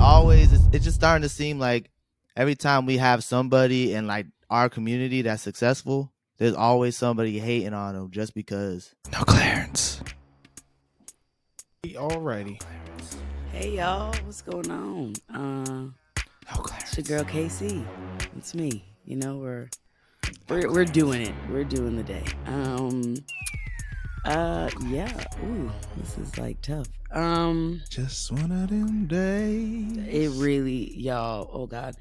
it's just starting to seem like every time we have somebody in like our community that's successful, there's always somebody hating on them just because. No clearance. Alrighty. Hey y'all, what's going on? No clearance. It's your girl KC. It's me. You know, we're doing it. We're doing the day. Yeah. Ooh, this is like tough. Just one of them days. It really, y'all. Oh God.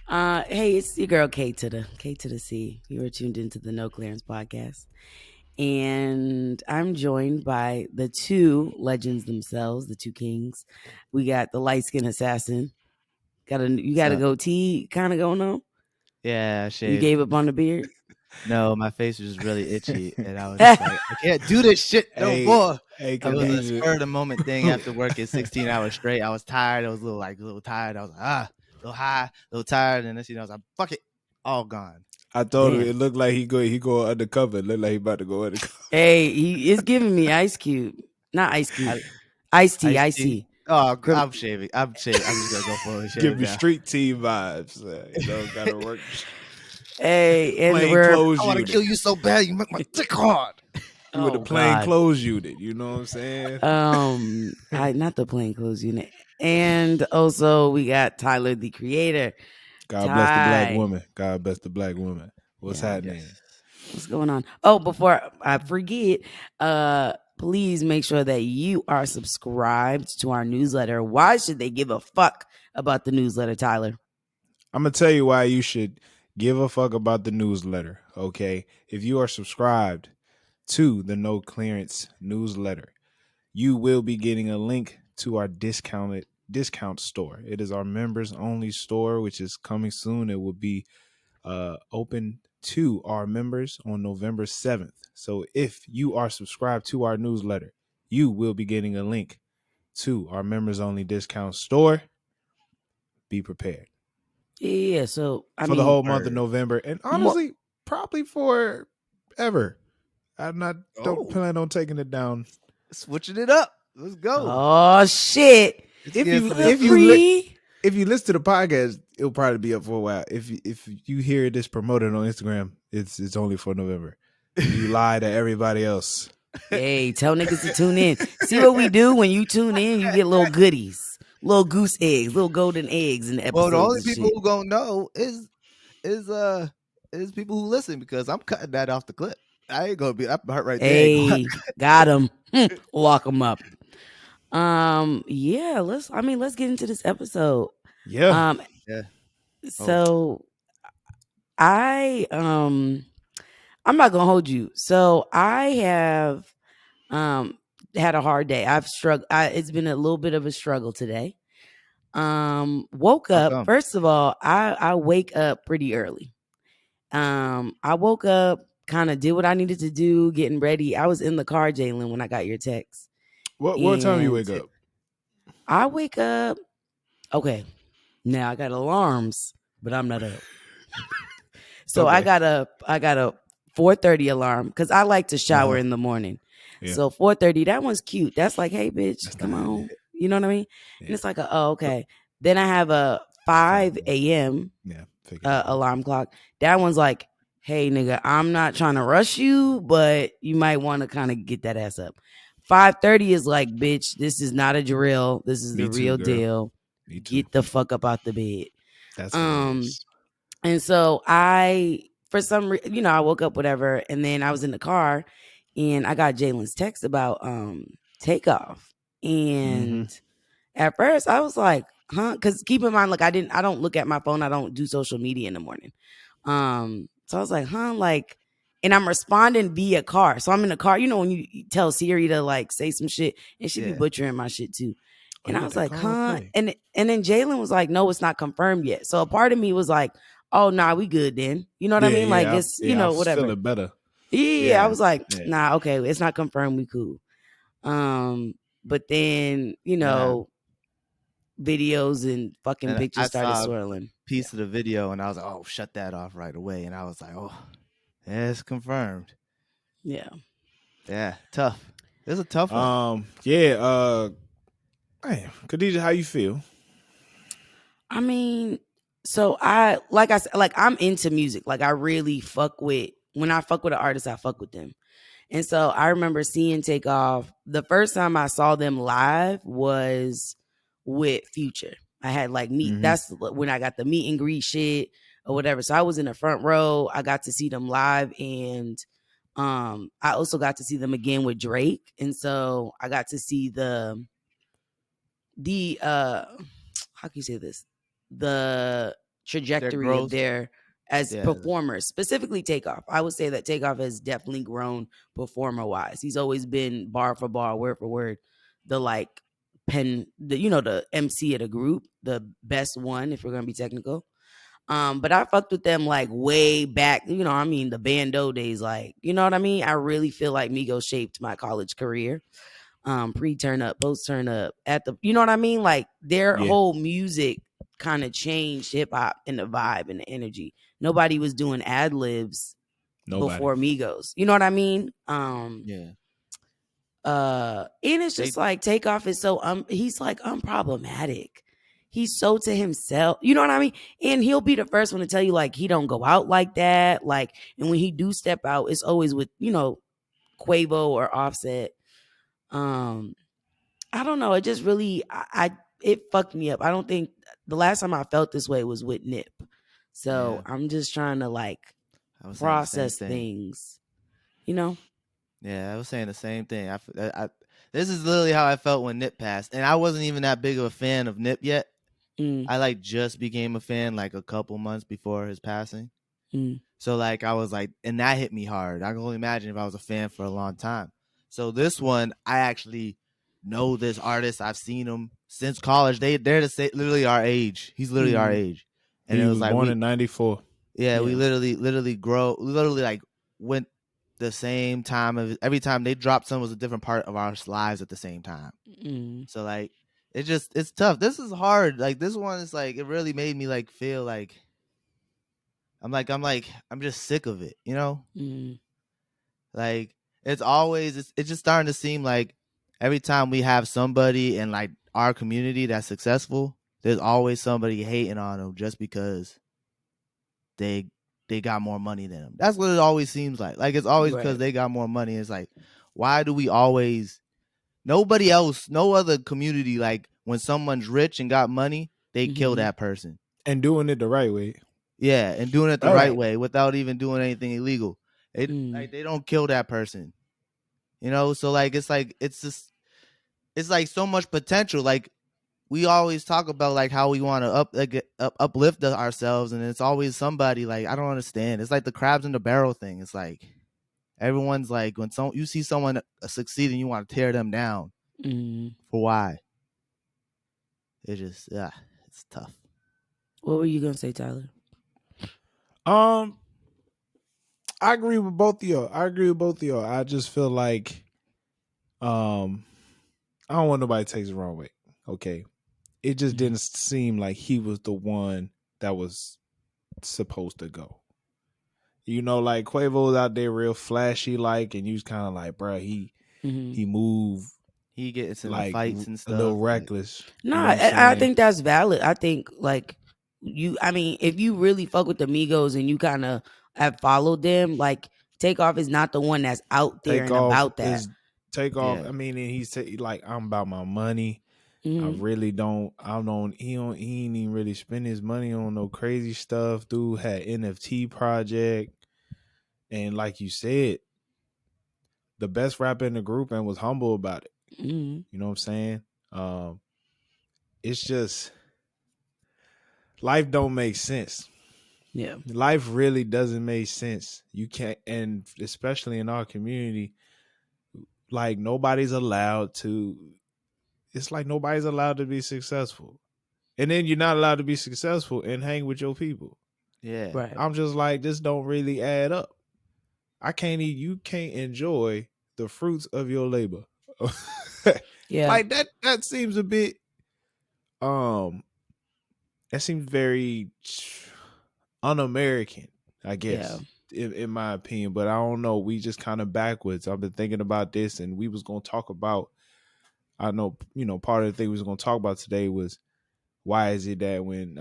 Hey, it's your girl K to the C. You are tuned into the No Clearance podcast, and I'm joined by the two legends themselves, the two kings. We got the light skin assassin. You got a goatee kind of going on. Yeah, You gave up on the beard. No, my face was just really itchy, and I was just like, I can't do this shit no more. Hey, It was a spur of the moment thing after working 16 hours straight. I was tired. I was a little tired. I was like, a little high, a little tired, and then I was like, fuck it, all gone. I told him it looked like he go undercover. It looked like he about to go undercover. Hey, he is giving me Ice Cube, not Ice Cube, Ice T. Oh, I'm shaving. I'm just gonna go for it. Give me street team vibes. Gotta work. Hey, and I want to kill you so bad. You make my dick hard. You were the plain clothes unit. You know what I'm saying? Not the plain clothes unit. And also we got Tyler, the creator. God bless the black woman. God bless the black woman. What's happening? Yes. What's going on? Oh, before I forget, please make sure that you are subscribed to our newsletter. Why should they give a fuck about the newsletter, Tyler? I'm going to tell you why you should give a fuck about the newsletter, okay? If you are subscribed to the No Clearance newsletter, you will be getting a link to our discount store. It is our members only store, which is coming soon. It will be open to our members on November 7th. So if you are subscribed to our newsletter, you will be getting a link to our members only discount store. Be prepared. Yeah, so for the whole month of November, and honestly, probably forever. Don't plan on taking it down. Switching it up. Let's go. Oh shit! If you listen to the podcast, it'll probably be up for a while. If you hear this promoted on Instagram, it's only for November. You lie to everybody else. Hey, tell niggas to tune in. See what we do when you tune in? You get little goodies. Little goose eggs, little golden eggs in the episode. Well, the only people who gonna know is people who listen, because I'm cutting that off the clip. I ain't gonna be. I'm hurt right there. Hey, got him. Lock him up. Yeah. Let's get into this episode. Yeah. So, I'm not gonna hold you. So I have had a hard day. I've struggled. It's been a little bit of a struggle today. Woke up. First of all, I wake up pretty early. I woke up, kind of did what I needed to do, getting ready. I was in the car, Jalen, when I got your text. What time you wake up? I wake up. Okay, now I got alarms, but I'm not up. So okay. I got a 4:30 alarm because I like to shower in the morning. Yeah. So 4:30, that one's cute. That's like, hey, bitch, come on. You know what I mean? Yeah. And it's like, okay. Then I have a 5 a.m. Alarm clock. That one's like, hey, nigga, I'm not trying to rush you, but you might want to kind of get that ass up. 5:30 is like, bitch, this is not a drill. This is the real deal. Get the fuck up out the bed. That's nice. And so I woke up, whatever, and then I was in the car, and I got Jalen's text about Takeoff, and at first I was like, huh? Because keep in mind, like I don't look at my phone. I don't do social media in the morning. So I was like, huh? Like, and I'm responding via car. So I'm in the car. You know when you tell Siri to like say some shit, and she be butchering my shit too. And I was like, huh? And then Jalen was like, no, it's not confirmed yet. So a part of me was like, oh, nah, we good then. You know what I mean? Like, it's, whatever. Feeling better. Yeah, I was like, nah, okay, it's not confirmed. We cool. But then, videos and fucking pictures started swirling. Piece of the video, and I was like, oh, shut that off right away. And I was like, oh, it's confirmed. Yeah. Yeah, tough. It's a tough one. Man, Khadijah, how you feel? I mean, so I said, like I'm into music. Like I really fuck with when I fuck with an artist, I fuck with them. And so I remember seeing Takeoff. The first time I saw them live was with Future. I had like Mm-hmm. that's when I got the meet and greet shit or whatever. So I was in the front row. I got to see them live, and I also got to see them again with Drake. And so I got to see the how can you say this? The Their trajectory of growth. their as Yeah. performers, specifically Takeoff. I would say that Takeoff has definitely grown performer wise. He's always been bar for bar, word for word, the like the MC of the group, the best one if we're gonna be technical. But I fucked with them like way back, I mean the bando days, like, you know what I mean? I really feel like Migos shaped my college career. Pre-turn up, post-turn up, at the, you know what I mean? Like their Yeah. whole music kind of changed hip hop and the vibe and the energy. Nobody was doing ad libs Nobody. before Migos. You know what I mean? Yeah. And it's They just like Takeoff is so he's like unproblematic. He's so to himself. You know what I mean? And he'll be the first one to tell you like he don't go out like that. Like, and when he do step out, it's always with, Quavo or Offset. Um I don't know. It just really, it fucked me up. I don't think the last time I felt this way was with Nip. So yeah. I'm just trying to like I was saying the same process thing. things, you know? Yeah, I was saying the same thing. This is literally how I felt when Nip passed, and I wasn't even that big of a fan of Nip yet. Mm, I like just became a fan like a couple months before his passing. mm, So like I was like, and that hit me hard. I can only imagine if I was a fan for a long time. So this one, I actually know this artist. I've seen him since college. They're the same, literally our age. He's literally our mm, age, and He it was was like born in '94. we yeah. literally grow. We literally like went the same time of every time they dropped something was a different part of our lives at the same time. Mm, So like it's tough. This is hard. Like this one is like it really made me like feel like I'm just sick of it, you know? mm, Like it's just starting to seem like every time we have somebody in like our community that's successful, there's always somebody hating on them just because they they got more money than them. That's what it always seems like. Like it's always because right. they got more money. It's like, why do we always nobody else, no other community, like when someone's rich and got money, they kill Mm-hmm. that person. And doing it the right way. Yeah, and doing it the Right. right Right. way without even doing anything illegal. Mm, They don't kill that person. You know, so like it's just it's like so much potential. Like we always talk about like how we want to uplift ourselves, and it's always somebody like I don't understand. It's like the crabs in the barrel thing. It's like everyone's like when you see someone succeed and you want to tear them down mm. for why? It just it's tough. What were you going to say, Tyler? Um, I agree with both of y'all. I just feel like I don't want nobody to take it the wrong way. Okay. It just didn't seem like he was the one that was supposed to go. You know, like Quavo was out there real flashy like, and you was kind of like, bro, Mm-hmm. he moved He gets in the like fights and a little stuff. reckless. No, You know what I'm I saying? think that's valid. I think like I mean, if you really fuck with the Migos and you kind of have followed them, like Takeoff is not the one that's out there and Takeoff about that. is Takeoff. Yeah. I mean, and he's like, I'm about my money. I Mm-hmm. really don't. I don't. He ain't even really spend his money on no crazy stuff. Dude had NFT project, and like you said, the best rapper in the group, and was humble about it. Mm-hmm. You know what I'm saying? It's just life don't make sense. Yeah. Life really doesn't make sense. You can't, and especially in our community, like nobody's allowed to. It's like nobody's allowed to be successful. And then you're not allowed to be successful and hang with your people. Yeah. Right. I'm just like, this don't really add up. You can't enjoy the fruits of your labor. Yeah. Like that seems a bit that seems very un-American, I Yeah. guess, in my opinion. But I don't know. We just kind of backwards. I've been thinking about this, and we was gonna talk about. I know, part of the thing we was gonna talk about today was why is it that when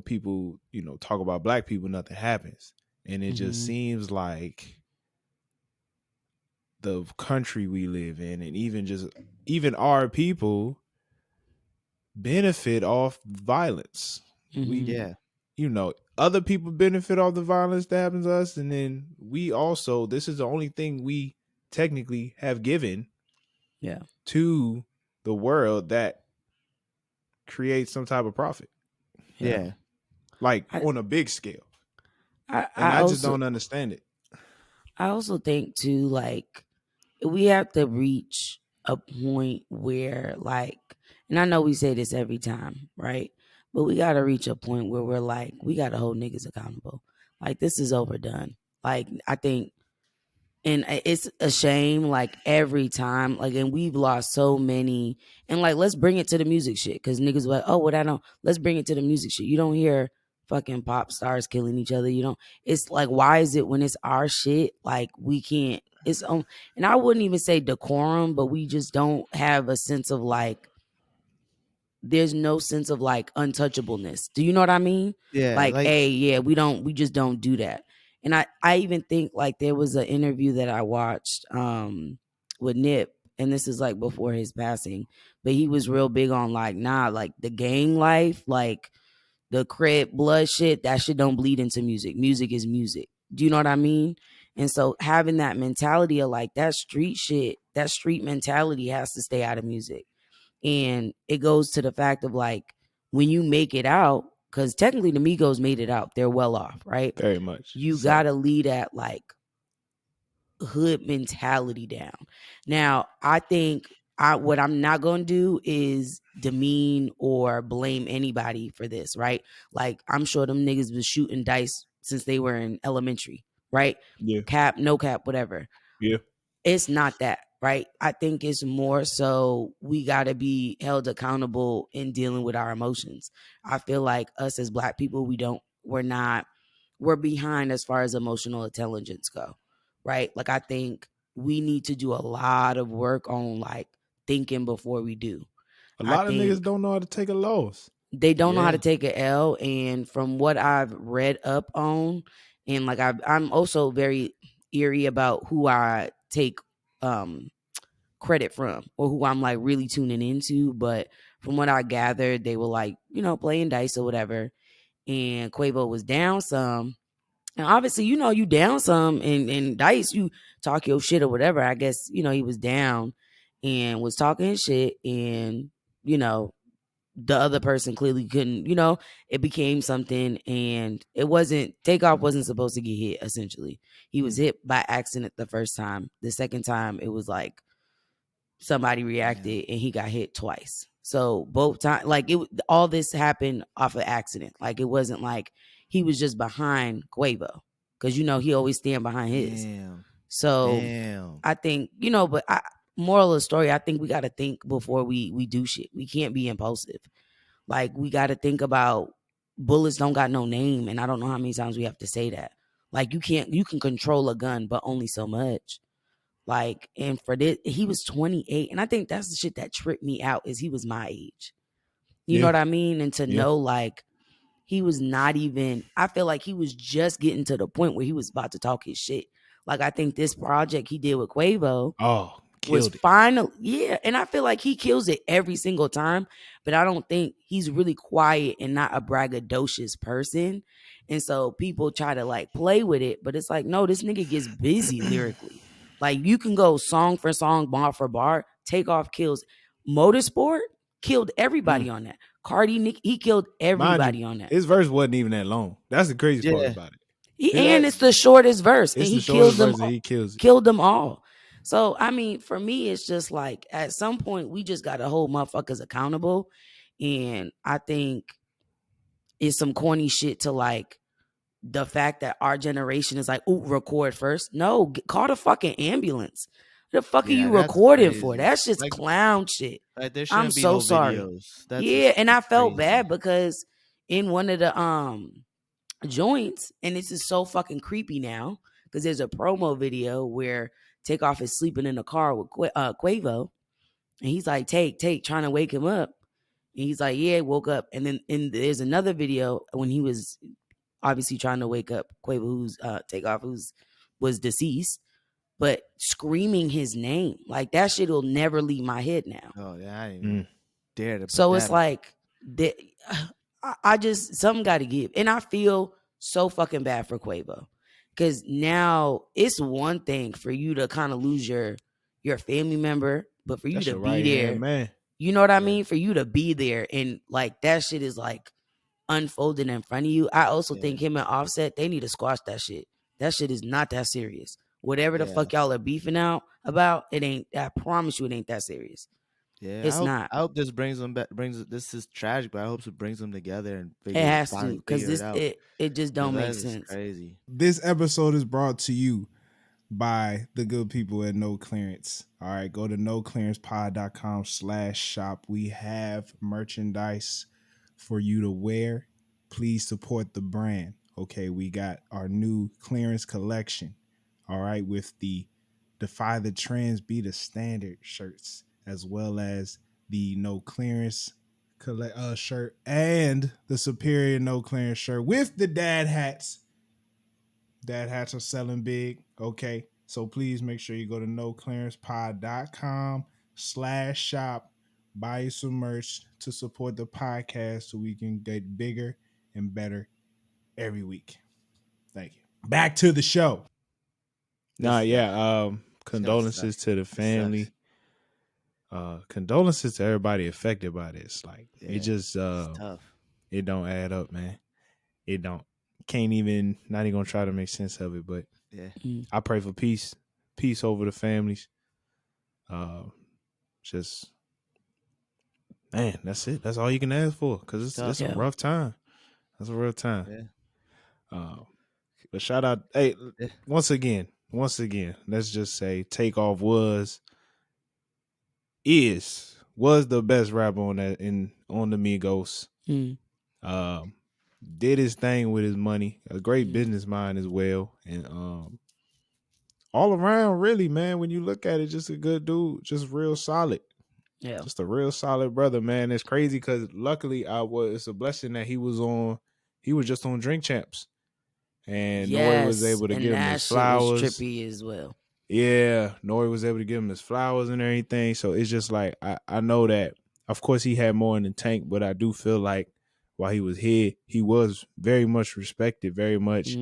people talk about black people, nothing happens? And it just seems like the country we live in, and even our people benefit off violence. Yeah. Other people benefit off the violence that happens to us, and then we also, this is the only thing we technically have given to the world that creates some type of profit. Yeah. Like on a big scale. I just don't understand it. I also think too, like, we have to reach a point where, like, and I know we say this every time, right? But we got to reach a point where we're like, we got to hold niggas accountable. Like, this is overdone. Like, I think, and it's a shame, like, every time, like, and we've lost so many. And, like, let's bring it to the music shit, because niggas were like, oh, what I know. Let's bring it to the music shit. You don't hear fucking pop stars killing each other. You don't. It's like, why is it when it's our shit, like, we can't, it's on, and I wouldn't even say decorum, but we just don't have a sense of, like, there's no sense of, like, untouchableness. Do you know what I mean? Yeah. Like, hey, yeah, we just don't do that. And I even think, like, there was an interview that I watched with Nip, and this is like before his passing, but he was real big on, like, nah, like, the gang life, like the crib blood shit, that shit don't bleed into music. Music is music. Do you know what I mean? And so having that mentality of, like, that street shit, that street mentality has to stay out of music. And it goes to the fact of, like, when you make it out, because technically the Migos made it out, they're well off, right? Very much. You gotta lead that, like, hood mentality down. Now, I think what I'm not gonna do is demean or blame anybody for this, right? Like, I'm sure them niggas was shooting dice since they were in elementary, right? Yeah. Cap, no cap, whatever. Yeah. It's not that, right? I think it's more so we got to be held accountable in dealing with our emotions. I feel like us as Black people, we're behind as far as emotional intelligence go, right? Like, I think we need to do a lot of work on, like, thinking before we do. A lot of niggas don't know how to take a loss. They don't know how to take an L. And from what I've read up on, and, like, I'm also very eerie about who I take credit from, or who I'm, like, really tuning into. But from what I gathered, they were, like, playing dice or whatever, and Quavo was down some. And obviously, you down some in dice, you talk your shit or whatever. I guess, he was down and was talking his shit, and, the other person clearly couldn't, it became something, and Takeoff wasn't supposed to get hit, essentially. He was hit by accident the first time. The second time, it was like somebody reacted and he got hit twice. So both times, like, all this happened off of accident. Like, it wasn't like he was just behind Quavo, because, he always stand behind his. So I think, but moral of the story, I think we got to think before we do shit. We can't be impulsive. Like, we got to think about, bullets don't got no name. And I don't know how many times we have to say that. Like, you can control a gun, but only so much. Like, and for this, he was 28. And I think that's the shit that tripped me out, is he was my age. You know what I mean? And to know, like, he was not even, I feel like he was just getting to the point where he was about to talk his shit. Like, I think this project he did with Quavo was final. Yeah. And I feel like he kills it every single time, but I don't think he's really quiet and not a braggadocious person. And so people try to, like, play with it, but it's like, no, this nigga gets busy lyrically. Like, you can go song for song, bar for bar. Takeoff kills. Motorsport killed everybody on that. Cardi, he killed everybody on that. His verse wasn't even that long. That's the crazy part about it. And it's the shortest verse. And he kills them. He killed them all. So, I mean, for me, it's just like, at some point, we just got to hold motherfuckers accountable. And I think it's some corny shit to, like, the fact that our generation is like, ooh, record first. No, call the fucking ambulance. What the fuck are you recording for? That's just, like, clown shit. Like, there I'm so sorry. Videos. And I felt bad because in one of the joints, and this is so fucking creepy now, because there's a promo video where Takeoff is sleeping in the car with Quavo, and he's like, take, trying to wake him up. And he's like, yeah, woke up. And then there's another video when he was obviously trying to wake up Quavo, who's Takeoff, was deceased, but screaming his name. Like, that shit will never leave my head now. Oh yeah, I didn't even dare to put So that it's like, I just, something got to give. And I feel so fucking bad for Quavo. Because now it's one thing for you to kind of lose your family member, but for you That's to your be right there, hand man. you know what I Yeah. mean? For you to be there and like that shit is like unfolding in front of you. I also think him and Offset, they need to squash that shit. That shit is not that serious. Whatever the fuck y'all are beefing out about, it ain't. I promise you, it ain't that serious. Yeah, It's not. I hope this brings them back. This is tragic, but I hope it brings them together and It has to, finally because figure it this out. it just don't That make is sense. crazy. This episode is brought to you by the good people at No Clearance. All right, go to noclearancepod.com/shop. We have merchandise for you to wear. Please support the brand. Okay, we got our new clearance collection. All right, with the Defy the Trends, Be the Standard shirts, as well as the No Clearance shirt and the Superior No Clearance shirt with the dad hats. Dad hats are selling big. Okay. So please make sure you go to noclearancepod.com/shop. Buy you some merch to support the podcast so we can get bigger and better every week. Thank you. Back to the show. Condolences to the family. Condolences to everybody affected by this. Like it just it's tough. It don't add up, man. It don't. Can't even, not even gonna try to make sense of it, but I pray for peace over the families. Just, man, that's it. That's all you can ask for, because it's a rough time. That's a rough time. But shout out, hey, once again, let's just say Takeoff was the best rapper on that on the Migos. Did his thing with his money, a great business mind as well, and all around, really, man, when you look at it, just a good dude, just real solid. Yeah. Just a real solid brother, man. It's crazy because luckily it's a blessing that he was just on Drink Champs. And Nori was able to give him his flowers. Was trippy as well. Yeah, Nori was able to give him his flowers and everything. So it's just like, I know that, of course, he had more in the tank, but I do feel like while he was here, he was very much respected, very much.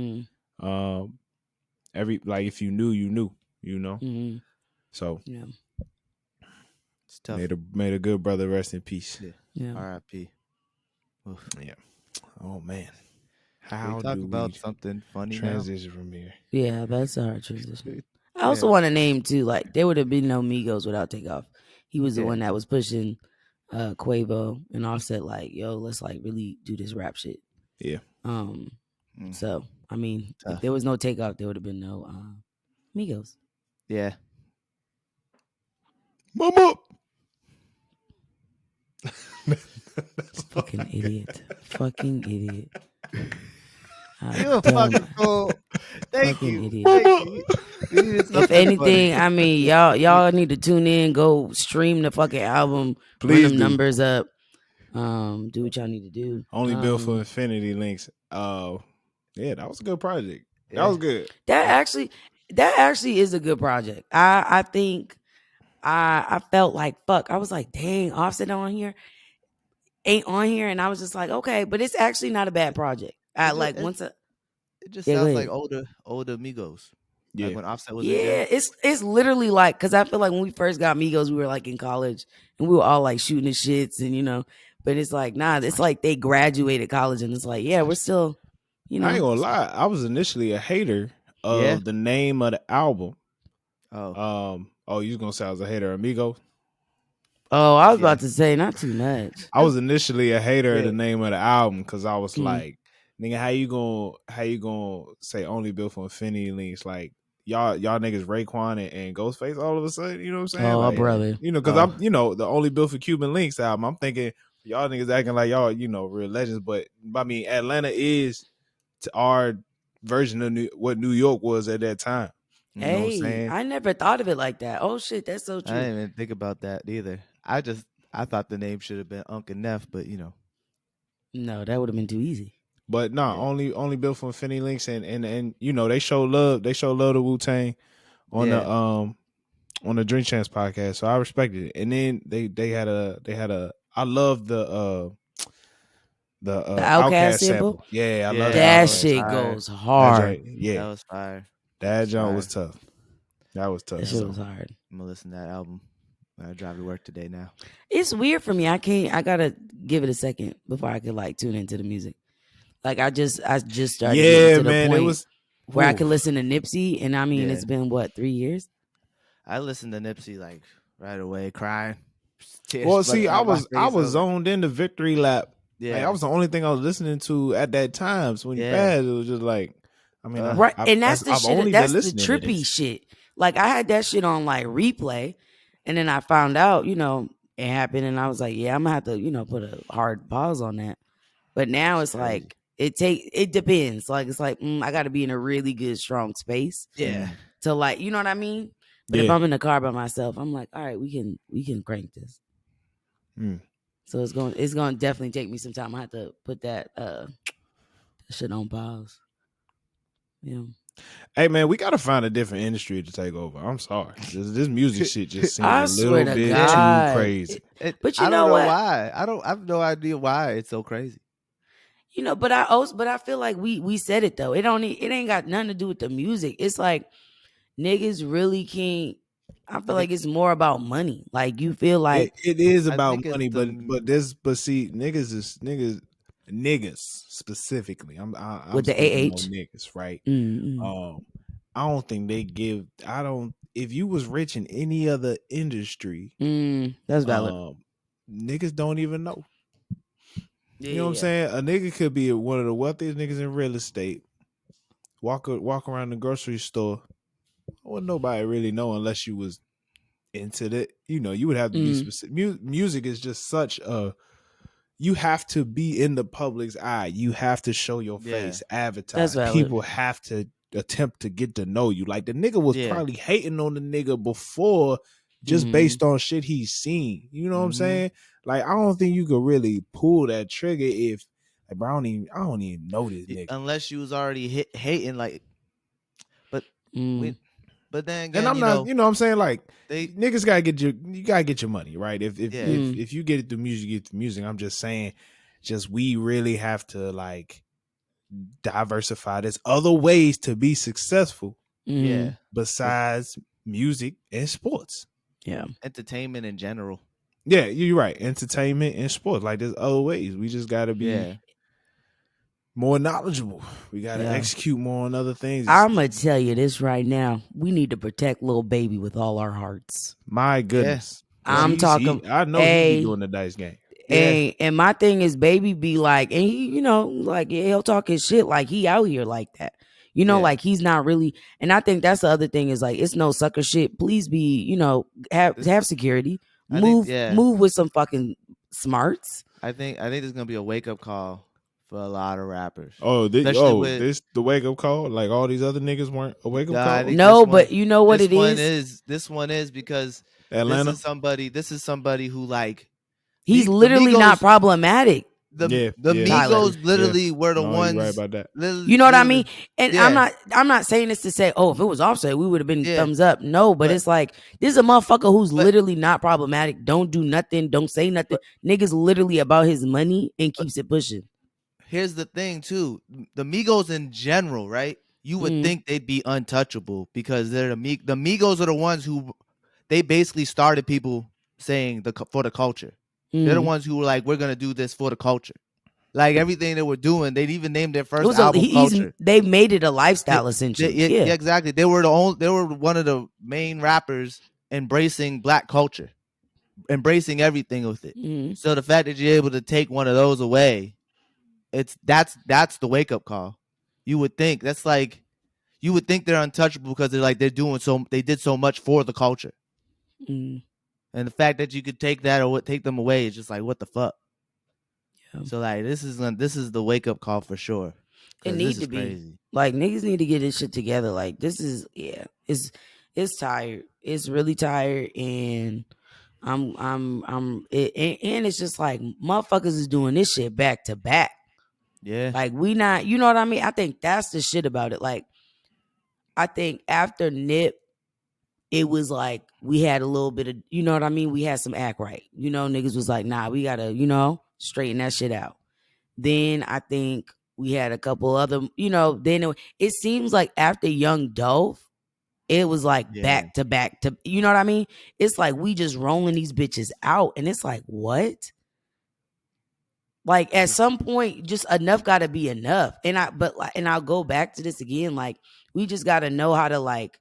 If you knew, you knew, you know. So it's tough. Made a good brother rest in peace. Yeah. R.I.P. Yeah. Oh man. How we talk about something funny transition from here? Yeah, that's our transition. I also want to name too, like there would have been no Migos without Takeoff. He was the one that was pushing Quavo and Offset, like, yo, let's like really do this rap shit. Yeah. So I mean, if there was no Takeoff, there would have been no Migos. Yeah. Mama. Fucking idiot. Fucking idiot. You're a fucking fool. Thank you. Idiot. If anything, I mean, y'all need to tune in, go stream the fucking album, please run them numbers up. Do what y'all need to do. Only built for infinity links. Yeah, that was a good project. That was good. That actually is a good project. I think I felt like fuck. I was like, dang, Offset ain't on here, and I was just like, okay, but it's actually not a bad project. It just sounds like older Migos. Yeah. Like when Offset was it's literally like, because I feel like when we first got Migos, we were like in college and we were all like shooting the shits and but it's like, nah, it's like they graduated college and it's like, yeah, we're still, I ain't gonna lie, I was initially a hater of the name of the album. You was gonna say I was a hater of Migos? Oh, I was about to say not too much. I was initially a hater of the name of the album because I was like, nigga, how you gonna say only built for infinity links? Like y'all niggas Raekwon and Ghostface all of a sudden, you know what I'm saying? Oh, like, brother. Because I'm the only built for Cuban Links album. I'm thinking y'all niggas acting like y'all, real legends, but I mean Atlanta is to our version of what New York was at that time. You know what I'm saying? I never thought of it like that. Oh shit, that's so true. I didn't even think about that either. I I thought the name should have been Uncle Neff, but you know. No, that would have been too easy. But no, Yeah. only built from Finny Links and you know they show love to Wu-Tang on the Drink Champs podcast. So I respected it. And then they had a I love the Outkast Outkast sample? sample. Yeah, I love Yeah, the That Outkast shit sample. goes That hard. joint, yeah, that was fire. that was joint was fire. tough. That was tough. That shit So was hard. I'm gonna listen to that album when I drive to work today now. It's weird for me. I gotta give it a second before I could like tune into the music. Like I just started getting yeah, to the man, it point was where I oof. could listen to Nipsey, and I mean Yeah. it's been what 3 years. I listened to Nipsey like right away, crying. Tears Well, see, flooding I down my was face. zoned into Victory Lap. Yeah, Like, that was the only thing I was listening to at that time. So when you Yeah. passed, it was just like, I mean, Right, and that's the I've only shit. been That's the listening to trippy this. shit. Like I had that shit on like replay, and then I found out, you know, it happened, and I was like, yeah, I'm gonna have to, you know, put a hard pause on that. But now it's crazy. like it depends. Like it's like I got to be in a really good strong space Yeah. to like, you know what I mean. But if Yeah. I'm in the car by myself, I'm like, all right, we can crank this. Mm. So it's going to definitely take me some time. I have to put that shit on pause. Yeah. Hey man, we gotta find a different industry to take over. I'm sorry, this music shit just seems I a swear little to bit God. too crazy. But you I know don't know what? why. I have no idea why it's so crazy. You know, but I feel like we said it though. It ain't got nothing to do with the music. It's like niggas really can't. I feel like it's more about money. Like you feel like It is I about think it's money, the- but see, niggas specifically. I'm with the speaking on AH. niggas, right? Mm-mm. I don't think they give. I don't. If you was rich in any other industry, That's valid. niggas don't even know. Yeah, You know what I'm saying? A nigga could be one of the wealthiest niggas in real estate. Walk around the grocery store. Well, nobody really know unless you was into that. You know, you would have to be specific. Music is just such a. You have to be in the public's eye. You have to show your face, advertise. valid. People have to attempt to get to know you. Like the nigga was probably hating on the nigga before just based on shit he's seen. You know what I'm saying? Like I don't think you could really pull that trigger if like, bro, I don't even know this nigga. Unless you was already hating like but but then again, And I'm not, you know what I'm saying? Like niggas gotta get your money, right? If you get it through music, you get it through music. I'm just saying, we really have to like diversify. There's other ways to be successful. Yeah. Besides music and sports. Yeah. Entertainment in general. Yeah, you're right. Entertainment and sports. Like there's other ways. We just gotta be more knowledgeable. We gotta execute more on other things. I'm gonna tell you this right now. We need to protect Lil Baby with all our hearts. My goodness. I'm talking. I know he be doing the dice game. And my thing is, Baby be like, and he, you know, like he'll talk his shit like he out here like that. You know, like he's not really. And I think that's the other thing is like it's no sucker shit. Please be, you know, have security. Move with some fucking smarts. I think there's gonna be a wake up call for a lot of rappers. This the wake up call. Like all these other niggas weren't a wake up call. No, but you know what it is. This one is because Atlanta. This is somebody who like he's literally not problematic. The Migos literally were the ones. Right about that. You know what I mean? And I'm not saying this to say, oh, if it was Offset, we would have been thumbs up. No, but it's like this is a motherfucker who's literally not problematic. Don't do nothing. Don't say nothing. Niggas literally about his money and keeps it pushing. Here's the thing too: the Migos in general, right? You would think they'd be untouchable because they're the Migos are the ones who they basically started people saying for the culture. They're the ones who were like, we're going to do this for the culture. Like everything they were doing, they'd even named their first album Culture. They made it a lifestyle essentially. Yeah, exactly. They were one of the main rappers embracing black culture, embracing everything with it. So the fact that you're able to take one of those away, that's the wake up call. You would think they're untouchable because they did so much for the culture. And the fact that you could take them away is just like, what the fuck? Yeah. So like this is the wake up call for sure. It needs to be crazy. Like niggas need to get this shit together. Like this is it's tired. It's really tired, and and it's just like motherfuckers is doing this shit back to back. Yeah. Like we not, you know what I mean? I think that's the shit about it. Like I think after Nip, it was like we had a little bit of, you know what I mean? We had some act right. You know, niggas was like, nah, we gotta, straighten that shit out. Then I think we had a couple other, then it seems like after Young Dolph, it was like Yeah. back to back to, you know what I mean? It's like we just rolling these bitches out, and it's like, what? Like at some point, just enough got to be enough. And I'll go back to this again. Like we just got to know how to like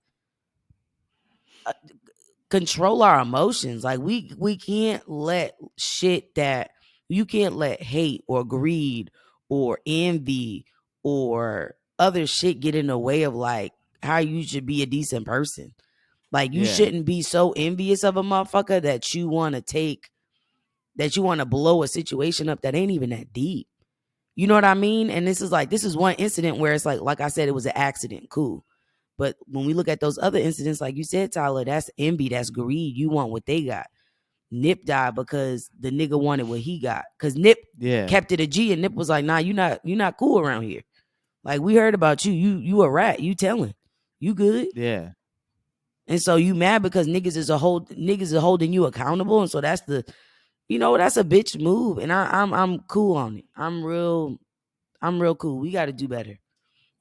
control our emotions. Like we can't let shit that you can't let hate or greed or envy or other shit get in the way of like how you should be a decent person. Like you shouldn't be so envious of a motherfucker that you want to blow a situation up that ain't even that deep. You know what I mean? And this is one incident where it's like I said, it was an accident. Cool. But when we look at those other incidents, like you said, Tyler, that's envy, that's greed. You want what they got. Nip died because the nigga wanted what he got. Because Nip kept it a G, and Nip was like, nah, you not cool around here. Like we heard about you. You a rat. You telling. You good. Yeah. And so you mad because niggas are holding you accountable. And so that's that's a bitch move. And I'm cool on it. I'm real cool. We gotta do better.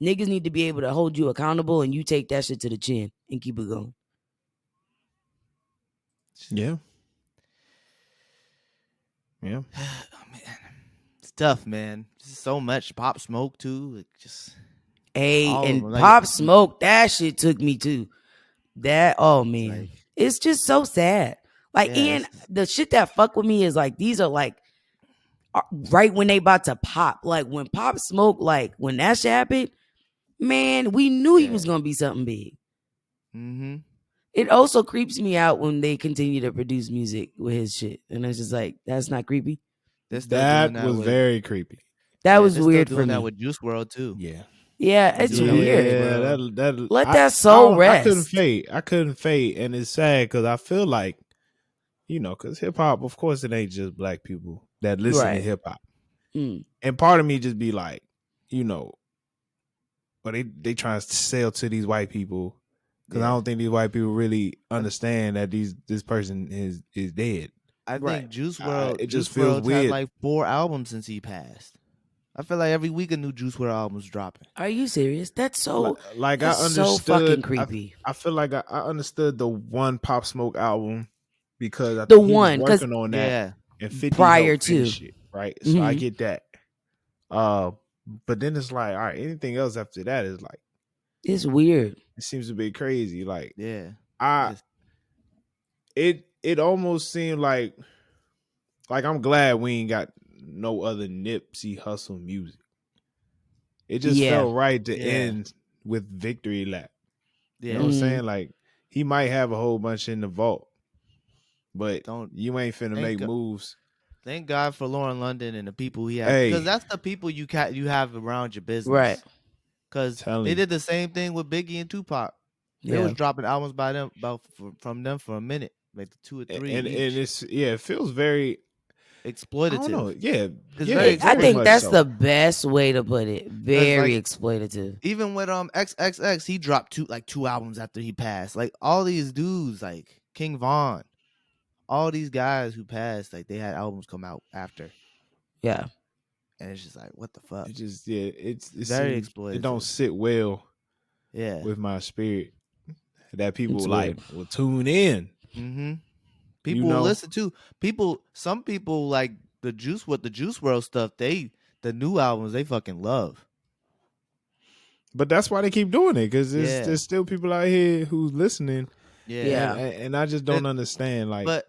Niggas need to be able to hold you accountable, and you take that shit to the chin and keep it going. Yeah. Yeah. Oh, man. It's tough, man. Just so much Pop Smoke too. Like just and Pop Smoke, that shit took me too. That man. Like, it's just so sad. Like and the shit that fuck with me is like these are like right when they about to pop. Like when Pop Smoke, like when that shit happened, man, we knew he was gonna be something big. Mm-hmm. It also creeps me out when they continue to produce music with his shit, and it's just like that's not creepy. That was very creepy. That was weird for me. That with Juice WRLD too. Yeah. Yeah, it's weird. Yeah, let that soul rest. I couldn't fade, and it's sad because I feel like, because hip hop, of course, it ain't just black people that listen to hip hop, and part of me just be like, but they trying to sell to these white people because I don't think these white people really understand that this person is dead. I think Juice WRLD, it just feels weird. Had like 4 albums since he passed. I feel like every week a new Juice WRLD album's dropping. Are you serious? That's so like that's I understood. So fucking creepy. I feel like I understood the one Pop Smoke album because he was working on that and 50 prior to it, right. So I get that. But then it's like, all right, anything else after that is like it's weird. It seems a bit crazy. Like it almost seemed like I'm glad we ain't got no other Nipsey Hussle music. It just felt right to end with Victory Lap. You know what I'm saying? Like he might have a whole bunch in the vault, but you ain't finna make moves. Thank God for Lauren London and the people he has, because that's the people you have around your business, right? Because they did the same thing with Biggie and Tupac. They was dropping albums by them from them for a minute, like 2 or 3. And it's it feels very exploitative. I don't know. Yeah, I think that's the best way to put it. Very exploitative. Even with XXX, he dropped 2 albums after he passed. Like all these dudes, like King Von, all these guys who passed, like they had albums come out after. Yeah. And it's just like, what the fuck? It just it's very exploitative. It don't sit well. Yeah. With my spirit, that people will tune in. Mm-hmm. People will listen to some people like the Juice WRLD stuff. The new albums they fucking love. But that's why they keep doing it, because there's still people out here who's listening. Yeah. And I just don't understand. Like, but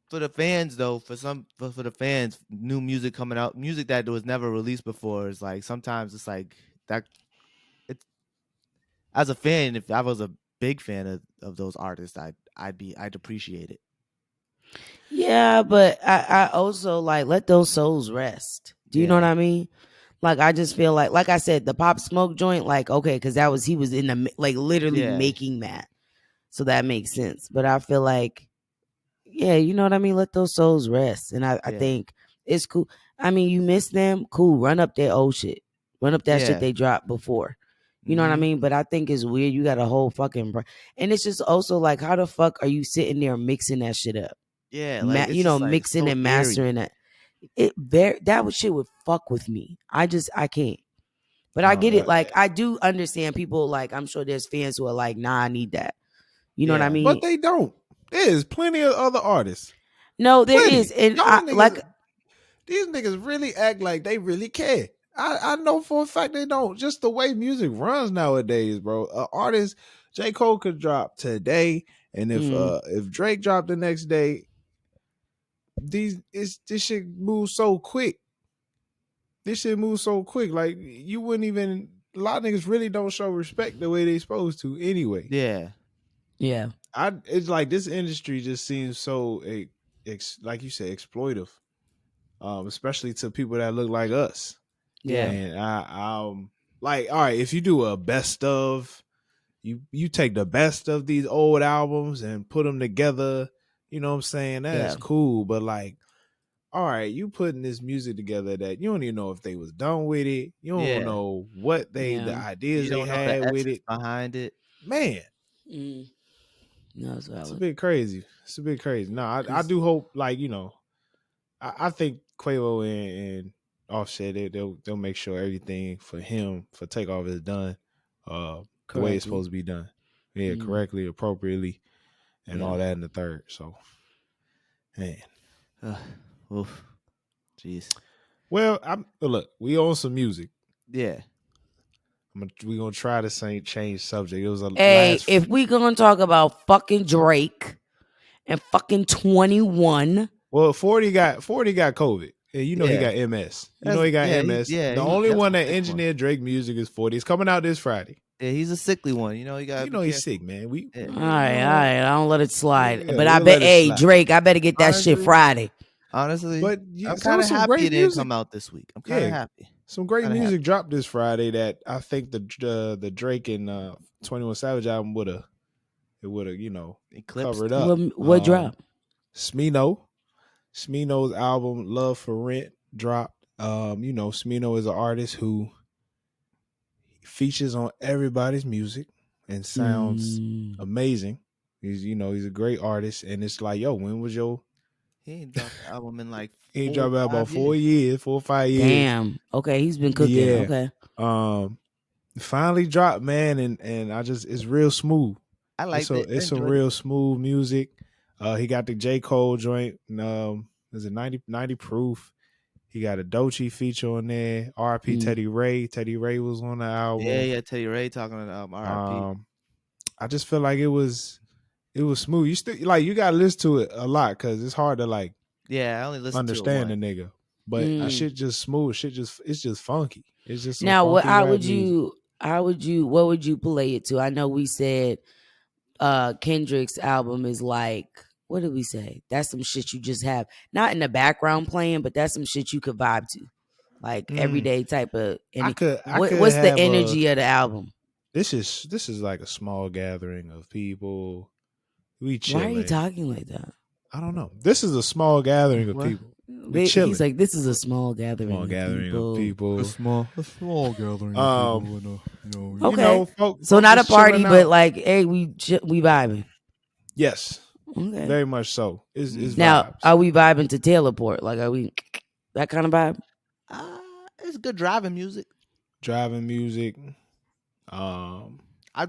for the fans though, for the fans, new music coming out, music that was never released before is like sometimes it's like that. It's as a fan, if I was a big fan of those artists, I'd appreciate it. Yeah, but I also like let those souls rest. Do you know what I mean? Like I just feel like I said, the Pop Smoke joint, like okay, because he was in the like literally making that, so that makes sense. But I feel like yeah, you know what I mean. Let those souls rest, and I Yeah. think it's cool. I mean, you miss them, cool. Run up their old shit, run up that shit Yeah. they dropped before. You know what I Mhm. mean? But I think it's weird. You got a whole fucking, and it's just also like, how the fuck are you sitting there mixing that shit up? Yeah, like it's You know, just like mixing so and airy. mastering that. Shit would fuck with me. I can't. But I No, get it. Like, I do understand people. Like, I'm sure there's fans who are like, nah, I need that. You know what I Yeah. mean? but they don't. There's plenty of other artists. No, there is, Plenty. and Y'all I like. niggas, these niggas really act like they really care. I know for a fact they don't. Just the way music runs nowadays, bro. An artist, J. Cole could drop today, and if Drake dropped the next day, this shit moves so quick. This shit moves so quick. Like you wouldn't even. A lot of niggas really don't show respect the way they supposed to. Anyway, Yeah. Yeah. it's like this industry just seems so like you said, exploitive. Especially to people that look like us. Yeah. And like, all right, if you do a best of, you take the best of these old albums and put them together, you know what I'm saying? That's Yeah. cool. But like, all right, you putting this music together that you don't even know if they was done with it. You don't Yeah. know what the Yeah. ideas You they don't know the had with essence it. behind it. Man, Mm. No, it's it's a valid. bit crazy. It's a bit crazy. No, I 'Cause- do hope, like, I think Quavo and Offset, they'll make sure everything for him for Takeoff is done the way it's Correctly. supposed to be done. Yeah, Mhm. correctly, appropriately, and Yeah. all that in the third. So, man. Oof. Jeez. Well, look, we own some music. Yeah. We gonna try to change subject. It was a Hey, last. if we gonna talk about fucking Drake and fucking 21, Well, 40 got COVID. And you know he Yeah. got MS. You know he got MS. The He's only one definitely that a sick one. engineered Drake music is 40. It's coming out this Friday. Yeah, he's a sickly one. You know, you gotta You be know he's careful. sick, man. We Yeah. all right, I don't let it slide. yeah, But I we'll bet, let it hey, slide. Drake, I better get that shit Honestly, Friday. Honestly, But I'm there kind was of some happy great it didn't music. come out this week. I'm kind of Yeah, happy. some great Kinda music dropped this Friday that I think the Drake and 21 Savage album would have Eclipsed. covered up. What drop? Smino's album Love for Rent dropped. Smino is an artist who features on everybody's music and sounds amazing. He's a great artist, and it's like, yo, when was your He ain't dropped the album in like he 4 dropped or out about 5 4 years. years, 4 or 5 years. Damn. Okay, he's been cooking. Yeah. Okay. Finally dropped, man, and it's real smooth. I liked it. I It's some enjoyed real smooth music. He got the J. Cole joint. Is it 90 proof? He got a Doechii feature on there. R.I.P. Teddy Ray. Teddy Ray was on the it. album. Yeah, Teddy Ray talking on the album. R.I.P. I just feel like it was smooth. You still you gotta listen to it a lot because it's hard to like Yeah, I only listened understand to the it nigga. But shit just smooth. It's just funky. It's just some Now, funky how rap would music. what would you play it to? I know we said Kendrick's album is like, what did we say? That's some shit you just have not in the background playing, but that's some shit you could vibe to, like everyday type of. I could What's the have energy of the album? This is like a small gathering of people. We Why chilling. are you talking like that? I don't know. This is a small gathering of What? people. We chilling. He's like, this is a small gathering. Of people. A small gathering of people. Okay. Folks So not a just party, chilling but out. like, hey, we vibing. Yes, Okay. very much so. It's Now, vibes. are we vibing to Taylorport? Like, are we that kind of vibe? It's good driving music. Driving music.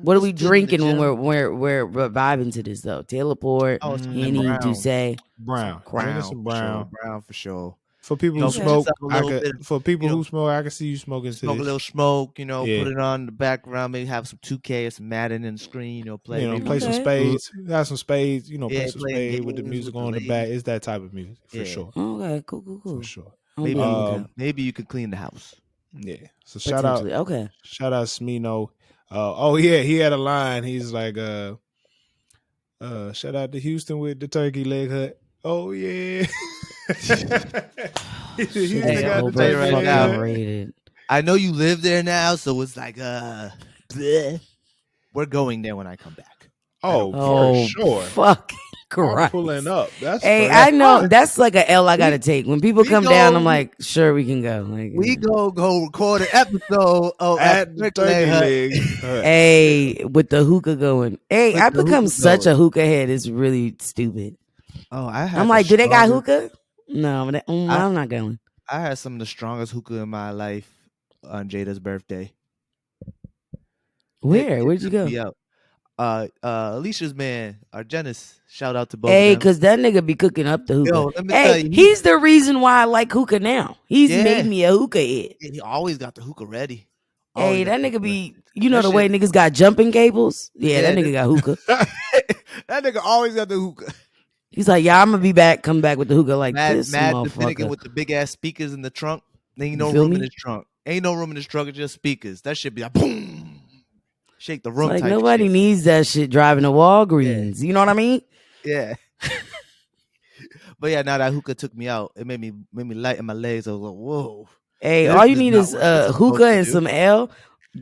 What are we drinking when we're vibing to this though? Taylorport, Oh, something Henny, brown. Douce, Brown. Drinking some brown. Brown for sure. For people who Put smoke, yourself a little bit of, for people who smoke, I can see you smoking. Smoke a little smoke, Yeah. put it on the background, maybe have some 2K or some Madden in the screen, play. Play some spades. Have some spades. Play some playing spades with the games music with on the the back. ladies. It's that type of music for sure. Okay, cool. For sure. Maybe you could clean the house. Yeah. So Potentially. Okay. shout out Smino. Oh yeah, he had a line. He's like, shout out to Houston with the turkey leg hut. Oh yeah. Houston got the turkey leg hut. Rated. I know you live there now, so it's like bleh. We're going there when I come back. Oh, for sure. Fuck. Christ. pulling up. That's Hey, crazy. I know that's like a L I gotta take. When people we come down, go- I'm like, sure, we can go. Like, We go record an episode At the turkey leg. hey, with the hookah going. Hey, With I've the become hookah such going. a hookah head. It's really stupid. Oh, I had I'm the like, do they got strongest- hookah? No, but I'm not going. I had some of the strongest hookah in my life on Jada's birthday. Where? Where'd you took go? me out. Alicia's man, Argenis. Shout out to both Hey, of them. because that nigga be cooking up the hookah. Yo, let me tell Hey, you, he's the reason why I like hookah now. He's Yeah. made me a hookah head. He always got the hookah ready. Hey, Always that got the nigga hookah be, you know That the way shit- niggas got jumping cables? Yeah, that Yeah, nigga got hookah. that nigga always got the hookah. He's like, yeah, I'm gonna be back, come back with the hookah like Mad, this mad Dominican motherfucker. with the big ass speakers in the trunk. There ain't You no feel room in me? his trunk. Ain't no room in his trunk. It's just speakers. That shit be like boom, shake the It's room. like type nobody shit. needs that shit driving to Walgreens. You know what I mean? Yeah. But yeah, now that hookah took me out, it made me light in my legs. I was like, whoa. Hey, This all you is need not is what this is hookah supposed to and do. some L.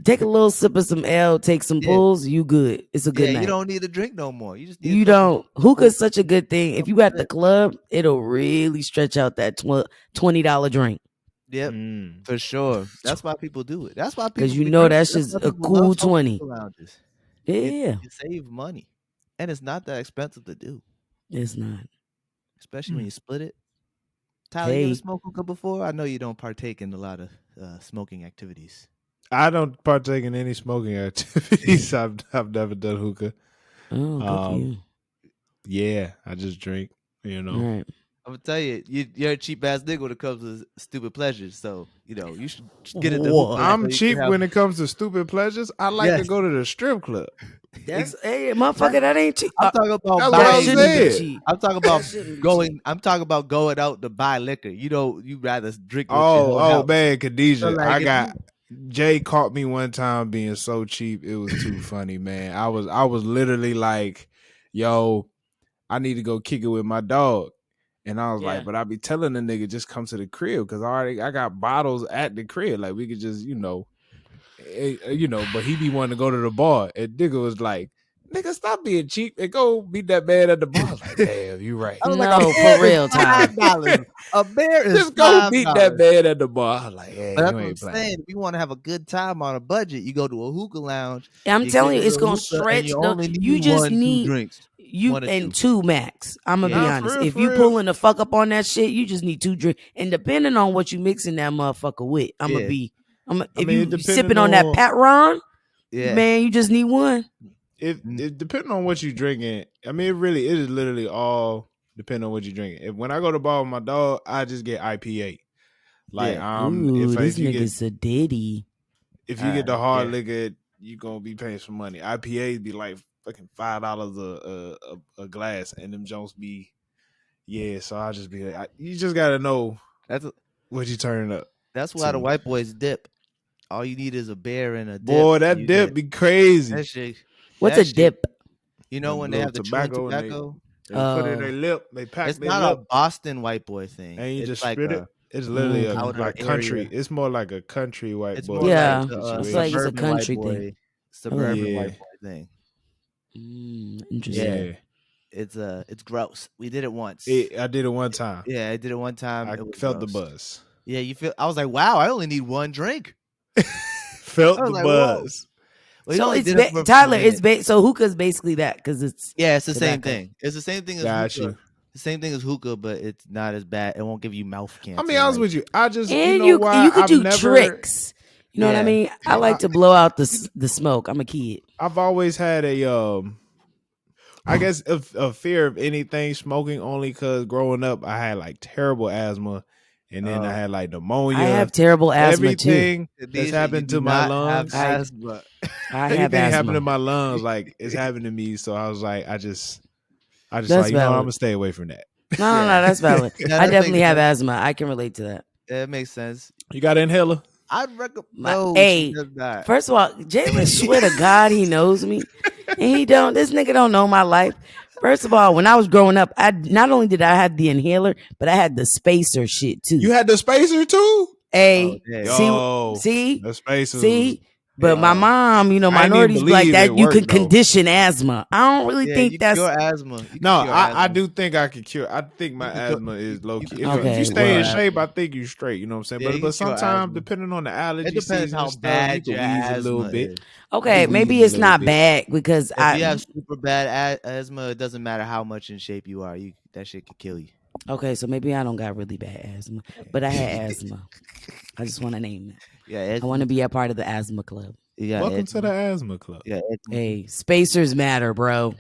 Take a little sip of some L, take some Yeah. pulls, you good. It's a good Yeah, night. you don't need to drink no more. You just need You a couple- don't. Hookah's such a good thing. If you at the Yeah. club, it'll really stretch out that $20 drink. Yep, for sure. That's why people do it. That's why people. Because you be know drinking. that's That's just why a people love cool smoking 20. hookah lounges. Yeah, You save money, and it's not that expensive to do, it's not. especially when you split it. Tyler, you Hey. ever smoked hookah before? I know you don't partake in a lot of smoking activities. I don't partake in any smoking activities. I've never done hookah. Oh, good for you. Yeah, I just drink. You know. All right. I'm gonna tell you, you're a cheap ass nigga when it comes to stupid pleasures. So you should get into What? hookah. I'm so you cheap can have- when it comes to stupid pleasures. I like to Yes. go to the strip club. That's hey, motherfucker, that ain't cheap. I'm talking about That's what That I'm shouldn't be saying. cheap. I'm talking about That shouldn't be going. cheap. I'm talking about going out to buy liquor. You rather drink. With your whole Oh house. man, Khadijah. So, like, I if got Jay caught me one time being so cheap. It was too funny, man. I was literally like, yo, I need to go kick it with my dog. And I was Yeah. like, but I be telling the nigga just come to the crib because I got bottles at the crib. Like we could just, but he be wanting to go to the bar. And nigga was like, nigga, stop being cheap and go beat that man at the bar. I was like, damn, you right. I was No, like, for beer is real, Tyler. $5. A beer is Just go beat that $5. man at the bar. I was like, yeah, But that's you what I'm ain't playing. saying. If you want to have a good time on a budget, you go to a hookah lounge. I'm you telling get you, it's a gonna hookah, and stretch. You only You need just 1, 2 need drinks. you 1 or and 2. 2 max. I'm gonna Yeah. be Nah, honest. for real, If for you real. pulling the fuck up on that shit, you just need 2 drinks. And depending on what you mixing that motherfucker with, Yeah. if mean, you depending sipping on that on- Pat Ron, Yeah. man, you just need one. If depending on what you drinking, I mean, it is literally all depending on what you drinking. When I go to the bar with my dog, I just get IPA. Like, Yeah. Ooh, this if you get nigga's a ditty. the hard yeah. liquor, you gonna be paying some money. IPAs be like fucking $5 a glass, and them Jones be So I just be like, you just gotta know That's what you turning up. that's why the white boys dip. All you need is a beer and a dip. Boy, that You dip get- be crazy. That shit. What's that a shit- dip? You know Them when they little have the chewing tobacco and they- tobacco? They put it in Oh. their lip. They pack It's their not lip, a Boston white boy thing. and you It's just like spit it. It's literally a Okay. like outer country. area. It's more like a country white It's boy. more Yeah. like a It's like it's a suburban country white boy, thing. suburban Yeah. white boy thing. Interesting. Yeah. It's gross. We did it once. I did it one time. Yeah, I did it one time. I It was felt the gross. buzz. Yeah, you feel. I was like, wow, I only need 1 drink. Felt I was the like, buzz. Well, he So only it's did it for a Tyler. minute. It's so hookah's basically that because it's Yeah, it's the same tobacco. thing. It's the same thing as Got hookah. you. The same thing as hookah, but it's not as bad. It won't give you mouth cancer. I'll be honest with you. I just and you know why you could I've do never. tricks. You know what I Yeah. mean? I like to blow out the smoke. I'm a kid. I've always had I guess a fear of anything smoking only because growing up I had like terrible asthma, and then I had like pneumonia. I have terrible asthma too. Everything These that's you happened do to my not have lungs. asthma. I have Anything happened to asthma. my lungs, like it's happened to me. So I was like, I just That's like, I'm valid. gonna stay away from that. No, Yeah. that's valid. Yeah, I that definitely makes have sense. asthma. I can relate to that. That makes sense. You got an inhaler? I'd recommend. My- No, hey, she does not. First of all, Jalen swear to God he knows me, and he don't. This nigga don't know my life. First of all, when I was growing up, I not only did I have the inhaler, but I had the spacer shit too. You had the spacer too? Hey, Oh, damn. Yo, see, the spacer. see, But my mom, you know, I didn't even minorities be like believe that. it You can worked, though. condition asthma. I don't really Yeah, think you that's. cure asthma. You can No, cure I asthma. do think I could cure. I think my You can cure- asthma is low you key. can If, cure- if you Okay, stay in well. shape, I think you straight. You know what I'm saying? Yeah, you But can cure sometimes, asthma. depending on the allergy It depends season how and stuff, you bad can your wheeze a little asthma bit. is. Okay, wheeze maybe a it's little not bit. bad because If you have super bad asthma, it doesn't matter how much in shape you are. That shit could kill you. Okay, so maybe I don't got really bad asthma, but I had asthma. I just want to name it. Yeah, I want to be a part of the asthma club. Welcome to the asthma club. Yeah, Hey, spacers matter, bro.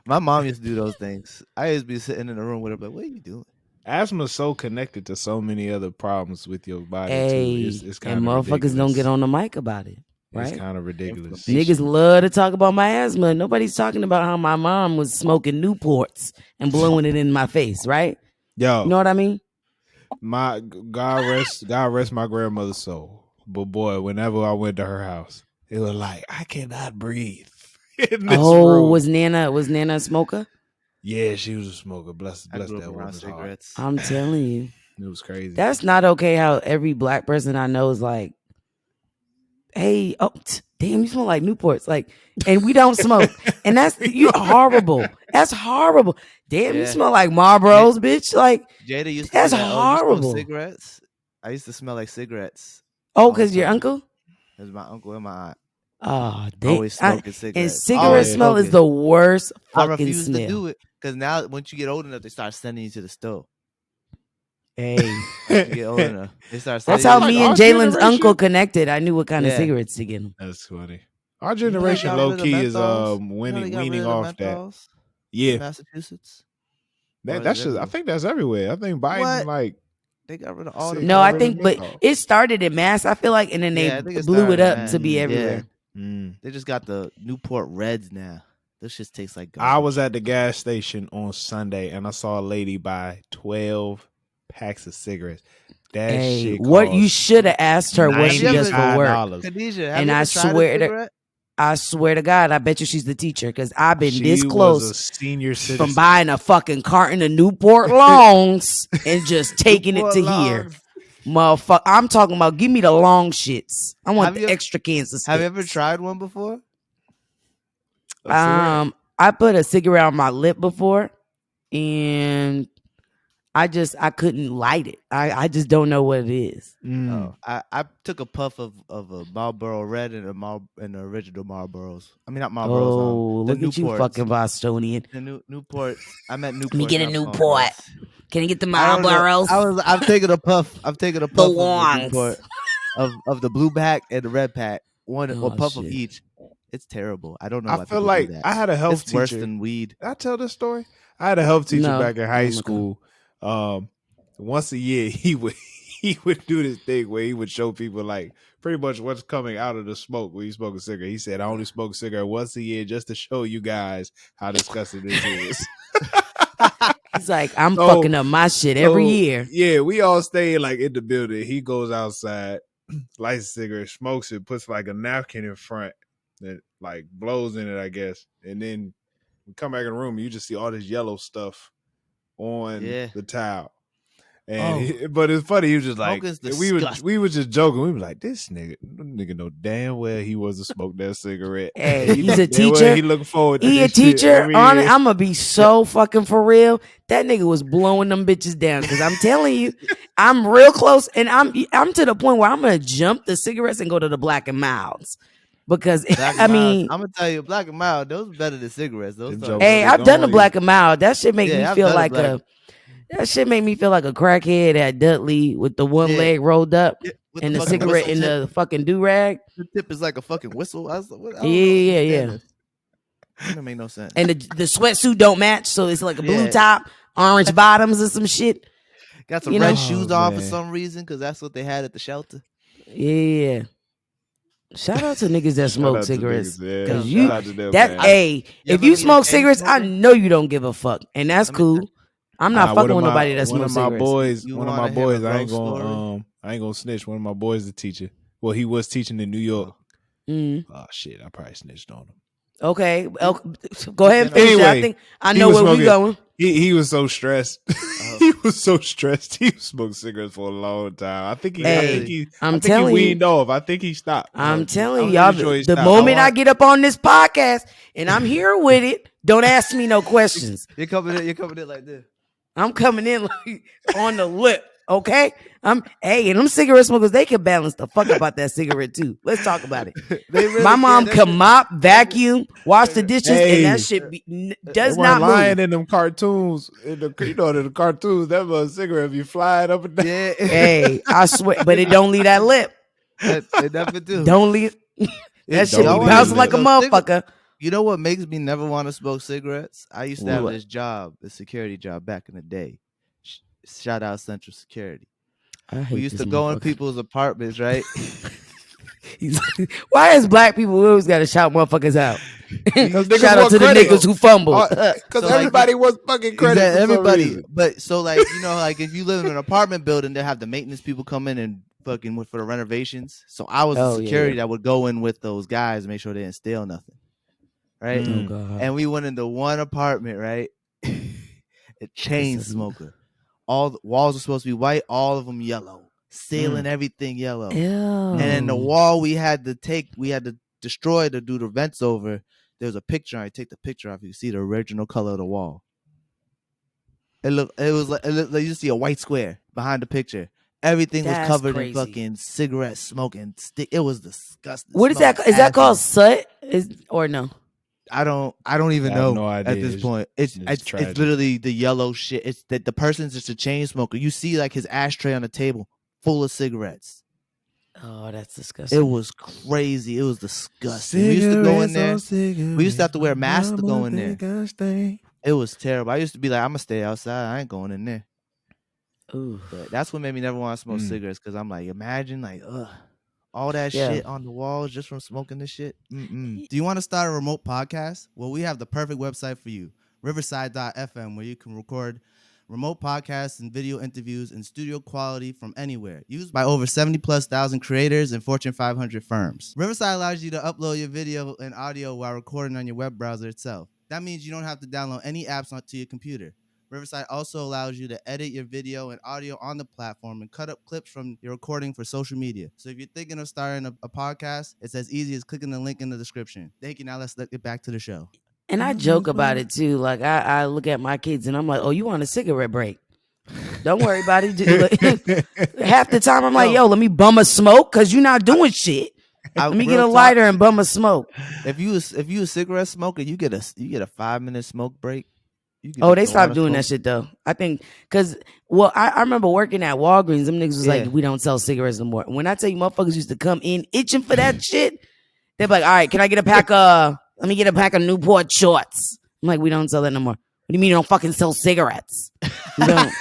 my mom used to do those things. I used to be sitting in the room with her, like, "What are you doing?" Asthma is so connected to so many other problems with your body too. Hey, It's and kind of motherfuckers ridiculous. don't get on the mic about it, right? It's kind of ridiculous. Niggas love to talk about my asthma. Nobody's talking about how my mom was smoking Newports and blowing it in my face, right? Yo, You know what I mean? my God rest my grandmother's soul. But boy, whenever I went to her house, it was like I cannot breathe in this room. Was Nana a smoker? Yeah, she was a smoker. Bless I grew that up around woman's heart. cigarettes. I'm telling you. It was crazy. That's not okay how every black person I know is like, hey, damn, you smell like Newports. Like, and we don't smoke. And that's you horrible. That's horrible. Damn, you Yeah. smell like Marlboros, bitch. Like, Jada used to that's do that. horrible. You smoke cigarettes? I used to smell like cigarettes. Oh, because your uncle? It was my uncle and my aunt. Oh, damn. Always smoking cigarettes. And cigarette smell is the worst fucking I refuse smell. to do it because now once you get old enough, they start sending you to the store. Hey, you get old enough, they start. That's how me and Jalen's uncle connected. I knew what kind of cigarettes to get him. That's funny. Our generation, low key, is weaning off that. Yeah, Massachusetts. That's just. I think that's everywhere. I think Biden they got rid of all the. No, I think, but it started in Mass. I feel like, and then they blew it up to be everywhere. They just got the Newport Reds now. This just tastes like garbage. I was at the gas station on Sunday and I saw a lady buy 12 packs of cigarettes. That shit. What you should have asked her what she does for work. Khadijah, and I swear to God, I bet you she's the teacher because I've been this close was a senior citizen. from buying a fucking carton of Newport Longs and just taking it to here. Motherfucker, I'm talking about give me the long shits. I want the extra cancer sticks. Have you ever tried one before? I put a cigarette on my lip before and I couldn't light it. I just don't know what it is. Oh, I took a puff of a Marlboro Red and the original Marlboros. I mean, not Marlboros. Oh, look at you, fucking Bostonian. The Newport. I meant Newport. Let me get a Newport. Can I get the Marlboros? I'm taking a puff. I'm taking a puff the of longs. Newport of the blue pack and the red pack. A puff of each. It's terrible. I don't know. I feel like I had a health teacher. Worse than weed. Did I tell this story? I had a health teacher back in high school. Once a year, he would do this thing where he would show people like pretty much what's coming out of the smoke when you smoke a cigarette. He said, "I only smoke a cigarette once a year just to show you guys how disgusting this is." He's like, I'm fucking up my shit every year. Yeah, we all stay like in the building. He goes outside, lights a cigarette, smokes it, puts like a napkin in front that like blows in it, I guess. And then we come back in the room and you just see all this yellow stuff on the towel. And but it's funny, he was just like we were just joking. We were like, this nigga know damn well he wasn't smoke that cigarette. Hey, he's a teacher. He looking forward to he a teacher. I'm gonna be so fucking for real. That nigga was blowing them bitches down because I'm telling you, I'm real close, and I'm to the point where I'm gonna jump the cigarettes and go to the Black and Milds. Because I'm gonna tell you, Black and Mild, those are better than cigarettes. Hey, I've done the Black and Mild. That shit make me feel like that shit made me feel like a crackhead at Dudley with the one leg rolled up and the cigarette in the fucking do-rag. The tip is like a fucking whistle. Yeah. That don't make no sense. And the sweatsuit don't match, so it's like a blue top, orange bottoms, or some shit. Got some red shoes on for some reason because that's what they had at the shelter. Yeah. Shout out to niggas that smoke cigarettes. If you smoke cigarettes, I know you don't give a fuck. And that's cool. I'm not fucking with nobody that smokes cigarettes. One of my boys, I ain't gonna snitch. One of my boys is a teacher. Well, he was teaching in New York. Oh shit, I probably snitched on him. Okay. Go ahead and finish. Anyway, I think I know where we going. He was so stressed. He was so stressed. He smoked cigarettes for a long time. I think he weaned off. I think he stopped. I'm telling y'all, sure the moment I get up on this podcast and I'm here with it, don't ask me no questions. You're coming in like this. I'm coming in like on the lip. Okay, and them cigarette smokers, they can balance the fuck about that cigarette too. Let's talk about it. Really my mom can mop, vacuum, wash the dishes, and that shit does not lying move. in them cartoons. In the cartoons, that was a cigarette be flying up and down. Yeah. Hey, I swear, but it don't leave that lip. It never do. Don't leave. That shit be bouncing like a motherfucker. You know what makes me never want to smoke cigarettes? I used to have this job, a security job back in the day. Shout out Central Security. We used to go in people's apartments, right? Why is black people always got to shout motherfuckers out? Shout out to the credit. niggas who fumbled. Because everybody was fucking credit. Everybody. But so like, like if you live in an apartment building, they have the maintenance people come in and fucking for the renovations. So I was the security that would go in with those guys and make sure they didn't steal nothing. Right? Oh, God. And we went into one apartment, right? A chain smoker. All the walls were supposed to be white, all of them yellow. Ceiling, everything yellow. Ew. And then the wall we had to destroy to do the vents over. There was a picture. I take the picture off. You see the original color of the wall. It was like you see a white square behind the picture. Everything was covered in fucking cigarette smoking stick. It was disgusting. What is that? Is that called soot? Or no? I don't even know no idea. at this point. It's literally the yellow shit. It's that the person's just a chain smoker. You see like his ashtray on the table full of cigarettes. Oh, that's disgusting. It was crazy. It was disgusting. We used to go in there. We used to have to wear masks to go in there. It was terrible. I used to be like, I'm gonna stay outside. I ain't going in there. Ooh. But that's what made me never want to smoke cigarettes, because I'm like, imagine like, all that shit on the walls just from smoking this shit. Do you want to start a remote podcast? Well, we have the perfect website for you, riverside.fm, where you can record remote podcasts and video interviews in studio quality from anywhere, used by over 70,000+ creators and Fortune 500 firms. Riverside allows you to upload your video and audio while recording on your web browser itself. That means you don't have to download any apps onto your computer. Riverside also allows you to edit your video and audio on the platform and cut up clips from your recording for social media. So if you're thinking of starting a podcast, it's as easy as clicking the link in the description. Thank you. Now let's get back to the show. And I joke about it too. Like I look at my kids and I'm like, oh, you want a cigarette break? Don't worry about it. Half the time I'm like, yo, let me bum a smoke because you're not doing shit. Let me get a lighter and bum a smoke. If you a cigarette smoker, you get a 5-minute smoke break. They stopped doing that shit though. I think because I remember working at Walgreens. Them niggas was like, we don't sell cigarettes no more. When I tell you, motherfuckers used to come in itching for that shit. They're like, all right, can I get a pack of? Let me get a pack of Newport shorts. I'm like, we don't sell that no more. What do you mean you don't fucking sell cigarettes? You don't.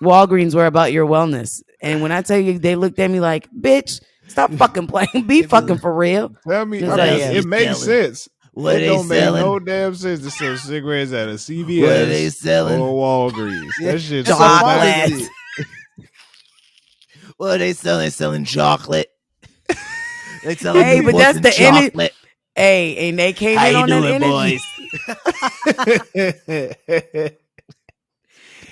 Walgreens were about your wellness, and when I tell you, they looked at me like, bitch, stop fucking playing. Be fucking for real. Tell me, it makes sense. It don't make no damn sense to sell cigarettes at a CVS what are they selling? or Walgreens. That shit's chocolate. What are they selling? They're selling chocolate. They selling but that's the chocolate. And they came in on that energy. Boys?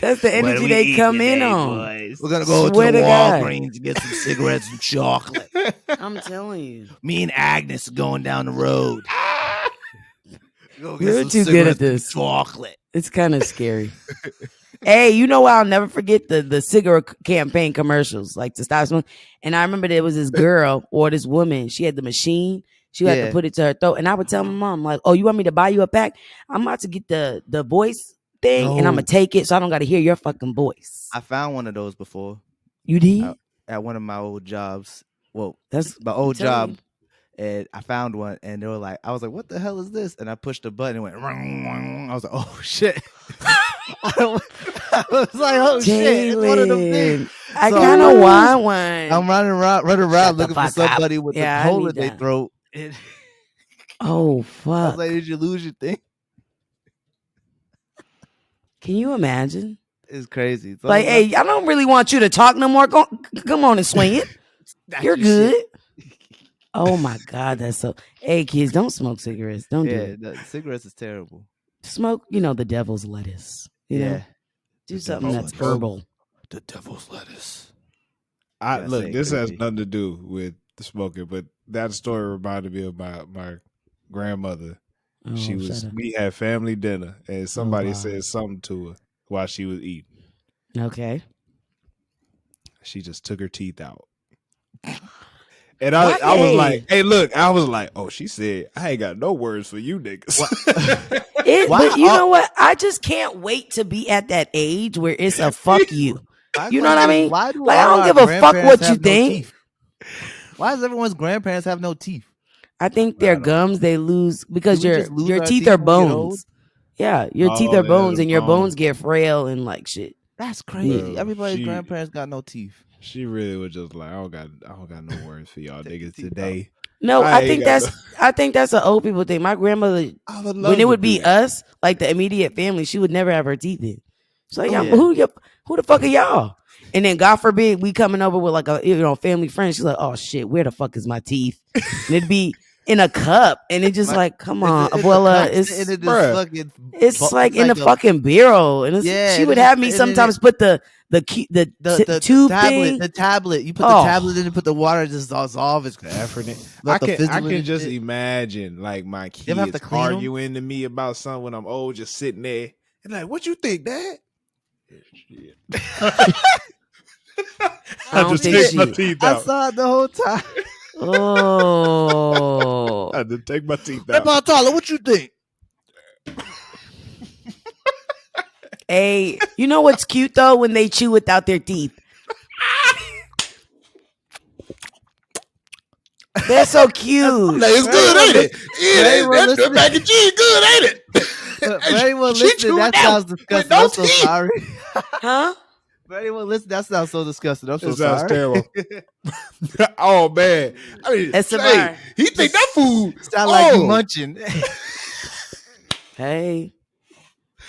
That's the energy they come in on. Boys? We're gonna go to the Walgreens to get some cigarettes and chocolate. I'm telling you. Me and Agnes are going down the road. You're too good at this. Chocolate. It's kind of scary. Hey, you know what? I'll never forget the cigarette campaign commercials, like to stop smoking. And I remember there was this girl or this woman. She had the machine. She had to put it to her throat. And I would tell my mom, like, oh, you want me to buy you a pack? I'm about to get the voice thing, and I'm going to take it so I don't got to hear your fucking voice. I found one of those before. You did? At one of my old jobs. Well, that's my old job. And I found one, and they were like, I was like, what the hell is this? And I pushed the button, and it went, I was like, oh, shit. I was like, oh, shit. It's one of them things. I kind of want one. I'm running around looking for somebody with a hole in their throat. Oh, fuck. I was like, did you lose your thing? Can you imagine? It's crazy. It's like, hey, I don't really want you to talk no more. Come on and swing it. You're good. Shit. Oh my God, that's so. Hey, kids, don't smoke cigarettes. Don't do it. Cigarettes is terrible. Smoke, the devil's lettuce. You know, Yeah. do The something devil's that's lettuce. herbal. The devil's lettuce. Look, this has creepy. nothing to do with the smoking, but that story reminded me of my grandmother. Oh, shut up. We had family dinner, and somebody God. said something to her while she was eating. Okay. She just took her teeth out. And I was like, hey, look, I was like, oh, she said, I ain't got no words for you niggas. But you know what? I just can't wait to be at that age where it's a fuck you. You know what I mean? Why do Like, I all don't our give a fuck grandparents what you have no think. teeth? Why does everyone's grandparents have no teeth? I think their gums they lose because Do we just lose your our teeth teeth are when we get old? bones. Yeah, your teeth are bones, and your bones get frail and like shit. That's crazy. Bro, Everybody's grandparents got no teeth. She really was just like, I don't got no words for y'all niggas today. No, I think that's an old people thing. My grandmother, when it would be us, like the immediate family, she would never have her teeth in. So like, who the fuck are y'all? And then God forbid we coming over with like a family friend. She's like, oh shit, where the fuck is my teeth? And it'd be in a cup, and it's just like, come on, abuela, it's like in the fucking bureau, and she would have me sometimes put the tube thing, the tablet. You put the tablet in and put the water, just dissolve. It's I can just imagine like my kids arguing to me about something when I'm old, just sitting there and like, what you think, Dad? I just take my teeth out. I saw it the whole time. Oh, I had to take my teeth out. Grandpa Tyler, what you think? Hey, you know what's cute though when they chew without their teeth? They're so cute. It's good, ain't it? Yeah, that mac and cheese good, ain't it? For anyone listening, that sounds disgusting. I'm so sorry. Huh? For anyone listening, that sounds so disgusting. I'm so sorry. Sounds terrible. Oh man, I mean, he think that food sound like you munching. Hey.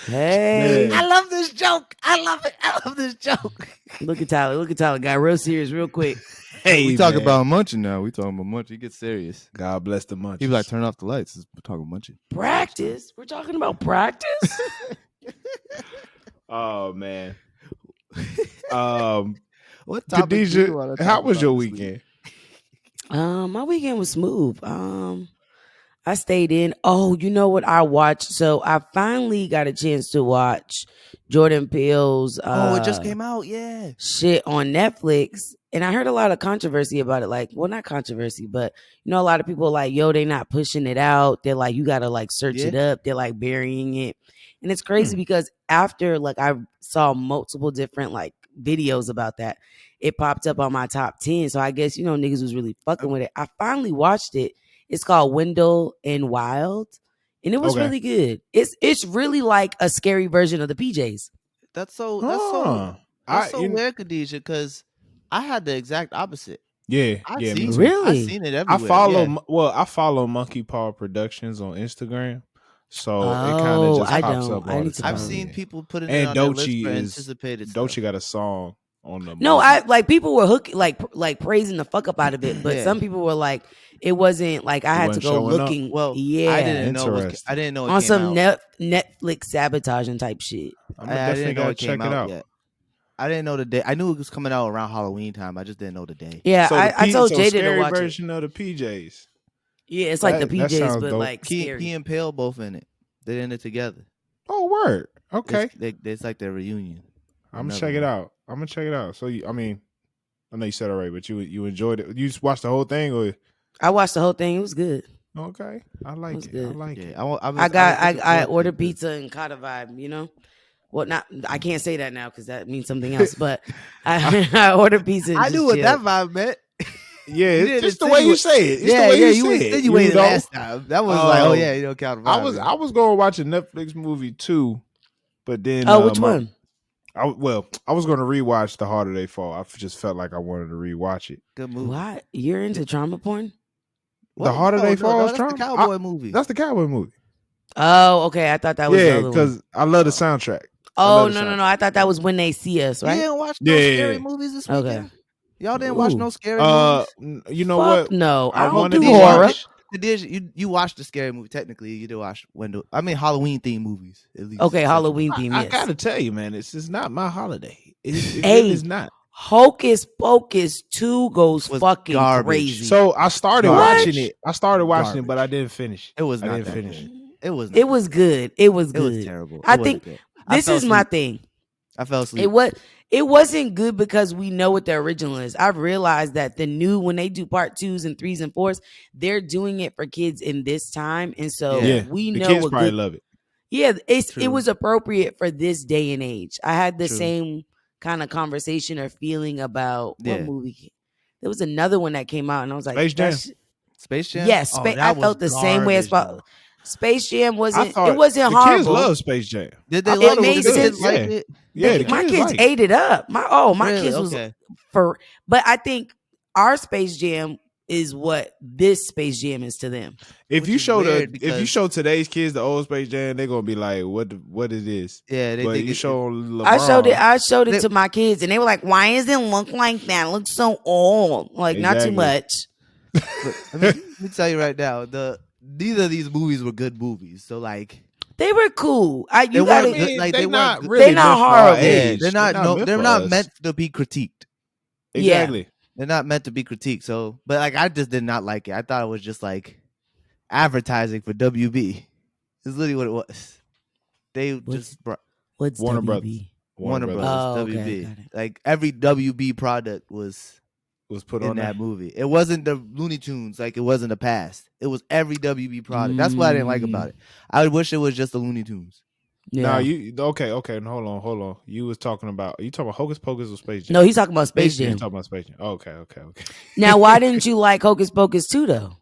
Man. I love this joke. I love it. I love this joke. Look at Tyler. Got real serious real quick. Hey, we talk about munching now. We talking about munching. He gets serious. God bless the munch. He be like, turn off the lights. We're talking munching. Practice? We're talking about practice? Oh man. What topic Khadijah, how was your weekend? My weekend was smooth. I stayed in. Oh, you know what I watched? So I finally got a chance to watch Jordan Peele's it just came out, yeah. Shit on Netflix. And I heard a lot of controversy about it. Like, well, not controversy, but you know, a lot of people are like, yo, they not pushing it out. They're like, you gotta like search it up. They're like burying it. And it's crazy because after like I saw multiple different like videos about that, it popped up on my top 10. So I guess, you know, niggas was really fucking with it. I finally watched it. It's called Wendell and Wild. And it was really good. It's really like a scary version of the PJs. That's so weird, Khadijah, because I had the exact opposite. Yeah, I've seen it everywhere. I follow Monkey Paw Productions on Instagram. So it kind of just pops up all the time. I've seen people putting it on their list for anticipated stuff. Doechii got a song on the No, I like people were like praising the fuck up out of it, but some people were like it wasn't like I had to go looking. Well, yeah, I didn't know it on came some out. Netflix sabotaging type shit. I didn't know it came out yet. I didn't know the day. I knew it was coming out around Halloween time. I just didn't know the day. Yeah, I told Jaden to watch version of the PJs. Yeah, it's like the PJs, but dope. Like Key and Peele both in it. They're in it together. Oh, word. Okay. It's like their reunion. I'm gonna check it out. So, I know you said already, but you enjoyed it. You just watched the whole thing, or? I watched the whole thing. It was good. Okay, I like it. I like it. I ordered pizza and caught a vibe. You know. Well, I can't say that now because that means something else. But I ordered pizza. And I knew what that vibe meant. Yeah, it's just the way you say it. It's the way you say it. You waited last time. That was like, oh yeah, you don't count. I was going to watch a Netflix movie too, but then which one? I was going to rewatch The Harder They Fall. I just felt like I wanted to rewatch it. Good movie. What? You're into trauma porn? The Harder They Fall is trauma. That's the cowboy movie. That's the cowboy movie. Oh, okay. I thought that was the other one. because I love the soundtrack. Oh no! I thought that was When They See Us, right? You didn't watch no scary movies this weekend? Okay. Y'all didn't watch no scary movies? You know Fuck what? No, I don't wanted do to horror. You watched the scary movie. Technically, you did watch Halloween themed movies at least. Okay, essentially. Halloween theme. I Yes. gotta tell you, man, it's just not my holiday. It Hey, really is not. Hocus Pocus 2 goes Was fucking garbage. crazy. So I started watching it. Garbage. But I didn't finish. It was I not didn't that finish good. it. It was. Not it was good. It was It good. was terrible. I It wasn't think good. this fell is my asleep. thing. I fell asleep. It wasn't good because we know what the original is. I've realized that the new, when they do part 2s and 3s and 4s, they're doing it for kids in this time, and so Yeah. we The know kids what probably good. love it. Yeah, it True. was appropriate for this day and age. I had the True. same kind of conversation or feeling about what Yeah. movie. There was another one that came out, and I was like, Space Jam. Space Jam. Yes, Oh, I that was felt the same way as garbage, though. Space Jam I wasn't. thought It wasn't the horrible. kids love Space Jam. Did they I like thought it it made was good. sense. Like Yeah. it? Yeah, My the kids like ate it up. My Really? kids was Okay. but I think our Space Jam is what this Space Jam is to them. If Which you is show weird if you because- show today's kids the old Space Jam, they're gonna be like, what it is? Yeah, they But think you show LeBron. I showed it They- to my kids, and they were like, "Why does it look like that? It looks so old." Like, not too Exactly. much. But, let me tell you right now, neither of these movies were good movies. So like, They were cool. they You weren't gotta. good. Like they weren't not good. really They not meant for our horrible. Yeah, age. they're not. meant They're for not us. meant to be critiqued. Exactly. They're not meant to be critiqued. So, but like, I just did not like it. I thought it was just like advertising for WB. It's literally what it was. They just brought What's Warner WB? Brothers. Warner Brothers, Oh, okay, WB. got it. Like every WB product was Was put in on that there. movie. It wasn't the Looney Tunes like it was in the past. It was every WB product. That's what I didn't like about it. I wish it was just the Looney Tunes. Yeah. Now you okay? Hold on. You talking about Hocus Pocus or Space Jam? No, he's talking about Space You Jam. talking about Space Jam? Okay. Now, why didn't you like Hocus Pocus 2 though?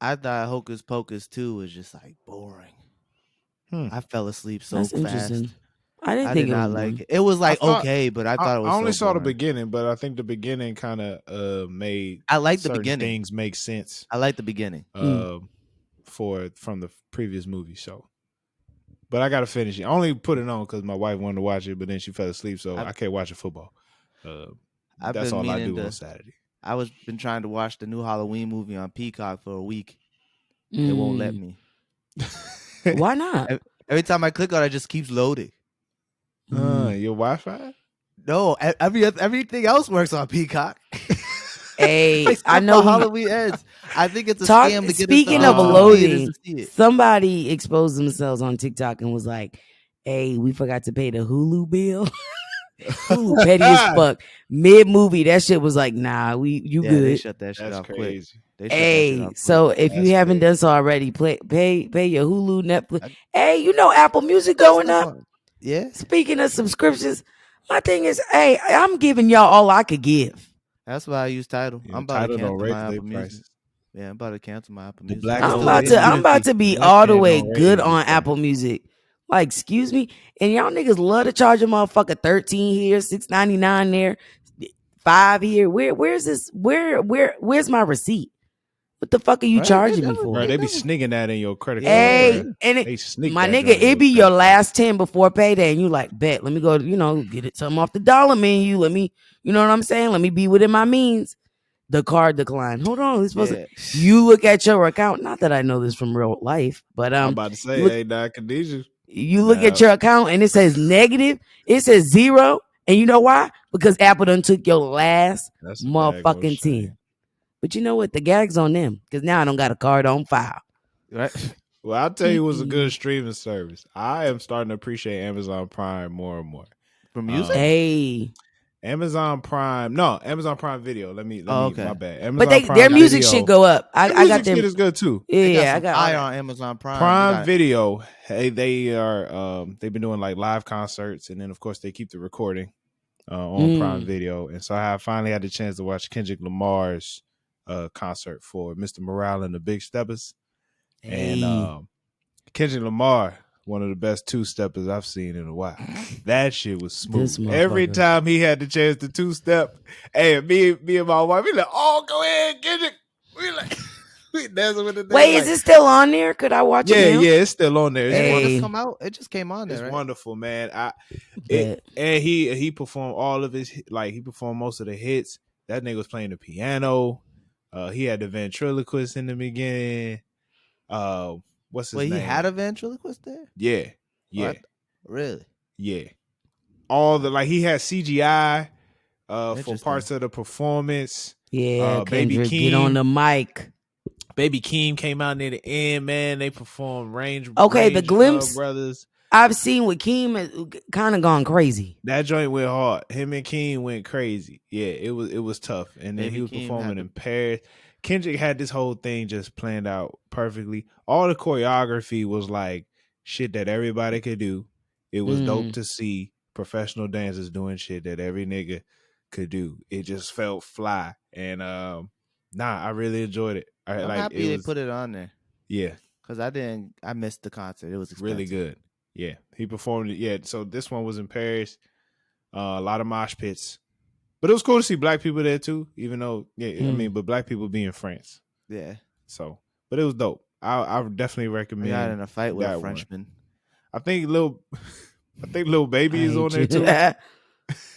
I thought Hocus Pocus 2 was just like boring. I fell asleep so That's fast. interesting. I didn't I think did it not was like boring. it. It was like I thought- okay, but I thought it was. I only so saw the boring. beginning, but I think the beginning kind of made I like the certain beginning. things make sense. I like the beginning. From the previous movie. So, but I gotta finish it. I only put it on because my wife wanted to watch it, but then she fell asleep, so I can't watch the football. I've That's been all I meaning do to- on Saturday. I was been trying to watch the new Halloween movie on Peacock for a week. It won't let me. Why not? Every time I click on it, just keeps loading. Your Wi-Fi? No, everything else works on Peacock. Hey, Except I know for Halloween ends. I think it's a Talk, scam to get speaking us of to see it loading, is to see it. somebody exposed themselves on TikTok and was like, "Hey, we forgot to pay the Hulu bill." Hulu petty as fuck. Mid movie, that shit was like, "Nah, you Yeah, good." they shut that shit That's off crazy. quick. They shut that shit Hey, off quick. so if you That's haven't crazy. done so already, pay your Hulu, Netflix. I- Hey, you know Apple Music going up. Yeah, Speaking of subscriptions, my thing is, hey, I'm giving y'all all I could give. that's why I use Tidal. Yeah, I'm about Tidal to don't cancel raise my their Apple Music. prices. Yeah, I'm about to cancel my Apple The Music. black I is still still I'm get about $50. to be Black all the man way don't good raise on his Apple price. Music. Like, excuse me, and y'all niggas love to charge a motherfucker $13 here, $6.99 there, $5 here. Where's this? Where's my receipt? What the fuck are you Right, charging they me never- for? Bro, they be snigging that in your credit card. Hey, bro. and They sneak my that nigga, joint in it be your your credit last 10 before payday, and you like, bet, let me go, get it something off the dollar menu. Let me, you know what I'm saying? Let me be within my means. The card decline. Hold on, it's supposed Yeah. to. You look at your account. Not that I know this from real life, but I'm about to say, look- hey, Doc Khadijah. you look at Nah. your account and it says negative. It says 0, and you know why? Because Apple done took your last That's a daggone motherfucking shame. 10. But you know what? The gag's on them because now I don't got a card on file. Right. Well, I'll tell you what's a good streaming service. I am starting to appreciate Amazon Prime more and more. For music? Hey, Amazon Prime Video. Let me okay. my bad. Amazon but Prime their music Video. should go up. I Their music got them. shit is good too. They got Yeah, I some got all fire that. on Amazon Prime. Prime They got- Video. Hey, they are they've been doing like live concerts, and then of course they keep the recording on Prime Video. And so I finally had the chance to watch Kendrick Lamar's concert for Mr. Morale and the Big Steppers. Hey. And Kendrick Lamar, one of the best two-steppers I've seen in a while. That shit was This smooth. Every motherfucker. time he had the chance to two-step, hey, me and my wife, we like, oh, go ahead, Kendrick. We like, we dancing with the thing. Wait, like, is it still on there? Could I watch it now? Yeah, it's still on there. It's Didn't it Hey. just come out? It just came on there, It's right? wonderful, man. Bet. And he performed all of his, like he performed most of the hits. That nigga was playing the piano. He had the ventriloquist in the beginning. What's his Wait, name? he had a ventriloquist there? Yeah. Really? Yeah. All the he had CGI for parts of the performance. Yeah, Baby Kendrick, Keem, get on the mic. Baby Keem came out near the end, man. They performed The glimpse Brothers. I've seen with Keem kind of gone crazy. That joint went hard. Him and Keem went crazy. Yeah, it was tough. And then he was performing in Paris. Kendrick had this whole thing just planned out perfectly. All the choreography was like shit that everybody could do. It was dope to see professional dancers doing shit that every nigga could do. It just felt fly. And I really enjoyed it. I'm happy they put it on there. Yeah. Because I missed the concert. It was expensive. Really good. Yeah. He performed it. Yeah. So this one was in Paris. A lot of mosh pits. But it was cool to see black people there too, even though, but black people be in France. Yeah. So, but it was dope. I would definitely recommend. I got in a fight with a Frenchman. I think Lil Baby is on there too.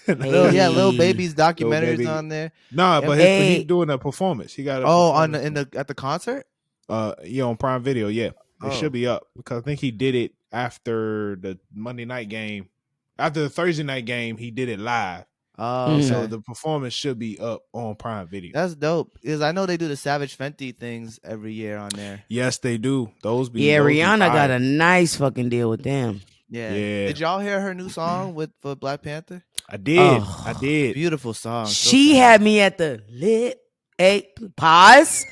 Lil Baby's documentaries on there. Nah, but he's doing a performance. He got at the concert. On Prime Video. Yeah, it should be up because I think he did it after the Monday night game. After the Thursday night game, he did it live. Oh, okay. So the performance should be up on Prime Video. That's dope. Because I know they do the Savage Fenty things every year on there. Yes, they do. Rihanna got a nice fucking deal with them. Yeah. Did y'all hear her new song for Black Panther? I did. I did. Beautiful song. She had me at the pause.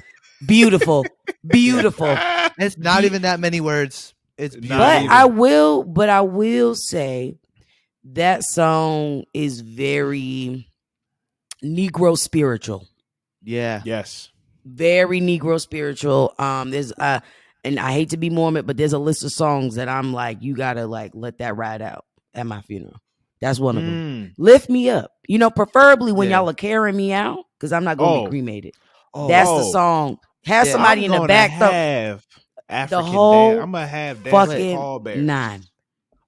Beautiful. It's not even that many words. It's beautiful. But I will say that song is very Negro spiritual. Yeah. Yes. Very Negro spiritual. There's and I hate to be Mormon, but there's a list of songs that I'm like, you gotta let that ride out at my funeral. That's one of them. Lift me up. Preferably when y'all are carrying me out, because I'm not gonna be cremated. That's the song. Have somebody in the back. I'm gonna have fucking pallbearers. 9.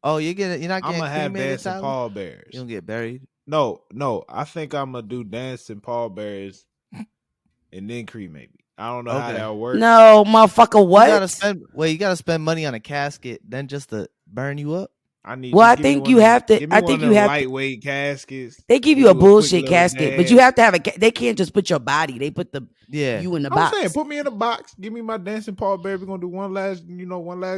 Oh, you're not getting I'm gonna have cremated, dancing pallbearers. You don't get buried. No. I think I'm gonna do dancing pallbearers and then cremate me. I don't know how that works. No, motherfucker, what? You gotta spend money on a casket, then just to burn you up. I think you have to. I think you have lightweight caskets. They give you a bullshit casket, but you have to have they can't just put your body. They put you in the box. I'm saying, put me in a box. Give me my dancing pallbearer. We're gonna do one last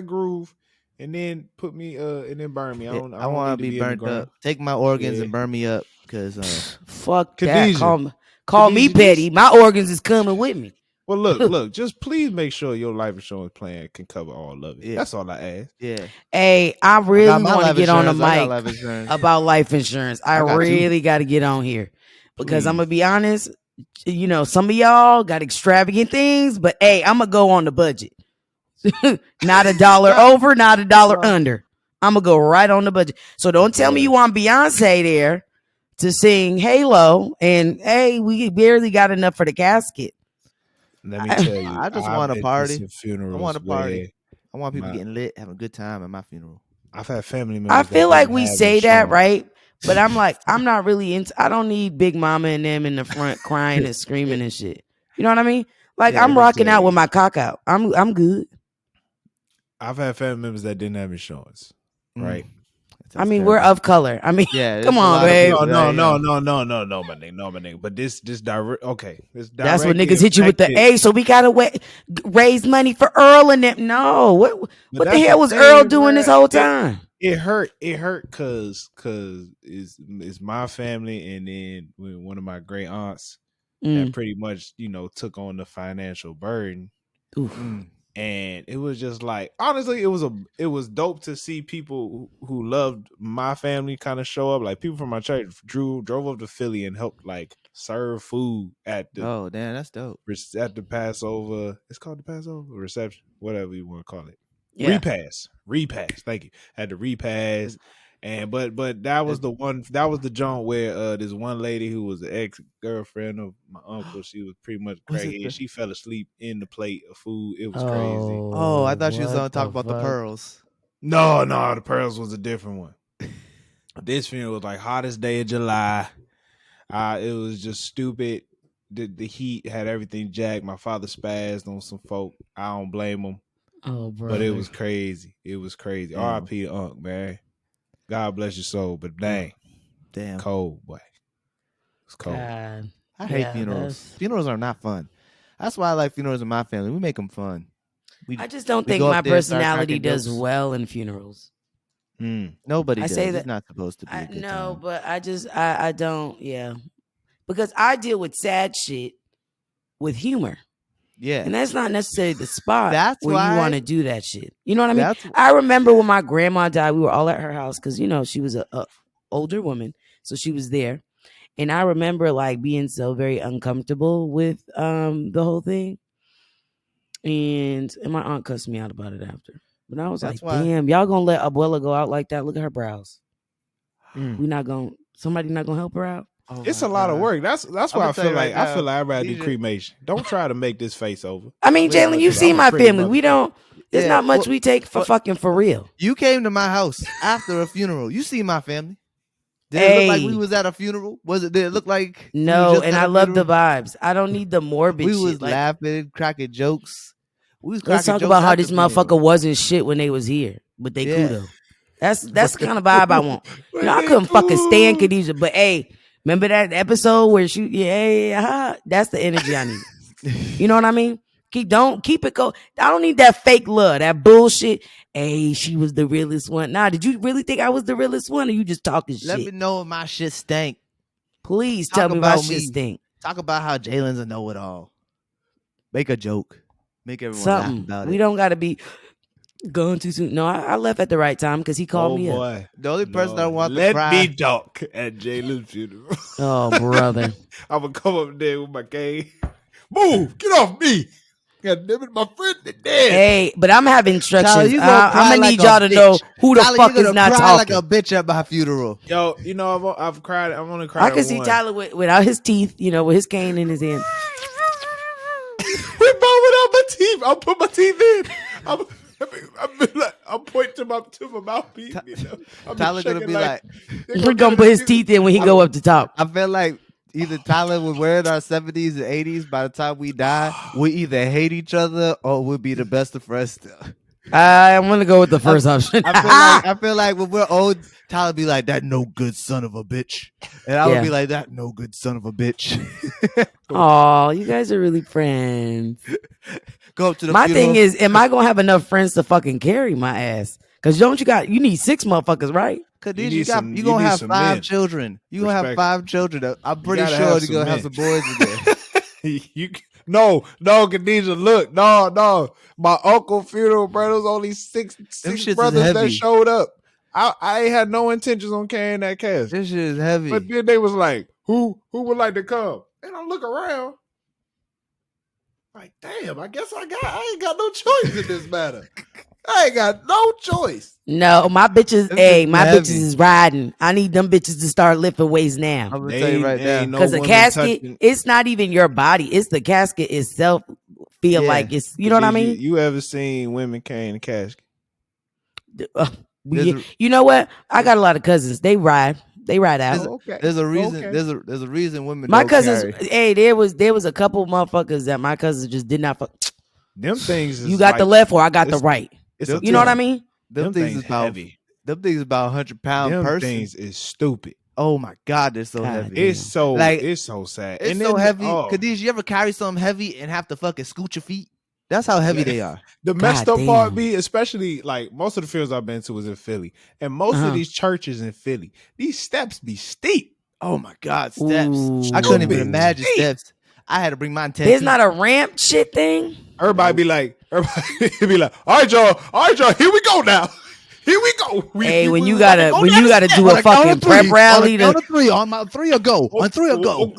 groove, and then put me and then burn me. I want to be burnt up. Take my organs and burn me up, because fuck that. Call me petty. My organs is coming with me. Well, look. Just please make sure your life insurance plan can cover all of it. Yeah. That's all I ask. Yeah. Hey, I really want to get on the mic about life insurance. I really got to get on here because I'm gonna be honest. Some of y'all got extravagant things, but hey, I'm gonna go on the budget. Not $1 over, not $1 under. I'm gonna go right on the budget. So don't tell me you want Beyonce there to sing Halo, and hey, we barely got enough for the casket. Let me tell you, I just want a party. I want a party. I want people getting lit, having a good time at my funeral. I've had family members. I feel like we say that, right? But I'm like, I'm not really into. I don't need Big Mama and them in the front crying and screaming and shit. You know what I mean? Like I'm rocking out with my cock out. I'm good. I've had family members that didn't have insurance, right? I mean, we're of color. I mean, come on, babe. No, my nigga. But this direct. Okay, that's what niggas hit you with the A. So we gotta raise money for Earl and them. No, what the hell was Earl doing this whole time? It hurt because it's my family, and then one of my great aunts that pretty much took on the financial burden. And it was just like, honestly, it was dope to see people who loved my family kind of show up. Like people from my church drove up to Philly and helped serve food at the. Oh damn, that's dope. At the Passover, it's called the Passover reception, whatever you want to call it. Yeah. Repast. Thank you. At the repast. And but that was the joint where this one lady who was an ex-girlfriend of my uncle, she was pretty much crazy. She fell asleep in the plate of food. It was crazy. Oh, I thought she was gonna talk about the pearls. No, the pearls was a different one. This funeral was hottest day of July. It was just stupid. the heat had everything jacked. My father spazzed on some folk. I don't blame him. Oh, bro. But it was crazy. It was crazy. R.I.P. to Unc, man. God bless your soul. But dang. Damn. Cold, boy. It's cold. God. I hate funerals. Funerals are not fun. That's why I like funerals in my family. We make them fun. I just don't think my personality does well in funerals. Nobody does. Say that it's not supposed to be a good time. But I don't. Yeah, because I deal with sad shit with humor. Yeah, and that's not necessarily the spot where you want to do that shit. You know what I mean? I remember when my grandma died, we were all at her house because she was a older woman, so she was there, and I remember like being so very uncomfortable with the whole thing, and my aunt cussed me out about it after. But I was damn, y'all gonna let Abuela go out like that? Look at her brows. Somebody not gonna help her out? Oh, it's a lot of work. That's why I feel like I'd rather do cremation. Don't try to make this face over. I mean, Jalen, you see my family. We don't. There's not much we take for fucking for real. You came to my house after a funeral. You see my family. Did it look like we was at a funeral? Did it look like no? And I love the vibes. I don't need the morbid. We was laughing, cracking jokes. Let's talk about how this motherfucker wasn't shit when they was here, but they cool though. That's the kind of vibe I want. I couldn't fucking stand Khadijah, but hey, remember that episode where she that's the energy I need. You know what I mean? Keep it go. I don't need that fake love, that bullshit. Hey, she was the realest one. Nah, did you really think I was the realest one, or you just talking shit? Let me know if my shit stank. Please tell me my shit stink. Talk about how Jalen's a know-it-all. Make a joke. Make everyone laugh about it. We don't got to be gone too soon. No, I left at the right time because he called me up. The only person I want to cry. Let me talk at Jalen's funeral. Oh, brother. I'm going to come up there with my cane. Move! Get off me! God damn it, my friend is dead. Hey, but I'm having instructions. I'm going to need y'all to know who the fuck is not talking. Like a bitch at my funeral. Yo, I've cried. I'm only cried. I can see Tyler without his teeth, with his cane in his hand. Without my teeth, I'll put my teeth in. I'm pointing to my mouthpiece. Tyler gonna be like, we're gonna put his teeth in when he go up to talk. I feel like either Tyler would wear in our 70s and 80s. By the time we die, we either hate each other or we'll be the best of friends still. I'm gonna go with the first option. I feel like when we're old, Tyler be like, that no good son of a bitch. And I would be like, that no good son of a bitch. Oh, you guys are really friends. Go up to the My funeral. thing is, am I gonna have enough friends to fucking carry my ass? Because you need 6 motherfuckers, right? Cause you gonna have 5 children. You gonna have 5 children. I'm pretty sure you're gonna have some boys in there. No, Khadijah, look, no. My uncle funeral, bro, there was only six brothers that showed up. I ain't had no intentions on carrying that casket. This shit is heavy. But then they was like, who would like to come? And I look around. Like, damn, I guess I ain't got no choice in this matter. I ain't got no choice. No, my bitches, bitches is riding. I need them bitches to start lifting weights now. I'm gonna tell you right now. Because the casket, it's not even your body. It's the casket itself. Feel like it's, you know what I mean? You ever seen women carrying a casket? You know what? I got a lot of cousins. They ride out. There's a reason. Okay. There's a reason women. My cousins. Carry. Hey, there was a couple motherfuckers that my cousins just did not fuck. Them things. You got the left or I got the right. You know what I mean? Them things is heavy. Them things is about 100-pound person. Them things is stupid. Oh my God, they're so heavy. It's so sad. It's so heavy. Khadijah, you ever carry something heavy and have to fucking scoot your feet? That's how heavy they are. The messed up part be, especially like most of the fields I've been to was in Philly, and most of these churches in Philly, these steps be steep. Oh my God, steps! I couldn't even imagine steps. I had to bring my 10. There's not a ramp shit thing. Everybody be like, all right, y'all, here we go now. Here we go. When you gotta do a fucking prep rally, on 3, on my 3 or go, on 3 or go.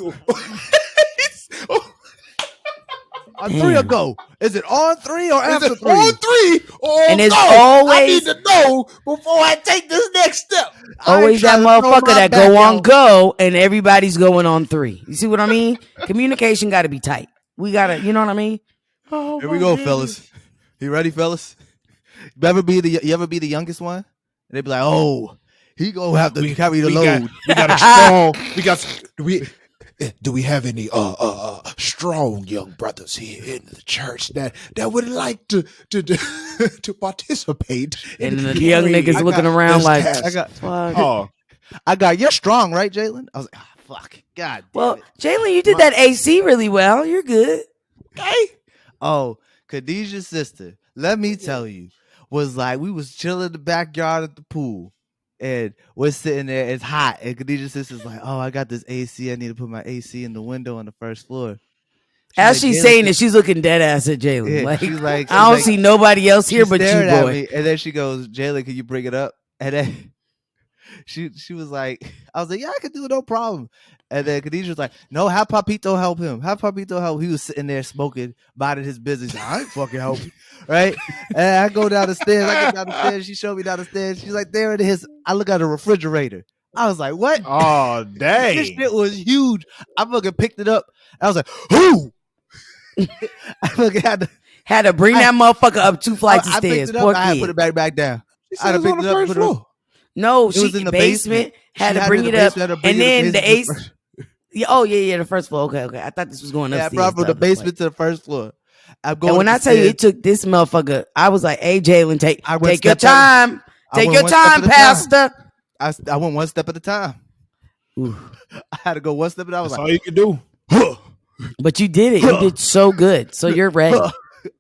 On 3 or go. Is it on 3 or after 3? On 3 or and it's go? always I need to know before I take this next step. Always that motherfucker that go on go and everybody's going on 3. You see what I mean? Communication got to be tight. We gotta, you know what I mean? Oh, here we go, fellas. You ready, fellas? You ever be the youngest one? And they be like, oh, he gonna have to carry the load. We got a strong. do we have any strong young brothers here in the church that would like to to participate? And then the young niggas looking around like, I got you're strong, right, Jalen? I was like, fuck, God damn well, it. Jalen, you did that AC really well. You're good. Okay. Oh, Khadijah's sister, let me tell you, was like, we was chilling in the backyard at the pool. And we're sitting there, it's hot. And Khadijah's sister's like, oh, I got this AC. I need to put my AC in the window on the first floor. As she's saying it, she's looking dead ass at Jalen. Yeah, like, she's like, I don't see nobody else here but you, boy. Me, and then she goes, Jalen, can you bring it up? And then she was like, I was like, yeah, I can do it, no problem. And then Khadijah was like, no, have Papito help him. Have Papito help. He was sitting there smoking, minding his business. I ain't fucking helping. Right? And I go down the stairs. I get down the stairs. She showed me down the stairs. She's like, there it is. I look at the refrigerator. I was like, what? Oh, dang. This shit was huge. I fucking picked it up. I was like, who? I fucking had to bring that motherfucker up 2 flights of stairs. I had to put it back down. I had to pick it up, put it up. No, she was in the basement. Had to bring it up, and then the ace. The first floor. Okay. I thought this was going upstairs. Yeah, I brought from the basement to the first floor. And when I tell you, it took this motherfucker. I was like, "Hey, Jalen, take your time. Take your time, Pastor." I went one step at a time. I had to go one step, and I was That's like, all you can do. But you did it. You did so good. So you're ready.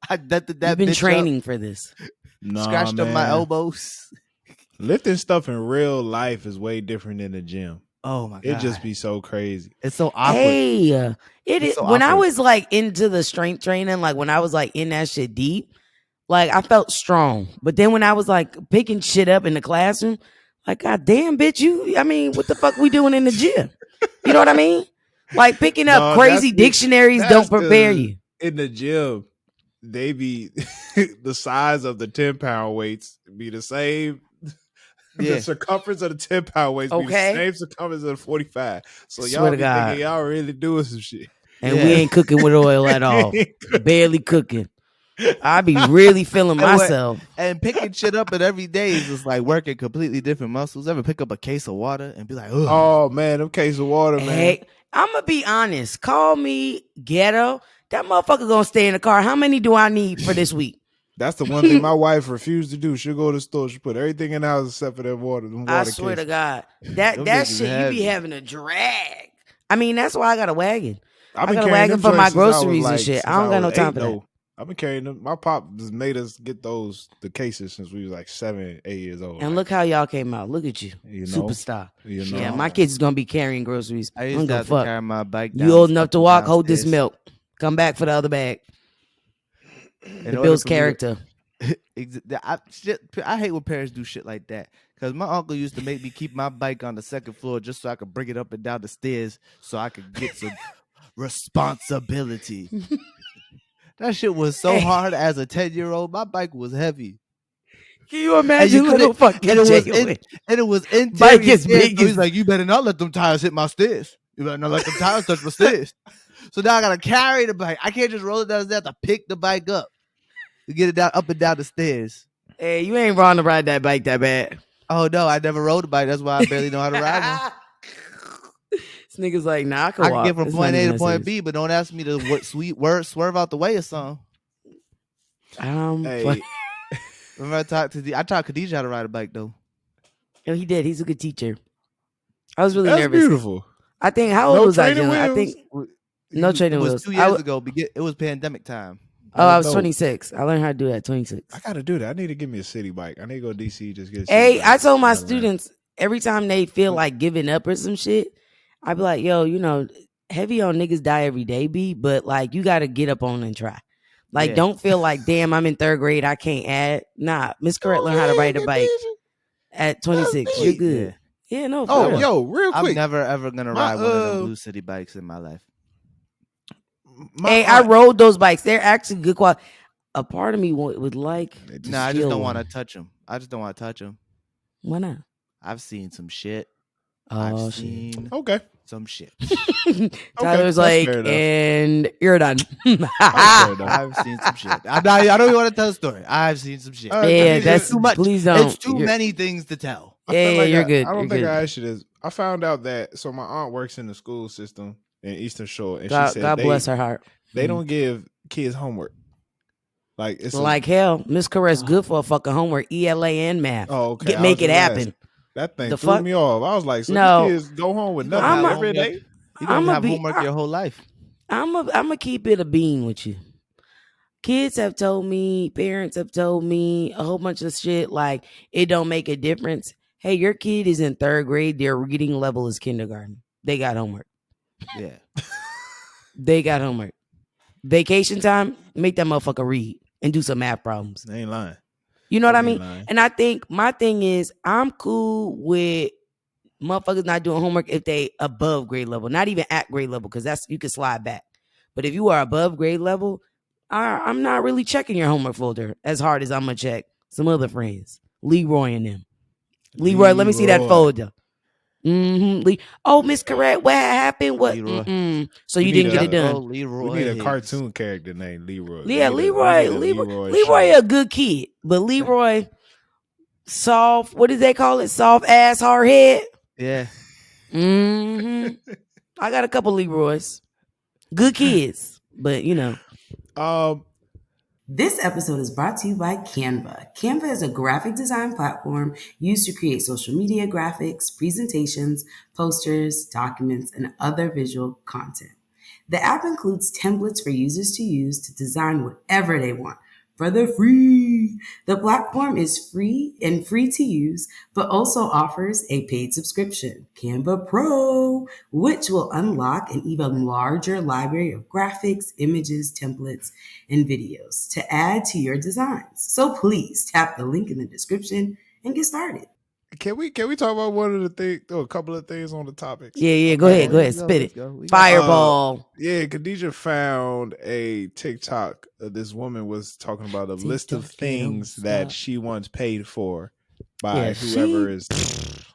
You've been training for this. Scratched up my elbows. Lifting stuff in real life is way different than the gym. Oh my god! It just be so crazy. It's so awkward. Hey, it is. So when awkward. I was like into the strength training, like when I was like in that shit deep, like I felt strong. But then when I was like picking shit up in the classroom, like, God damn, bitch, I mean, what the fuck we doing in the gym? You know what I mean? Like picking up crazy dictionaries don't prepare you. In the gym, they be the size of the 10-pound weights be the same. Yeah. The circumference of the 10-pound weights be the same circumference of the 45. So y'all be thinking y'all really doing some shit. And we ain't cooking with oil at all. Barely cooking. I be really feeling myself. And picking shit up every day is just like working completely different muscles. Ever pick up a case of water and be like, ugh. Oh man, them case of water, man. Hey, I'm gonna be honest. Call me ghetto. That motherfucker gonna stay in the car. How many do I need for this week? That's the one thing my wife refused to do. She'll go to the store. She'll put everything in the house except for that water. I swear to God. That shit, heavy. You be having a drag. I mean, that's why I got a wagon. I got a wagon for my groceries and shit. I don't got no time for that. I've been carrying them. My pop just made us get the cases since we was like 7, 8 years old. And look how y'all came out. Look at you. Superstar. Yeah, my kids is going to be carrying groceries. I used to have to carry my bike down. You old enough to walk? Hold this milk. Come back for the other bag. The Bill's character. I hate when parents do shit like that. Because my uncle used to make me keep my bike on the second floor just so I could bring it up and down the stairs so I could get some responsibility. That shit was so hard as a 10-year-old. My bike was heavy. Can you imagine little fucking Jalen? And it was in bike is big. So he's like, you better not let them tires hit my stairs. You better not let them tires touch my stairs. So now I gotta carry the bike. I can't just roll it down the stairs. I have to pick the bike up to get it down up and down the stairs. Hey, you ain't wrong to ride that bike that bad. Oh no, I never rode a bike. That's why I barely know how to ride one. This nigga's like, nah, I can walk. I can get from point A to point B, but don't ask me to swerve out the way or something. Hey. Remember I taught Khadijah how to ride a bike though. Oh, he did. He's a good teacher. I was really That's nervous. Beautiful. I think how old was I? I think no training wheels. It was 2 years ago. It was pandemic time. Oh, I was 26. I learned how to do that at 26. I gotta do that. I need to give me a city bike. I need to go to DC. Just get. I told my students every time they feel like giving up or some shit, I be like, yo, heavy on niggas die every day, but like you gotta get up on and try. Like, don't feel like, damn, I'm in 3rd grade, I can't add. Nah, Miss Correct learned how to ride a bike at 26. You're good. Yeah, no. Real quick. I'm never ever gonna ride one of them Blue City bikes in my life. I rode those bikes. They're actually good quality. A part of me would like. I just don't want to touch them. I just don't want to touch them. Why not? I've seen some shit. I've seen some shit. Tyler's like, and you're done. I've seen some shit. I don't even want to tell the story. I've seen some shit. Yeah, that's too much. Please don't. It's too many things to tell. Yeah, you're good. I don't think I asked you this. I found out that my aunt works in the school system, in Eastern Shore, and she God, said God bless her heart. they don't give kids homework. Like it's like hell. Miss Caress good for a fucking homework, ELA and math. okay. Make it happen. That thing The threw fuck? me off. I was like, so No. these kids go home with You're gonna nothing have every homework. day? You're gonna have homework your whole life. I'm gonna keep it a bean with you. Kids have told me, parents have told me a whole bunch of shit like it don't make a difference. Hey, your kid is in 3rd grade. Their reading level is kindergarten. They got homework. Yeah. They got homework. Vacation time, make that motherfucker read and do some math problems. They ain't lying. You know what I They mean? lying. And I think my thing is I'm cool with motherfuckers not doing homework if they above grade level, not even at grade level, because that's you can slide back. But if you are above grade level, I'm not really checking your homework folder as hard as I'm gonna check some other friends, Leroy and them. Leroy, let me see that folder. Oh, Miss Correct, what happened? What? So you didn't get it done. Leroy we need a Higgs. cartoon character named Leroy. Yeah, Leroy show. a good kid, but Leroy soft. What do they call it? Soft ass, hard head. Yeah. I got a couple Leroys. Good kids, but you know. This episode is brought to you by Canva. Canva is a graphic design platform used to create social media graphics, presentations, posters, documents, and other visual content. The app includes templates for users to use to design whatever they want for the free. The platform is free to use, but also offers a paid subscription, Canva Pro, which will unlock an even larger library of graphics, images, templates, and videos to add to your designs. So please tap the link in the description and get started. Can we talk about one of the things or a couple of things on the topics? Yeah. Go ahead. Spit it. Fireball. Khadijah found a TikTok. This woman was talking about a list of things that she once paid for by whoever is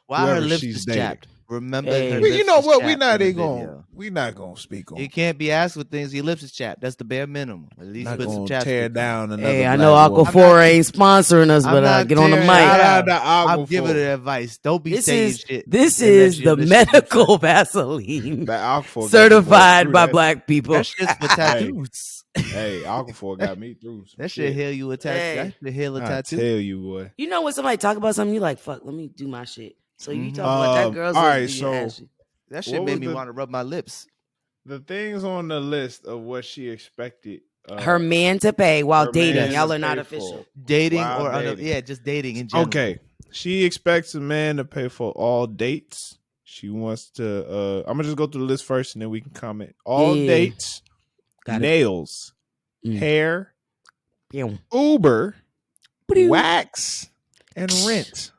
why her lips she's is dating. chapped. Remember, her lips you know is what? chapped We not gonna speak on. You can't be asked with things. Your lips is chapped. That's the bare minimum. At least not put some gonna tear down another. Hey, I know Aquaphor ain't sponsoring us, but get on the mic. I'm giving her advice. Don't be saying shit. This is the medical Vaseline, certified by black people. That shit's for tattoos. Hey, Aquaphor got me through. That shit heal you a tattoo. That shit heal a tattoo. I tell you, boy. You know when somebody talk about something, you like, fuck, let me do my shit. So you talk about that girl's all right, so that shit made me want to rub my lips. The things on the list of what she expected her man to pay while dating. Y'all are not official. Dating or just dating in general. Okay. She expects a man to pay for all dates. She wants to I'm gonna just go through the list first and then we can comment. All dates, nails, hair, Uber, wax, and rent.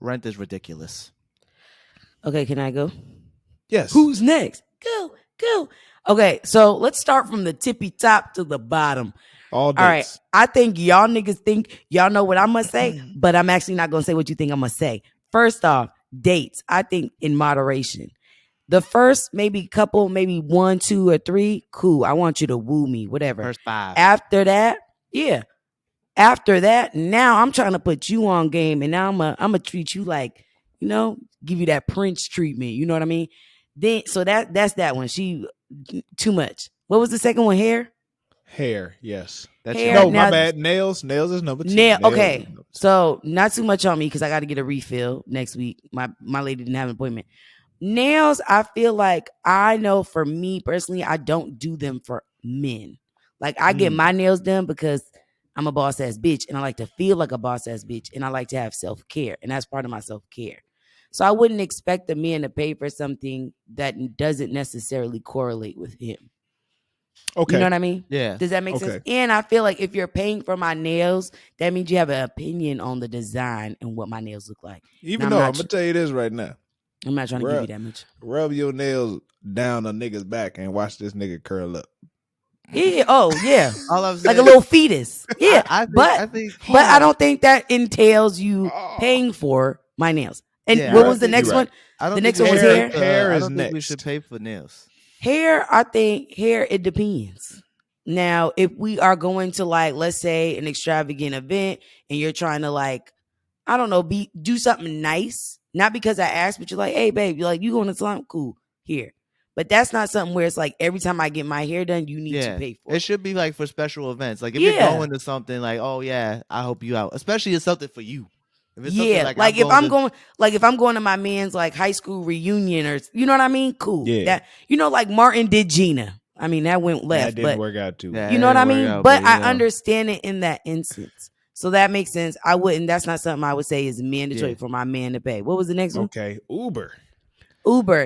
Rent is ridiculous. Okay, can I go? Yes. Who's next? Go. Okay, so let's start from the tippy top to the bottom. All dates. All right. I think y'all niggas think y'all know what I'm going to say, but I'm actually not going to say what you think I'm going to say. First off, dates, I think in moderation. The first maybe couple, maybe 1, 2, or 3, cool. I want you to woo me, whatever. First 5. After that, After that, now I'm trying to put you on game, and now I'm gonna treat you like, give you that Prince treatment. You know what I mean? Then so that's that one. She too much. What was the second one? Hair, yes. That's hair. No, my bad. Nails is number 2. Okay, so not too much on me because I got to get a refill next week. My lady didn't have an appointment. Nails, I feel like I know for me personally, I don't do them for men. Like I get my nails done because I'm a boss ass bitch and I like to feel like a boss ass bitch and I like to have self-care, and that's part of my self-care. So I wouldn't expect a man to pay for something that doesn't necessarily correlate with him. Okay. You know what I mean? Yeah. Does that make sense? And I feel like if you're paying for my nails, that means you have an opinion on the design and what my nails look like. Even though I'm going to tell you this right now. I'm not trying to give you that much. Rub your nails down a nigga's back and watch this nigga curl up. Yeah. Oh, yeah. All I'm saying, like a little fetus. Yeah. I think, but I don't think that entails you paying for my nails. And what was the next one? The next one was hair. Hair is I don't next. think we should pay for nails. Hair, I think it depends. Now, if we are going to let's say an extravagant event and you're trying to I don't know, do something nice. Not because I asked, but you're like, hey, babe, you're like, you going to salon? Cool. Here. But that's not something where it's like every time I get my hair done, you need to pay for it. It should be like for special events. Like if Yeah. you're going to something, like, oh yeah, I help you out. Especially if it's something for you. If it's Yeah, something like if I'm going to my man's like high school reunion or you know what I mean, cool. Yeah. That like Martin did Gina. I mean that went left, That didn't but work out too. Yeah, you know what I mean. out, but you I know. understand it in that instance, so that makes sense. I wouldn't. That's not something I would say is mandatory for my man to pay. What was the next one? Okay, Uber.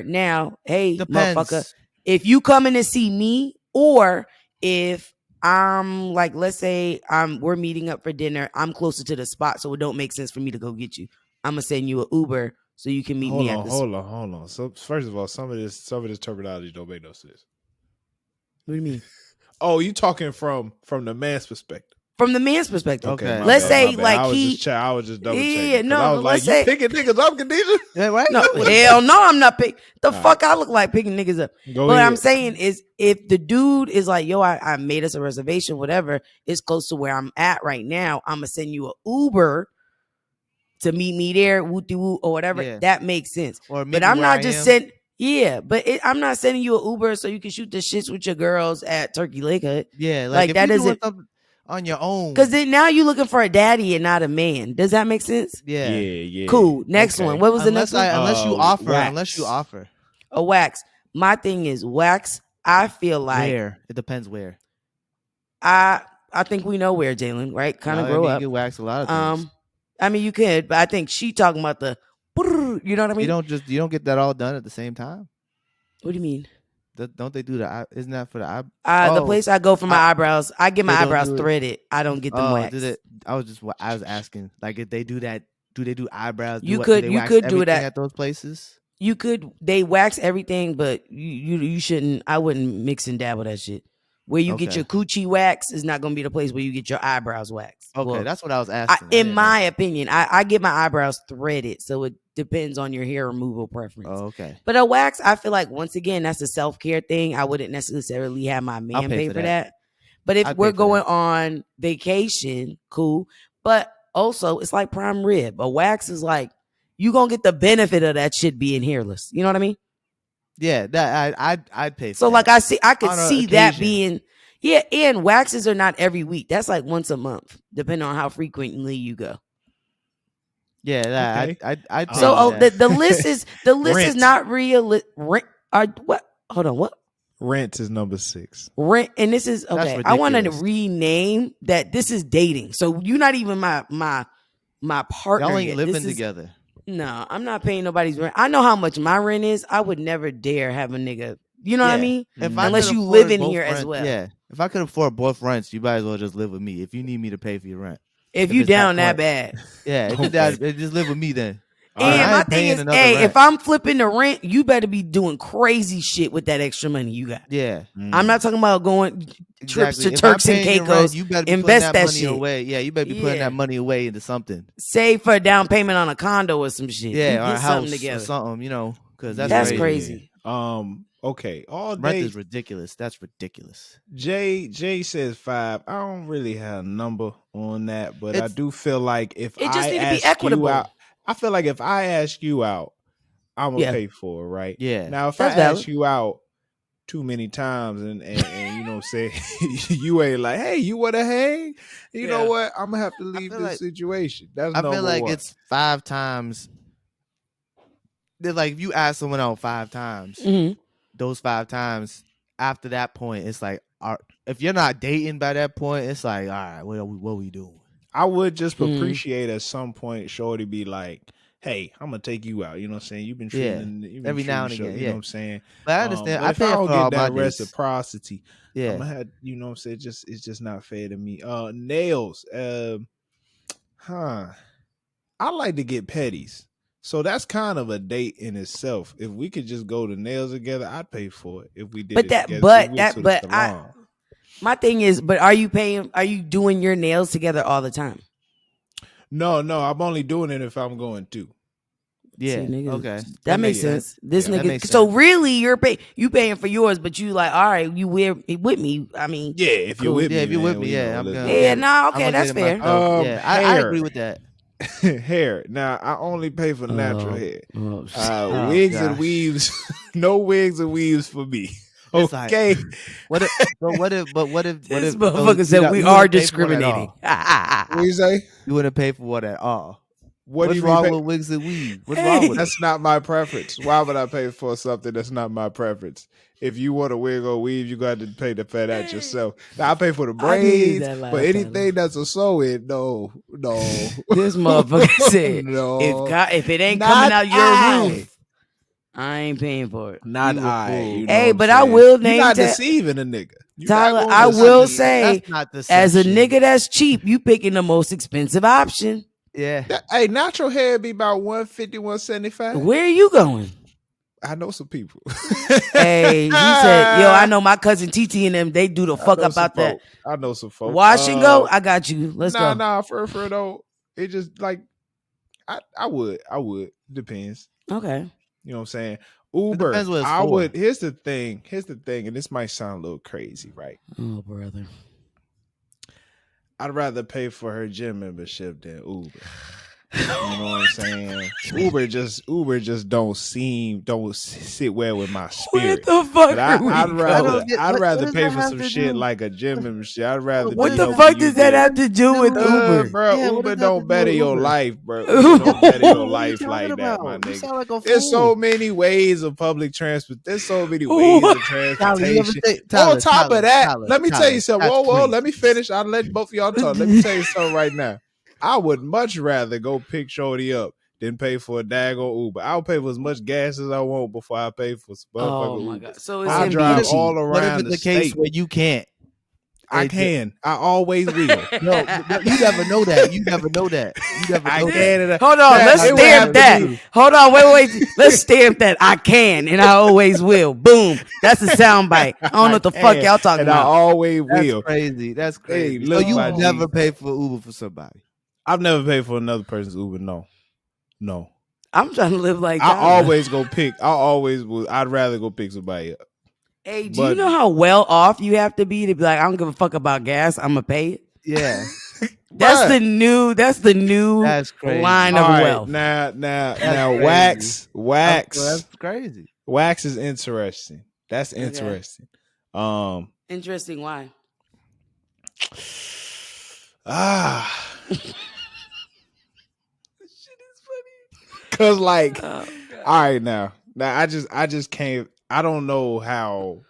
Now, hey, Depends. motherfucker, if you coming to see me, or if I'm like, let's say we're meeting up for dinner, I'm closer to the spot, so it don't make sense for me to go get you. I'm gonna send you an Uber so you can meet me at the spot. Hold on. So first of all, some of this terminology don't make no sense. What do you mean? Oh, you talking from the man's perspective? From the man's perspective. Okay. Let's my say bad. like I was just double checking. Yeah, no, I was like, you picking niggas up, Khadijah? Yeah, right? No, hell no, I'm not picking. The fuck I look like picking niggas up. Go What ahead. I'm saying is if the dude is like, yo, I made us a reservation, whatever, it's close to where I'm at right now, I'm gonna send you an Uber to meet me there, woo or whatever. Yeah. That makes sense. Or meet But me I'm where not I just am. sending. Yeah, but I'm not sending you an Uber so you can shoot the shits with your girls at Turkey Lake Hut. Yeah, like if that you doing doesn't. something on your own. Because then now you're looking for a daddy and not a man. Does that make sense? Yeah. Cool. Next one. What was the next one? Unless you offer. Wax. Unless you offer. A wax. My thing is wax. I feel like Where? It depends where. I think we know where, Jalen, right? Kind of grow up. You can wax a lot of things. I mean you could, but I think she talking about the you know what I mean? You don't get that all done at the same time. What do you mean? Don't they do the? Isn't that for the eye? The place I go for my eyebrows, I get my they don't eyebrows do it. threaded. I don't get them waxed. I was asking, like, if they do that, do they do eyebrows? You Do could they wax do everything that at those places. You could. They wax everything, but you shouldn't. I wouldn't mix and dabble that shit. Where you get your coochie wax is not going to be the place where you get your eyebrows waxed. Okay, Well, that's what I was asking. in my opinion, I get my eyebrows threaded, so it depends on your hair removal preference. Oh, okay. But a wax, I feel like once again, that's a self-care thing. I wouldn't necessarily have my man pay for that. But if we're going on vacation, cool. But also, it's like prime rib. A wax is like you gonna get the benefit of that shit being hairless. You know what I mean? Yeah, that I'd pay for. So that. like I could see that occasion. being and waxes are not every week. That's like once a month, depending on how frequently you go. Yeah, that Okay. I'd pay So for that. the list is Rent. not real. Rent what? Hold on, what? Rent is number 6. Rent, and this is okay. That's I wanted to ridiculous. rename that. This is dating. So you're not even my partner. Y'all ain't yet. living This is- together. No, I'm not paying nobody's rent. I know how much my rent is. I would never dare have a nigga. You know what I Yeah. mean? If I Unless could you afford live in both here as rent- well. Yeah. If I could afford both rents, you might as well just live with me. If you need me to pay for your rent. If If you it's that down that point. bad. Yeah, if Okay. just live with me then. And my ain't thing paying is, another hey, rent. if I'm flipping the rent, you better be doing crazy shit with that extra money you got. Yeah. I'm not talking about going trips Exactly. to If I'm Turks and paying your rent, Caicos. you better be Invest putting that money shit. away. Yeah, you better be putting Yeah. that money away into something. Save for a down payment on a condo or some shit. Yeah, You or get a something house together. or something, because that's That's crazy. crazy. Okay. All Rent day. is ridiculous. That's ridiculous. Jay says 5. I don't really have a number on that, but I It's- do feel like if It just I need to be ask equitable. you out, I feel like if I ask you out, I'm gonna Yeah. pay for it, right? Yeah. Now, if That's I valid. ask you out too many times and you know, say you ain't like, hey, you wanna hang? You know Yeah. what? I'm gonna have to leave feel this like- situation. That's I number feel like one. it's 5 times. They're like, if you ask someone out 5 times, Mhm. those 5 times, after that point, it's like, if you're not dating by that point, it's like, all right, what are we doing? I would just Mm. appreciate at some point Shorty be like, hey, I'm gonna take you out. You know what I'm saying? You've been treating every now and treating again, You know yeah. what I'm saying? But I understand. But I if pay I don't for all get my that dates. reciprocity, Yeah. I'm gonna have, you know what I'm saying? It's just not fair to me. Nails. I like to get petties. So that's kind of a date in itself. If we could just go to nails together, I'd pay for it. If we did But it that- together. but If we went that- to the but salon. My thing is, but are you doing your nails together all the time? No, I'm only doing it if I'm going to. Yeah. See, niggas, Okay. That makes makes sense. This Yeah, that nigga. makes So sense. really, you paying for yours, but you like, all right, you with me. I mean, Yeah, if you're Cool. with me. Yeah, if you're with man, me, you yeah, know, I'm let's good. go. yeah, I'm no, okay, gonna that's get it fair. myself. Yeah, I Hair. agree with that. hair. Now I only pay for natural hair. Oh, Wigs and gosh. weaves, no wigs and weaves for me. It's like, Okay. what if? What if? This So motherfucker said we you are wouldn't pay for it at discriminating. all. What you say? You wouldn't pay for what at all. What do What's you mean? wrong with wigs and weave? What's wrong with it? That's not my preference. Why would I pay for something that's not my preference? If you want a wig or weave, you got to pay for that yourself. Now I pay for the I needed braids, that laugh, but anything Tyler. that's a sew in, no. This motherfucker said, No. if it ain't Not coming out your I. roof, I ain't paying for it. Not You a I. fool. You know Hey, what I'm but I saying? will You're name not that. deceiving a nigga. You're Tyler, not I gonna will deceive. say, That's not as a deception. nigga that's cheap, you picking the most expensive option. Yeah. Hey, natural hair be about 150, 175. Where are you going? I know some people. Hey, he said, yo, I know my cousin TT and them, they do the fuck up out that. I know some folks. Wash and go? I got you. Let's go. Nah, for though. It just like I would. Depends. Okay. You know what I'm saying? It Uber. depends what it's I for. would. Here's the thing, and this might sound a little crazy, right? Oh, brother. I'd rather pay for her gym membership than Uber. You know what I'm saying? Uber just don't sit well with my Where spirit. the fuck But are we I'd rather going? I'd rather does pay that for have some to shit do? like a gym membership. I'd rather What be the helping fuck you does that get- have to do with Uber? bro, Yeah, what Uber does that have don't to do better with your Uber? life, bro. Uber don't better your What are you life talking like that, about? my You nigga. sound like a There's fool. so many ways of public transport. There's so many ways What? of Tyler, you ever transportation. think? On top of that, Tyler, let me tell you something. that's Whoa, crazy. let me finish. I'll let both of y'all talk. Let me tell you something right now. I would much rather go pick Shorty up than pay for a daggone Uber. I'll pay for as much gas as I want before I pay for some Oh motherfucking my Uber. god! So it's I him drive being cheap. all What if around it's the a case state. where you can't? I It's- can. I always will. No, you never know that. You never know that. You never I know can. that. and Hold on, That- let's it would have stamp to that. be- Hold on, wait. Let's stamp that. I can and I always will. Boom. That's a soundbite. I don't know what the fuck can, y'all talking and I about. always That's will. crazy. That's Hey, crazy. look, so you my never G. pay for Uber for somebody. I've never paid for another person's Uber. No. I'm trying to live like I Tyler. always go pick. I'd rather go pick somebody up. Hey, do you know how well off you have to be be like, I don't give a fuck about gas. I'm gonna pay it. Yeah, That's Bruh. the new. That's the new that's crazy. line All of right, wealth. now, crazy. wax That's crazy. wax is interesting. That's interesting. Interesting. Why? Cause like, Oh, all right, now I just can't. I don't know how.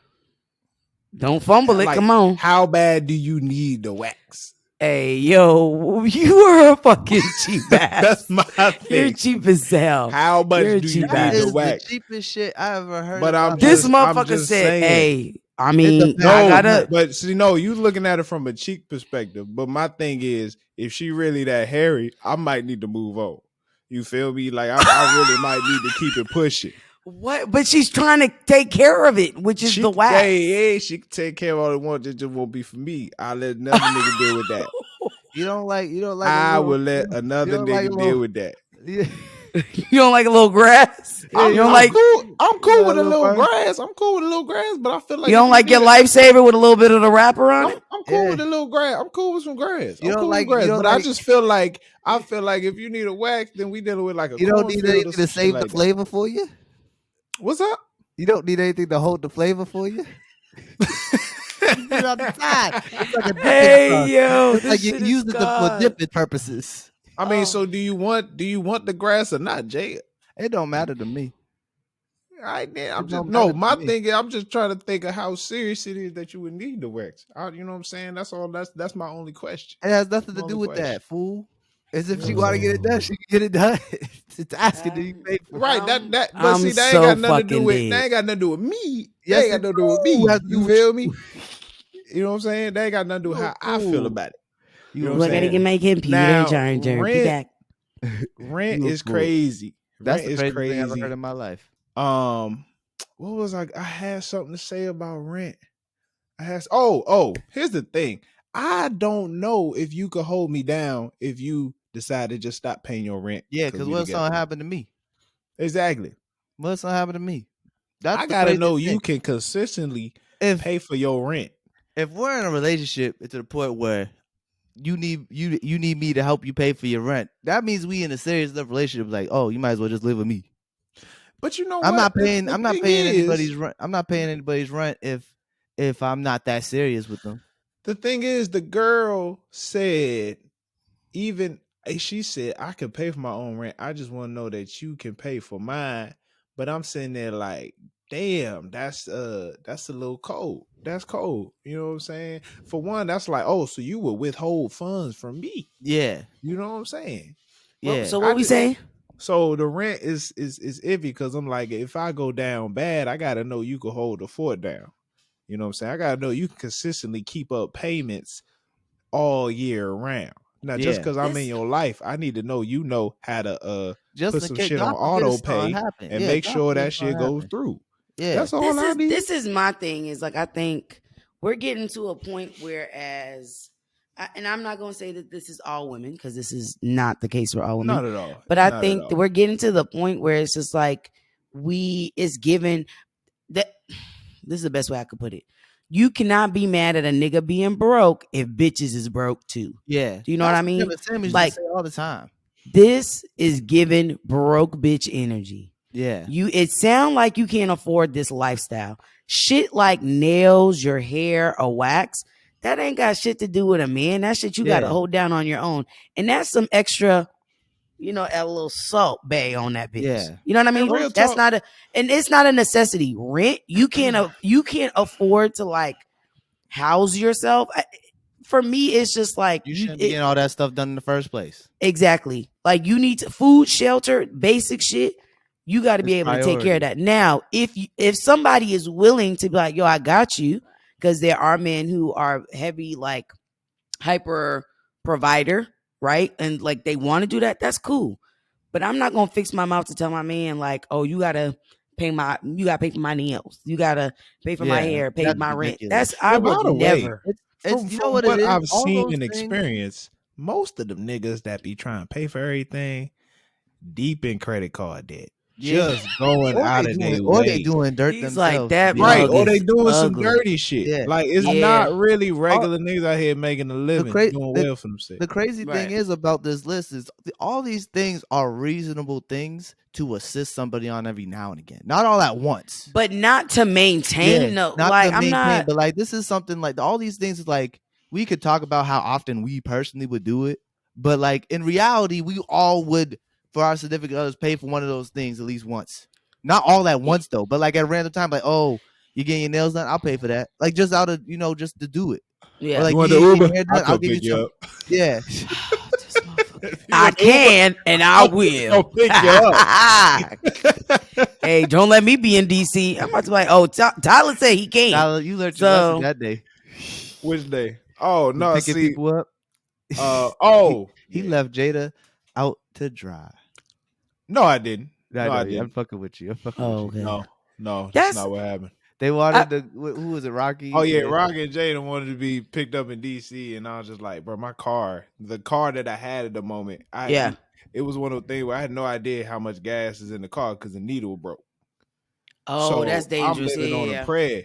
don't fumble it. Like, Come on. How bad do you need the wax? Hey, yo, you are a fucking cheap ass. That's my You're thing. cheap as hell. How much You're do you cheap need That ass. the is the wax? cheapest shit I ever heard. But I'm about. This I'm motherfucker just said, saying. "Hey, I mean, depends. I No, gotta." but see, no, you looking at it from a cheek perspective. But my thing is, if she really that hairy, I might need to move on. You feel me? Like I really might need to keep it pushing. What? But she's trying to take care of it, which is She, the wax. hey, she can take care of all it wants. It just won't be for me. I'll let another nigga deal with that. You don't like. I will let you another don't like a nigga little- deal with that. Yeah. You don't like a little grass? I'm, you don't I'm like? cool. I'm cool You with a got a little little grass. I'm cool with a little grass, but I feel like You don't if like your need it, lifesaver with a little bit of the wrapper on it? I'm cool Yeah. with a little grass. I'm cool with some grass. You I'm don't cool like- with grass, you don't but I like- just feel like if you need a wax, then we dealing with like a You don't need cornfield or anything some to shit save like the that. flavor for you. What's up? You don't need anything to hold the flavor for you. You put it on the side. It's like a dipping sauce. Hey yo, It's this like you shit is use it for God. dipping purposes. I mean, Oh. so do you want the grass or not, Jay? It don't matter to me. I'm It just don't no. matter to My me. thing is, I'm just trying to think of how serious it is that you would need the wax. You know what I'm saying? That's all. That's my only question. It has nothing to Only do with question. that, fool. As if she want to get it done, she can get it done. It's asking do you pay for it. Right, I'm- but I'm see, that so ain't got nothing to do fucking with dead. that ain't got nothing to do with me. Yes, That ain't got nothing to do with me. It has to do You with feel me? you. You know what I'm saying? That ain't got nothing to do with You how a I feel fool. about it. You know a what I'm Look, I gotta saying? get my computer Now, charger. Be back. Rent You a is fool. crazy. That's Rent the is craziest thing I ever crazy. heard in my life. What was I had something to say about rent. Here's the thing. I don't know if you could hold me down if you decide to just stop paying your rent. Yeah, because we what if together. something happened to me? Exactly. What if something happened to me? That's I the gotta craziest know thing. you can consistently If pay for your rent. if we're in a relationship to the point where you need me to help you pay for your rent. That means we in a serious enough relationship. Like, oh, you might as well just live with me. But you know I'm what? not paying. The I'm not thing paying is, anybody's rent. I'm not paying anybody's rent if I'm not that serious with them. the thing is, the girl said, even she said, I can pay for my own rent. I just want to know that you can pay for mine. But I'm sitting there like, damn, that's a little cold. That's cold. You know what I'm saying? For one, that's like, oh, so you will withhold funds from me. Yeah, You know what I'm saying? yeah, So what we saying? So the rent is iffy because I'm like, if I go down bad, I gotta know you can hold the fort down. You know what I'm saying? I gotta know you can consistently keep up payments all year round. Now, just yeah. because I'm in your life, I need to know you know how to Just put in some case shit God on forbid auto if something pay happen. and Yeah, make God sure forbid that if something shit goes happen. through. Yeah, That's all I need. This is my thing. Is like I think we're getting to a point and I'm not going to say that this is all women because this is not the case for all women. Not at all. But I Not at think that all. we're getting to the point where it's just like it's given that this is the best way I could put it. You cannot be mad at a nigga being broke if bitches is broke too. yeah. Do you know what I mean? Kevin Samuels used Like to say all the time. this is giving broke bitch energy. Yeah, It sound like you can't afford this lifestyle. Shit like nails, your hair, or wax, that ain't got shit to do with a man. That shit you got to Yeah. hold down on your own. And that's some extra, a little salt bay on that bitch. Yeah. You know what I mean? And real That's talk- and it's not a necessity. Rent, you can't afford to like house yourself. For me, it's just like you shouldn't be getting all that stuff done in the first place. exactly. Like you need food, shelter, basic shit. You got to be It's able to take care of priority. that. Now, if somebody is willing to be like, yo, I got you, because there are men who are heavy, like hyper provider, right? And like they want to do that, that's cool. But I'm not gonna fix my mouth to tell my man, like, oh, you gotta pay for my nails. You gotta pay for my Yeah, hair, pay that's my rent. ridiculous. I But by would the way, never. It's you know from what it what is. I've All seen those and things. experienced, most of them niggas that be trying to pay for everything deep in credit card debt. Yeah. Just going out of their Or they way. doing dirt He's themselves. like that, to be Right, mug or honest. they is doing some ugly. dirty shit. Yeah. Like it's Yeah. not really regular niggas out here making a living, cra- doing the- well for themselves. The crazy thing Right. is about this list is all these things are reasonable things to assist somebody on every now and again. Not all at once. But not to maintain. No, not like to I'm maintain, not. but like this is something like all these things is like we could talk about how often we personally would do it, but like in reality, we all would for our significant others pay for one of those things at least once. Not all at once though, but like at a random time, like oh, you're getting your nails done, I'll pay for that. Like just out of just to do it. Yeah. Or like You want you the getting Uber? your hair I'll done, I'll come give you pick you some. up. Yeah. This motherfucker. You I want the Uber? can and I will. I'll pick you up. Hey, don't let me be in DC. I'm about to be like, oh, Tyler said he can't. Tyler, you learned your lesson that day. Which day? Oh With no, picking see. people up. He Yeah. left Jada out to dry. No, I didn't. I No, I know, I'm didn't. fucking with you. Oh, okay. No, That's- that's not what happened. They wanted who was it, Rocky? Oh yeah, Rocky and Jaden wanted to be picked up in DC, and I was just like, bro, the car that I had at the moment, it was one of the things where I had no idea how much gas is in the car because the needle broke. Oh, So that's dangerous. I'm living on Yeah. a prayer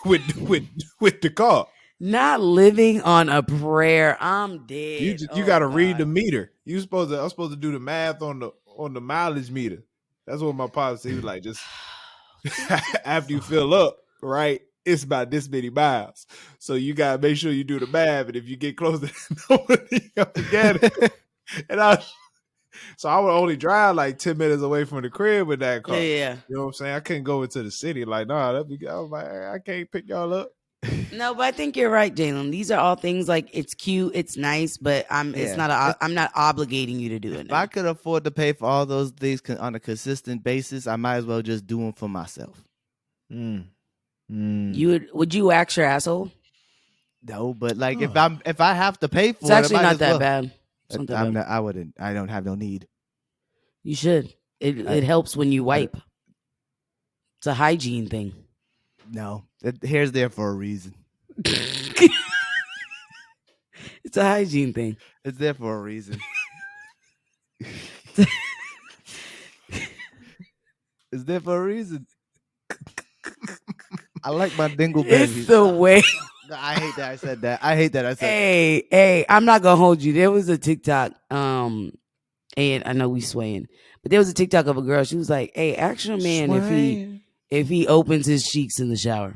with the car. Not living on a prayer. I'm dead. You got to read the meter. I'm supposed to do the math on the mileage meter. That's what my policy he was like. Just after you fill up, right? It's about this many miles. So you gotta make sure you do the math, and if you get close to that number, you gotta get it. So I would only drive like 10 minutes away from the crib with that car. Yeah. You know what I'm saying? I couldn't go into the city. Like, nah, I was like, I can't pick y'all up. No, but I think you're right, Jalen. These are all things like it's cute, it's nice, but I'm not obligating you to do it. If I could afford to pay for all those things on a consistent basis, I might as well just do them for myself. Would you wax your asshole? No, but like if I have to pay for It's it, actually I might not as that well. bad. It's not that bad. I wouldn't. I don't have no need. You should. It helps when you wipe. It's a hygiene thing. No, the hair's there for a reason. It's a hygiene thing. It's there for a reason. It's there for a reason. I like my dingle babies. It's the way. I hate that I said that. I hate that I said Hey, I'm not gonna hold you. There was a TikTok, and I know we swaying, but there was a TikTok of a girl. She was like, "Hey, ask your man if he opens his cheeks in the shower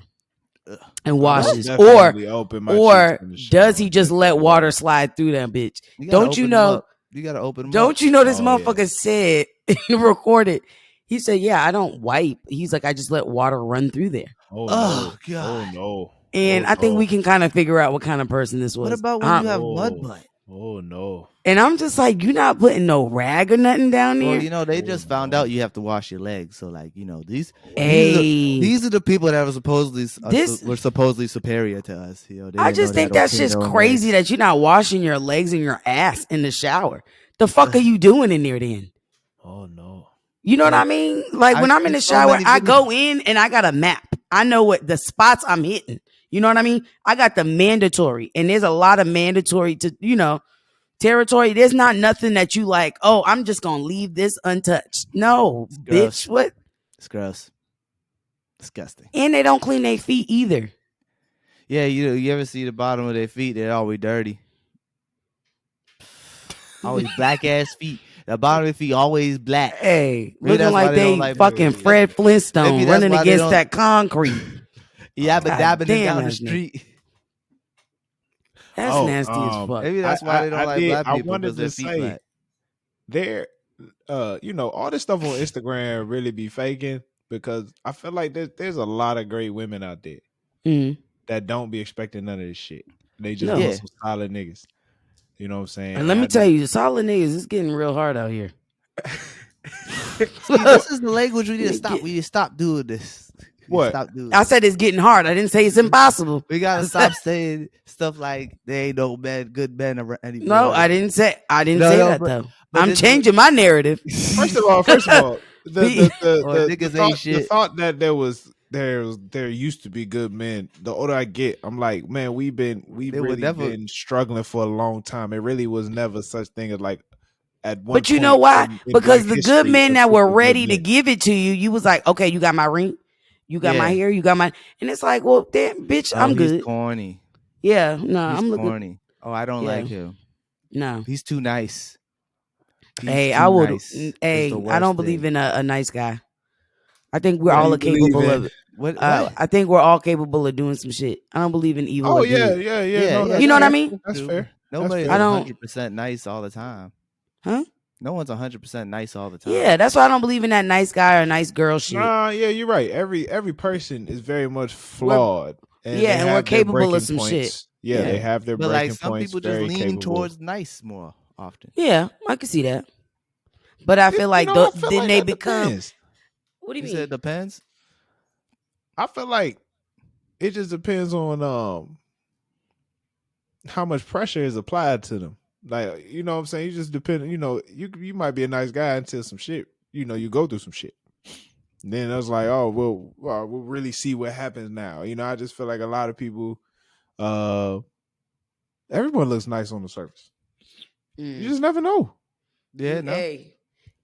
and washes, or does he just let water slide through that bitch? Don't you know? You gotta open them Don't up. you know this motherfucker said he recorded? He said, "Yeah, I don't wipe." He's like, "I just let water run through there." Oh, Oh no. God. Oh no. And I think we can kind of figure out what kind of person this was. What about when you have mud butt? Oh no. And I'm just like, you're not putting no rag or nothing down there. Well, you know, they just found out you have to wash your legs. So, like, you know, these are the people that were supposedly superior to us. You know, I just think that's just crazy that you're not washing your legs and your ass in the shower. The fuck are you doing in there then? Oh no. You know what I mean? Like when I'm in the shower, I go in and I got a map. I know what the spots I'm hitting. You know what I mean? I got the mandatory, and there's a lot of mandatory to, territory. There's not nothing that you like, oh, I'm just going to leave this untouched. No, bitch. What? It's gross. Disgusting. And they don't clean their feet either. Yeah, you ever see the bottom of their feet? They're always dirty. Always black ass feet. The bottom of their feet always black. Hey, looking like they fucking Fred Flintstone running against that concrete. Yeah, but dabbing it down the street. That's nasty as fuck. Maybe that's why they don't like black people. I wanted to say, all this stuff on Instagram really be faking, because I feel like there's a lot of great women out there that don't be expecting none of this shit. They just want some solid niggas. You know what I'm saying? And let me tell you, the solid niggas, it's getting real hard out here. See, this is the language we need to stop. We need to stop doing this. What? I said it's getting hard. I didn't say it's impossible. We gotta stop saying stuff like there ain't no good men anymore. No, I didn't say that though. I'm changing my narrative. First of all, the thought that there used to be good men. The older I get, I'm like, man, we've been struggling for a long time. It really was never such thing as like. But you know why? Because the good men that were ready to give it to you, you was like, okay, you got my ring. You got my hair, you got my, and it's like, well, damn, bitch, I'm good. He's corny. Yeah, no, I'm looking corny. Oh, I don't like him. No, he's too nice. I would. Hey, I don't believe in a nice guy. I think we're all capable of. What? I think we're all capable of doing some shit. I don't believe in evil. Oh yeah. No, you know what I mean? That's fair. Nobody's 100% nice all the time. Huh? No one's 100% nice all the time. Yeah, that's why I don't believe in that nice guy or nice girl shit. Nah, yeah, you're right. Every person is very much flawed. And we're capable of some shit. Yeah, they have their breaking points. But like some people just lean towards nice more often. Yeah, I can see that. But I feel like then they become. Depends. What do you mean? You said it depends? I feel like it just depends on how much pressure is applied to them. Like, you know what I'm saying? You just depend, you might be a nice guy until some shit, you go through some shit. And then I was like, oh, we'll really see what happens now. I just feel like a lot of people, everyone looks nice on the surface. You just never know. Yeah, no. Hey,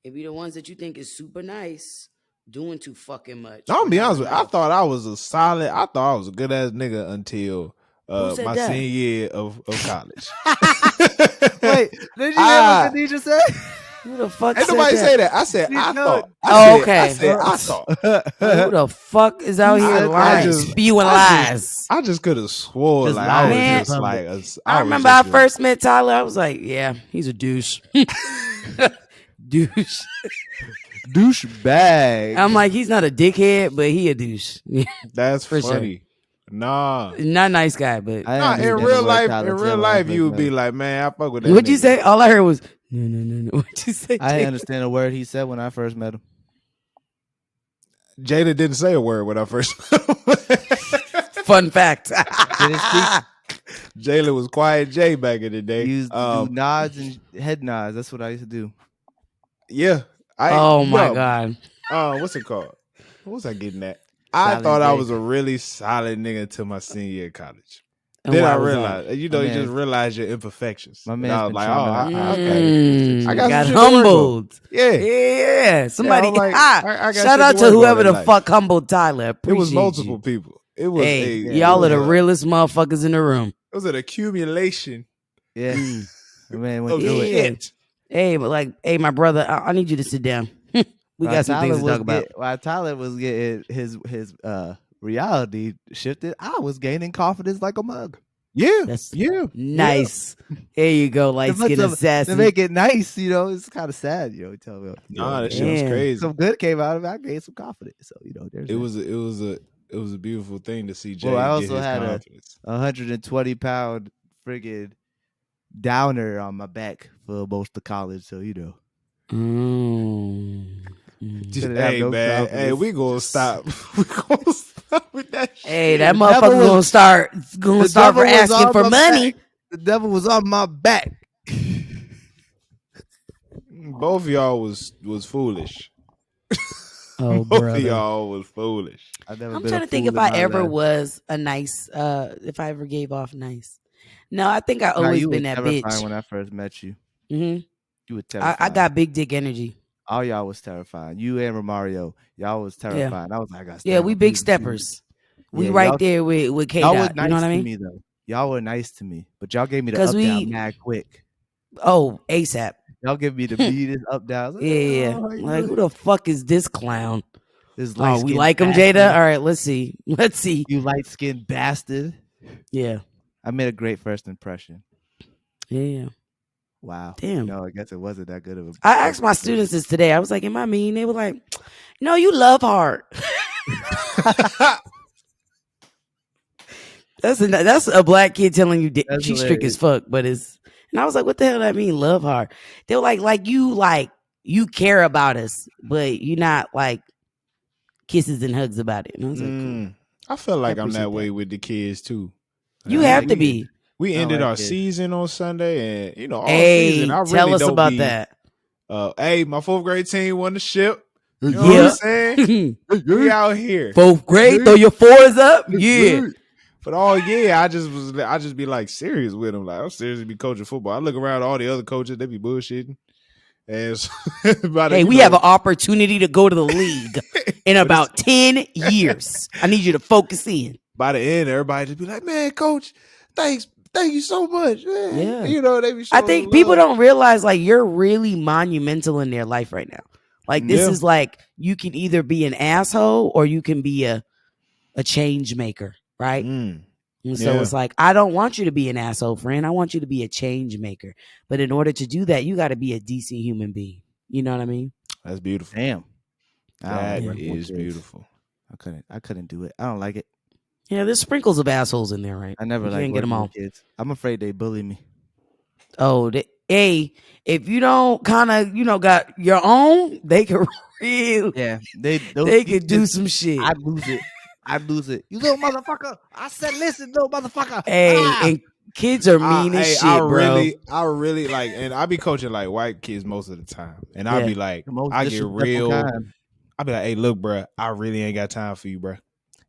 it be the ones that you think is super nice doing too fucking much. I'm gonna be honest with you. I thought I was a good ass nigga until my senior year of college. Wait, did you hear what Khadijah said? Who the fuck Ain't said nobody that? say that. I said I thought. Okay. I said I thought. Who the fuck is out here lying, spewing lies? I just could have swore Just like I was lying. just like I remember I first met Tyler. I was like, yeah, he's a douche. Douche. Douche bag. I'm like, he's not a dickhead, but he a douche. That's for funny. Sure. Not a nice guy, but in real life, you would be like, man, I fuck with that. What'd you say? All I heard was no. What'd you say? I didn't understand a word he said when I first met him. Jada didn't say a word when I first met him. Fun fact. Didn't speak. Jalen was quiet Jay back in the day. He used to do nods and head nods. That's what I used to do. Yeah. My God. What's it called? What was I getting at? I thought I was a really solid nigga until my senior year of college. And then I realized, you just realize your imperfections. My man, I was like, I got humbled. Yeah. Somebody, I got shout out to whoever the fuck humbled Tyler. It was multiple people. It was Hey, a y'all are the realest motherfuckers in the room. It was an accumulation. Yeah, man, went of through it. shit. Hey, but like, hey, my brother, I need you to sit down. We got some things to talk about. While Tyler was getting his reality shifted, I was gaining confidence like a mug. Yeah, That's yeah, nice. Here you go, light skin assassin. To make it nice, it's kind of sad, Tell me, nah, that shit was Damn. crazy. Some good came out of it. I gained some confidence. So there's It was a beautiful thing to see Jay Well, I get also his had confidence. 120-pound friggin' downer on my back for most of college. So Hey man, hey, we gonna stop. We gonna stop with that shit. Hey, that motherfucker gonna start for asking for money. The devil was on my back. Both of y'all was foolish. Oh, Both brother. of y'all was foolish. I've never I'm been trying a to think fool if in I my ever life. was a nice, if I ever gave off nice. No, I think I Nah, always you been was that terrifying bitch. when I first met you. Mm-hmm. You were terrifying. I got big dick energy. All y'all was terrifying. You and Romario, y'all was terrifying. I was like, we big steppers. We right there with K Y'all were Dot. nice You know what I to mean? me though. Y'all were nice to me, but y'all gave me the 'Cause up down mad quick. Oh, ASAP. Y'all give me the meanest up down. Yeah. Like, who the fuck is this clown? This Oh, we light-skinned like him, bastard. Jada? All right, let's see. You light-skinned bastard. Yeah. I made a great first impression. Yeah. Wow. Damn. No, I guess it wasn't that good of a. I asked my students this today. I was like, am I mean? They were like, no, you love hard. That's a black kid telling you she's strict as fuck, but it's. And I was like, what the hell does that mean? Love hard. They were like you care about us, but you're not like kisses and hugs about it. And I was like, cool. I feel like I'm that way with the kids too. You have to be. We ended our season on Sunday, and all hey, season I really tell us don't about be, that. Hey, my 4th grade team won the ship. You know what I'm saying? We out here. 4th grade, throw your fours up. Yeah. But all year, I just be like serious with them. Like I'm seriously be coaching football. I look around all the other coaches, they be bullshitting. And so, hey, we have an opportunity to go to the league in about 10 years. I need you to focus in. By the end, everybody just be like, man, coach, thank you so much. Man. Yeah. They be I think people don't realize like you're really monumental in their life right now. Like this is like you can either be an asshole or you can be a change maker, right? And so it's like, I don't want you to be an asshole, friend. I want you to be a change maker. But in order to do that, you got to be a decent human being. You know what I mean? That's beautiful. Damn. That is beautiful. I couldn't do it. I don't like it. Yeah, there's sprinkles of assholes in there, right? I never can't get them all. Kids. I'm afraid they bully me. Oh, if you don't kind of, got your own, they can really, they could do some shit. I'd lose it. You little motherfucker. I said, listen, little motherfucker. Hey, and kids are mean as shit, bro. I really like, and I be coaching like white kids most of the time. And I be like, I get real. I be like, hey, look, bro, I really ain't got time for you, bro.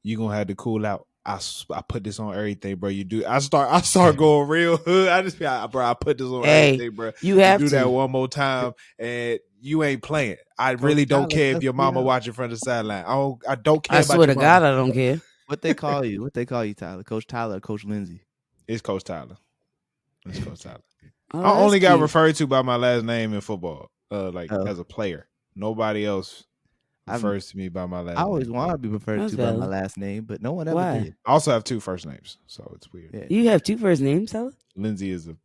You gonna have to cool out. I put this on everything, bro. You do. I start going real hood. I just be like, bro, I put this on everything, bro. You have to do that one more time, and you ain't playing. I really don't care if your mama watching from the sideline. I don't care. I swear to God, I don't care. What they call you? What they call you, Tyler? Coach Tyler or Coach Lindsay? It's Coach Tyler. It's Coach Tyler. Oh, I only got referred to by my last name in football, as a player. Nobody else refers to me by my last name. I always want to be referred to by my last name, but no one ever did. I also have 2 first names, so it's weird. Yeah. You have 2 first names, Tyler? Lindsay is the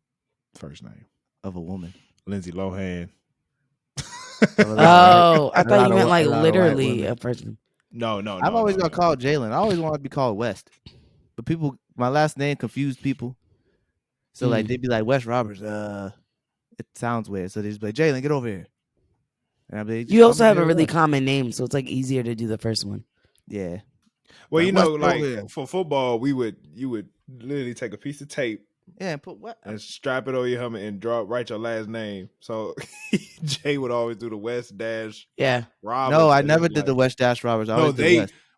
first name of a woman. Lindsay Lohan. Oh, I thought you meant like literally a person. No. I've always got called Jalen. I always wanted to be called West, but my last name confused people. So like they'd be like West Roberts. It sounds weird, so they just be like, Jalen, get over here. And I'd be like, you also have a really common name, so it's like easier to do the first one. Yeah. Well, for football, you would literally take a piece of tape. Yeah, and put what? And strap it over your helmet and write your last name. So Jay would always do the West Dash. Yeah. Roberts. No, I never did the West Dash Roberts.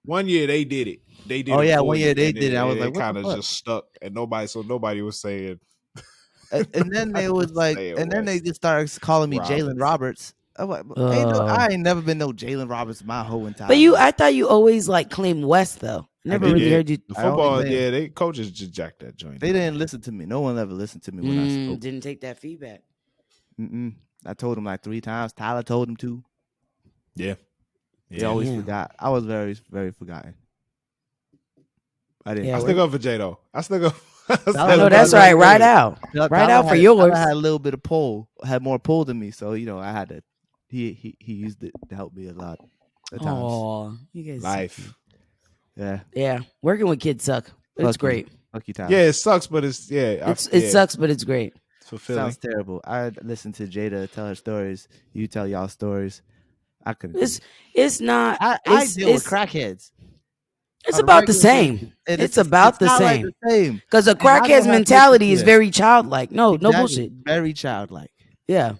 One year they did it. They did. Oh yeah, one year they did it. I was like, kind of just stuck, and nobody was saying. And then they was like, and then they just started calling me Jalen Roberts. I'm like, I ain't never been no Jalen Roberts my whole entire. But I thought you always like claimed West though. Never did. really heard you. The I don't football, think they- they coaches just jacked that joint. They didn't listen to me. No one ever listened to me when I spoke. Didn't take that feedback. I told him like 3 times. Tyler told him to. Yeah. They always Yeah. forgot. I was very, very forgotten. I didn't. Yeah, I still go for J though. I still go. I know that's right. Right out. Right out for yours. Tyler had a little bit of pull. Had more pull than me, so I had to. He used it to help me a lot at times. Oh, you guys. Life. Yeah. Yeah, working with kids suck. It's Lucky. great. Lucky Tyler. Yeah, it sucks, but it's It sucks, but it's great. It's fulfilling. Sounds terrible. I listened to Jada tell her stories. You tell y'all stories. I couldn't. It's not. I it's, deal with crackheads. It's on a about the regular same. basis. And It's about the not like same. the same. Because a And I don't crackhead's have mentality patience is for that. very childlike. No Exactly. bullshit. Very childlike. Yeah.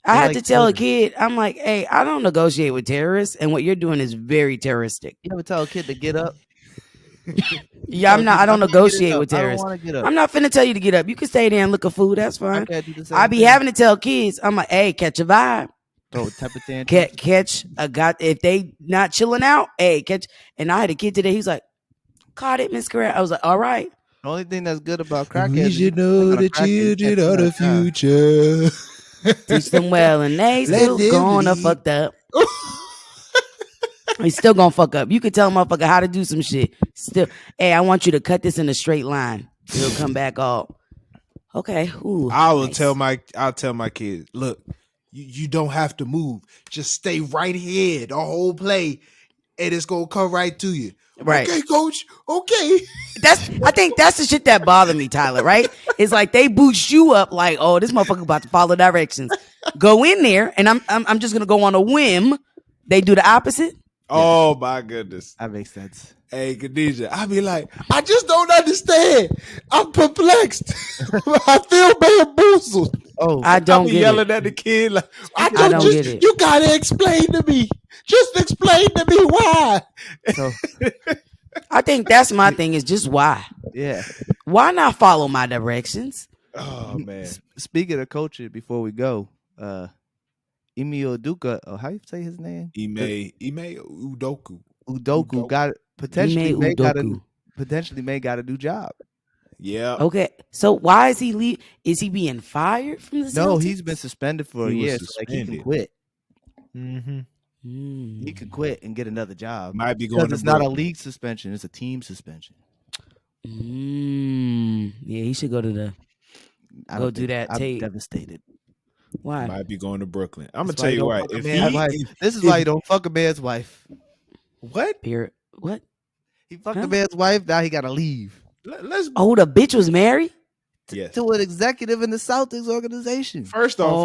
I They're had like to tell a children. kid, I'm like, hey, I don't negotiate with terrorists, and what you're doing is very terroristic. You ever tell a kid to get up? Yeah, I'm not. I don't negotiate with I don't terrorists. want to get up. I'm not finna tell you to get up. You can stay there and look at food. That's I fine. can't do the same I be thing. having to tell kids, I'm like, hey, catch a vibe. Throw a temper tantrum. Catch a got if they not chilling out, hey, catch. And I had a kid today. He's like, caught it, Miss Correct. I was like, all right. The only thing that's good about crackheads We is should you know click on a the crackhead, you children can't of do the that time. future. Teach them well, and they Let still them gonna lead. fucked up. He's still gonna fuck up. You could tell a motherfucker how to do some shit. Still, hey, I want you to cut this in a straight line. It'll come back all. Okay. Ooh, I'll nice. tell my kids, look, you don't have to move. Just stay right here the whole play, and it's gonna come right to you. Right. Okay, coach. Okay. I think that's the shit that bothered me, Tyler, right? It's like they boost you up like, oh, this motherfucker about to follow directions. Go in there, and I'm just gonna go on a whim. They do the opposite. Oh my goodness. That makes sense. Hey, Khadijah, I be like, I just don't understand. I'm perplexed. I feel bamboozled. Oh, I don't be get yelling it. at the kid like, I don't get it. You gotta explain to me. Just explain to me why. so I think that's my thing. Is just why? yeah. Why not follow my directions? Oh man. Speaking of coaching, before we go, Emil Duka, how you say his name? Ime Udoku. Udoku got Ime potentially may got a new job. Yeah. Okay, so why is he leave? Is he being fired from the Celtics? No, he's been suspended for a He was year, so like he can suspended. quit. Mm-hmm. He could quit and get another job. Might be going Because to it's not a Brooklyn. league suspension; it's a team suspension. Yeah, he should go to the. I Go don't do think- that I'm tape. devastated. Why? Might be going to Brooklyn. I'm gonna That's tell why you don't what. fuck a If man's wife. he This is if- why you don't fuck a man's wife. what? Period. What? He fucked Huh? a man's wife. Now he got to leave Let's Oh, the bitch was married. yes. to an executive in the Celtics organization. First off.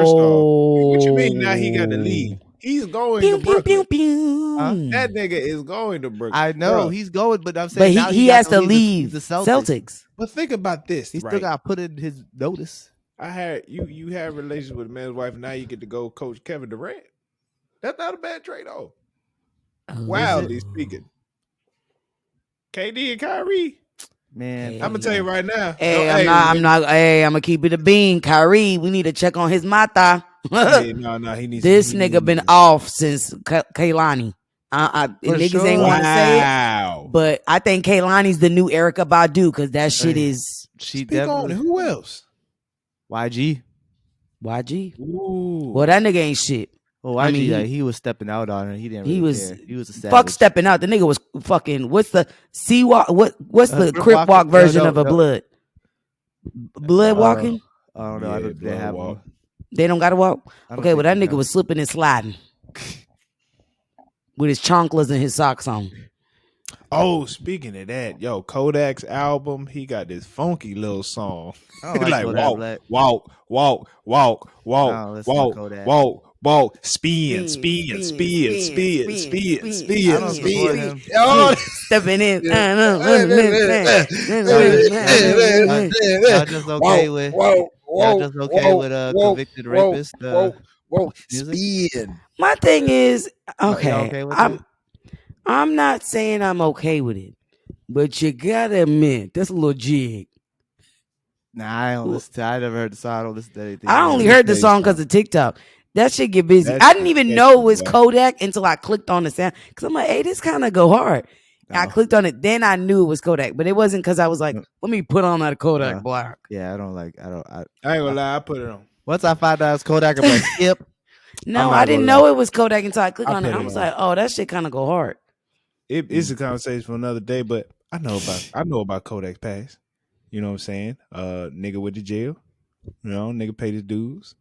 What you mean now he got to leave? He's going Pew, to pew, Brooklyn. pew, pew. Huh? That nigga is going to Brooklyn. I know Bruh. he's going, but I'm But saying now he got has to leave the Celtics. But think about this. He right? still got to put in his notice. I had you had relations with a man's wife. Now you get to go coach Kevin Durant. That's not a bad trade off. Oh, Wildly is it? speaking. KD and Kyrie. Man, Hey, I'm gonna tell you right now. Hey, No, I'm not. Hey, I'm gonna keep it a bean. Kyrie, we need to check on his mata. Hey, no, he needs. This he nigga needs- been off since Kaylani. Niggas sure. ain't want to say it, Wow. but I think Kaylani's the new Erica Badu because that shit Hey. is she Speak on it. definitely Who else? YG. YG. Ooh. Well, that nigga ain't shit. Oh, YG, I mean, he was stepping out on her. He didn't. he Really was- care. He was a savage. Fuck stepping out. The nigga was fucking. What's the sea walk? What's the Crip crip walk- walk no, version no, of a no. blood? Blood walking? I don't know. I Yeah, don't think they blood have walk. one. They don't gotta walk. I don't Okay, well think that they nigga have- was slipping and sliding with his chanclas and his socks on. Oh, speaking of that, yo, Kodak's album, he got this funky little song. I don't like Kodak Black. walk, don't listen to Kodak. walk, spin. I don't support him. Oh, Stepping in. Y'all just okay with y'all just okay with a convicted rapist? spin. My thing is, Y'all okay, okay with it? I'm not saying I'm okay with it, but you gotta admit that's a little jig. Nah, I don't listen to. I never heard the song. I don't listen to anything. I only me heard the tell you song because of TikTok. That shit get busy. That I shit didn't even catchy, know it was boy. Kodak until I clicked on the sound because I'm like, hey, this kind of go hard. I clicked on it. Then I knew it was Kodak, but it wasn't because I was like, let me put on that Kodak Black. Yeah, I ain't gonna lie, I put it on. Once I find out it's Kodak, I'm like, skip. No, I didn't know it was Kodak until I clicked on it. I was like, oh, that shit kind of go hard. It's a conversation for another day, but I know about Kodak's past. You know what I'm saying? Nigga went to jail. You know, nigga paid his dues.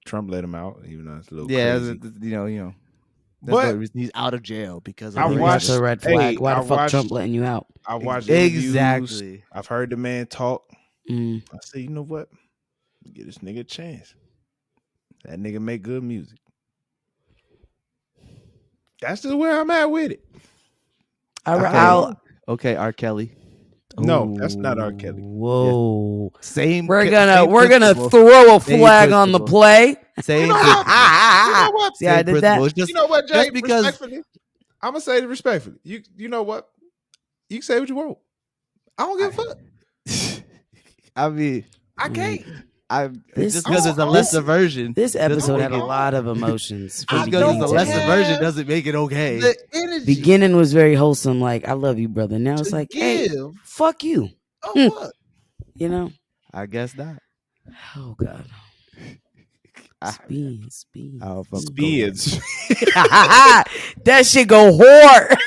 Trump let him out, even though it's a little crazy. You know. But he's out of jail because I watched a red flag. Why the fuck Trump letting you out? I watched exactly. Interviews. I've heard the man talk. I say, you know what? Give this nigga a chance. That nigga make good music. That's just where I'm at with it. Okay, R. Kelly. No, that's not R. Kelly. Whoa. Yeah. Same. We're gonna throw a flag on the play. Same. You know what? See, I did that. You know what, Jay? Just because respectfully, I'm gonna say it respectfully. You know what? You can say what you want. I don't give a fuck. I mean, I can't. Just because it's a lesser version. This episode had a lot of emotions. Just because it's a lesser version doesn't make it okay. The energy. Beginning was very wholesome, like I love you, brother. Now it's like, hey, fuck you. Oh, what? You know? I guess not. Oh God. Speeds. That shit go hard.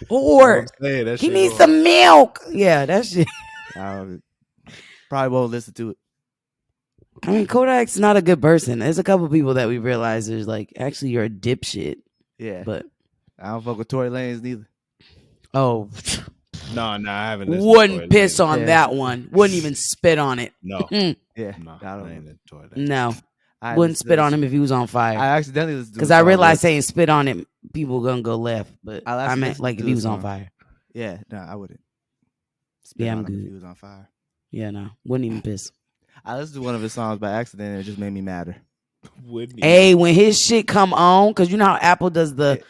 Hard. He needs some milk. Yeah, that shit. Probably won't listen to it. I mean, Kodak's not a good person. There's a couple people that we realize is like, actually, you're a dipshit. Yeah. But I don't fuck with Tory Lanez neither. Oh. No, I haven't. Wouldn't piss on that one. Wouldn't even spit on it. No. Yeah. No. I don't No. Wouldn't spit on him if he was on fire. I accidentally listened to because I realized saying spit on him, people gonna go left. But I meant like if he was on fire. Yeah, no, I wouldn't. Spit on him good. If he was on fire. Yeah, no, wouldn't even piss. I listened to one of his songs by accident, and it just made me madder. Hey, when his shit come on, because you know how Apple does it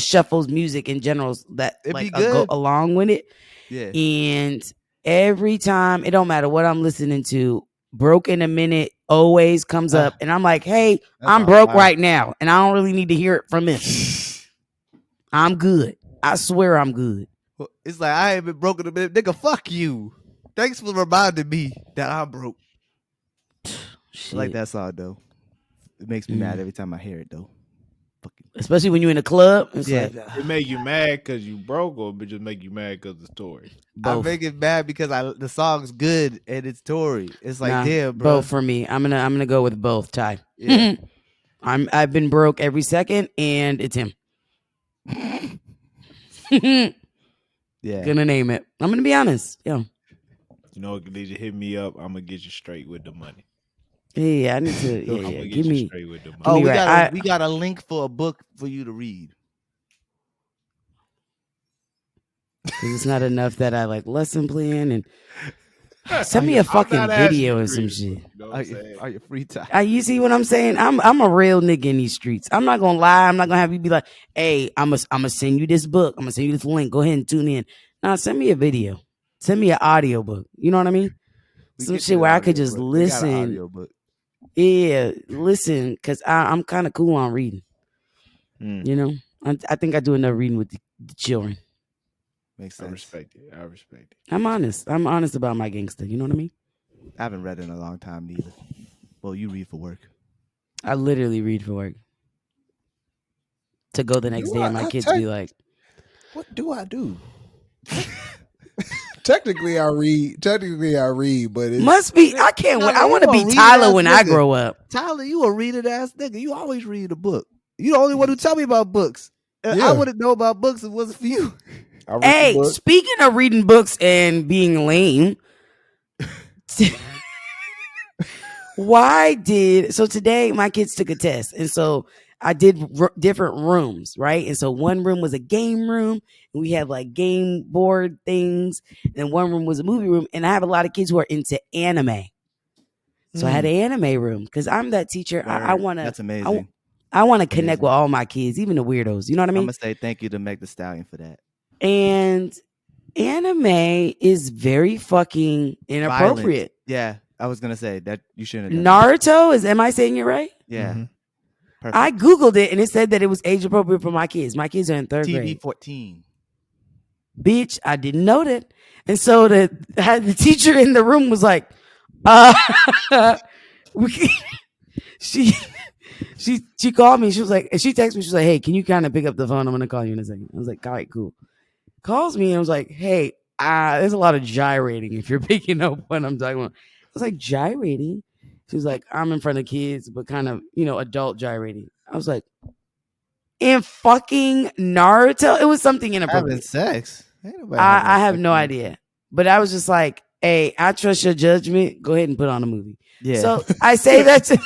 shuffles music in general that go along with it. Yeah. And every time, it don't matter what I'm listening to, Broke in a Minute always comes up, and I'm like, hey, I'm broke right now, and I don't really need to hear it from him. I'm good. I swear I'm good. Well, it's like, I ain't been broke in a minute. Nigga, fuck you. Thanks for reminding me that I'm broke. I like that song, though. It makes me mad every time I hear it, though. Especially when you're in a club. It make you mad because you broke, or it just make you mad because of the story? I make it mad because the song's good and it's Tory. It's like, damn, bro. Both for me. I'm gonna go with both. Ty. Yeah. I've been broke every second, and it's him. Yeah. Gonna name it. I'm gonna be honest. Yeah. You know, did you hit me up? I'm gonna get you straight with the money. Yeah, I need to. Yeah, give me straight with the money. Oh, we got a link for a book for you to read. Because it's not enough that I like lesson plan and send me a fucking video and some shit. You know are you free time? You see what I'm saying? I'm a real nigga in these streets. I'm not gonna lie. I'm not gonna have you be like, hey, I'm gonna send you this book. I'm gonna send you this link. Go ahead and tune in. Nah, send me a video. Send me an audio book. You know what I mean? Some shit where I could just listen. Yeah, listen, because I'm kind of cool on reading. You know, I think I do enough reading with the children. Makes sense. I respect it. I'm honest. I'm honest about my gangster. You know what I mean? I haven't read in a long time neither. Well, you read for work. I literally read for work. To go the next day and my kids be like, what do I do? Technically, I read, but it must be. I can't wait. I want to be Tyler when I grow up. Tyler, you a reading ass nigga. You always read a book. You the only one who tell me about books. I wouldn't know about books if it wasn't for you. Hey, speaking of reading books and being lame, so today my kids took a test, and so I did different rooms, right? And so one room was a game room, and we had like game board things, and one room was a movie room, and I have a lot of kids who are into anime. So I had an anime room because I'm that teacher. I want to. That's amazing. I want to connect with all my kids, even the weirdos. You know what I mean? I'm gonna say thank you to Meg the Stallion for that. And anime is very fucking inappropriate. Violent. Yeah, I was gonna say that you shouldn't have done Naruto am I saying it right? Yeah. Perfect. I Googled it and it said that it was age appropriate for my kids. My kids are in third TV grade. 14. Bitch, I didn't know that. And so the teacher in the room was like, she called me. She was like, and she texted me. She was like, hey, can you kind of pick up the phone? I'm going to call you in a second. I was like, all right, cool. Calls me and was like, hey, there's a lot of gyrating if you're picking up what I'm talking about. I was like, gyrating? She was like, I'm in front of kids, but kind of, adult gyrating. I was like, in fucking Naruto? It was something inappropriate. Having sex? I have no idea. But I was just like, hey, I trust your judgment. Go ahead and put on a movie. Yeah. So I say that to,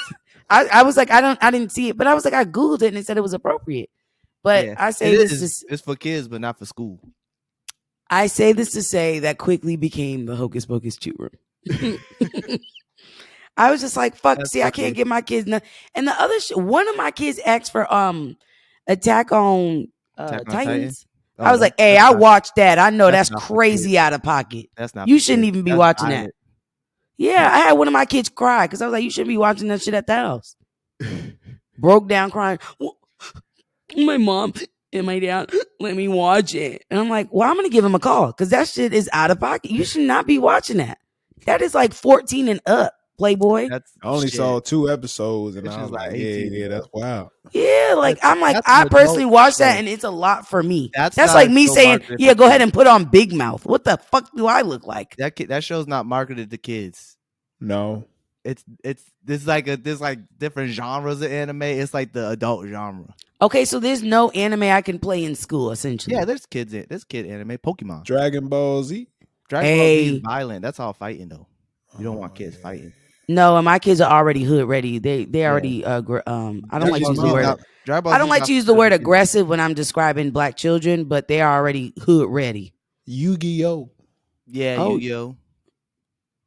I was like, I didn't see it, but I was like, I Googled it and it said it was appropriate. But yeah. I say it's for kids, but not for school. I say this to say that quickly became the Hocus Pocus cheat room. I was just like, fuck, I can't get my kids. And the other one of my kids asked for Attack on Titans. I was like, hey, I watched that. I know that's crazy out of pocket. That's not. You shouldn't even be watching that. Yeah, I had one of my kids cry because I was like, you shouldn't be watching that shit at the house. Broke down crying. My mom and my dad let me watch it. And I'm like, well, I'm going to give him a call because that shit is out of pocket. You should not be watching that. That is like 14 and up, Playboy. I only saw 2 episodes and I was like, yeah, that's wild. Yeah, like I personally watched that and it's a lot for me. That's like me saying, yeah, go ahead and put on Big Mouth. What the fuck do I look like? That show's not marketed to kids. No. There's like different genres of anime. It's like the adult genre. Okay, so there's no anime I can play in school, essentially. Yeah, there's kid anime. Pokemon. Dragon Ball Z. Dragon Ball Z is violent. That's all fighting though. You don't want kids fighting. No, and my kids are already hood ready. They already I don't like to use the word. I don't like to use the word aggressive when I'm describing black children, but they are already hood ready. Yu-Gi-Oh. Yeah, Yu-Gi-Oh.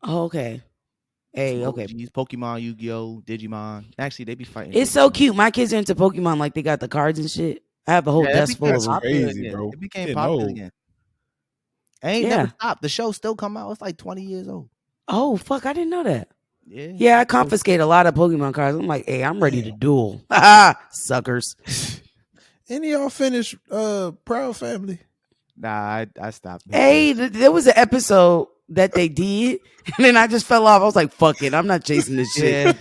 Oh, okay. Hey, okay. Pokemon, Yu-Gi-Oh, Digimon. Actually, they be fighting. It's so cute. My kids are into Pokemon. Like they got the cards and shit. I have a whole desk full of them. Crazy, bro. It became popular again. Ain't never stopped. The show still come out. It's like 20 years old. Oh fuck! I didn't know that. Yeah, I confiscate a lot of Pokemon cards. I'm like, hey, I'm ready to duel. Suckers. Any of y'all finish Proud Family? Nah, I stopped. Hey, there was an episode that they did, and then I just fell off. I was like, fuck it, I'm not chasing this shit.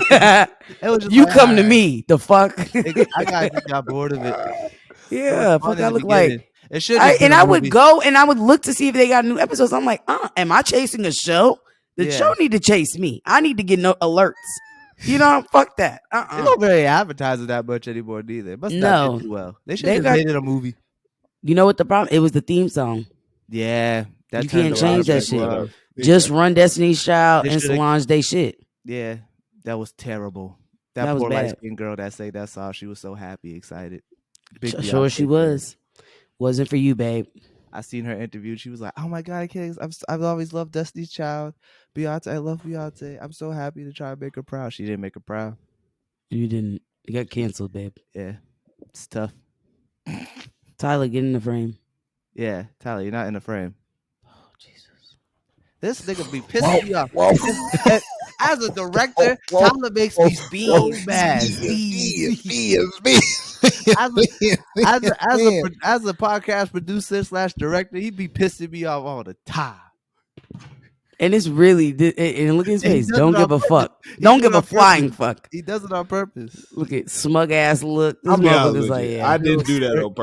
Yeah. You like, come to me. The fuck? I got bored of it. Yeah, fuck. I look like. It should. And I would go and I would look to see if they got new episodes. I'm like, am I chasing a show? The show need to chase me. I need to get no alerts. You know, fuck that. They don't really advertise it that much anymore, neither. But no, too well. They should have made it a movie. You know what the problem? It was the theme song. Yeah, you can't change that shit. Just run Destiny's Child and Solange they shit. Yeah, that was terrible. That poor light skinned girl that sang that song, she was so happy, excited. Sure, she was. Wasn't for you, babe. I seen her interview. She was like, "Oh my god, I've always loved Destiny's Child, Beyonce. I love Beyonce. I'm so happy to try to make her proud." She didn't make her proud. You didn't. You got canceled, babe. Yeah, it's tough. Tyler, get in the frame. Yeah, Tyler, you're not in the frame. Oh Jesus, this nigga be pissing me off. As a director, Tyler makes me so mad. As a podcast producer / director, he be pissing me off all the time. And it's really, and look at his face. Don't give a fuck. Don't give a flying fuck. He does it on purpose. Look at smug ass look. This motherfucker's like, yeah, I didn't do that on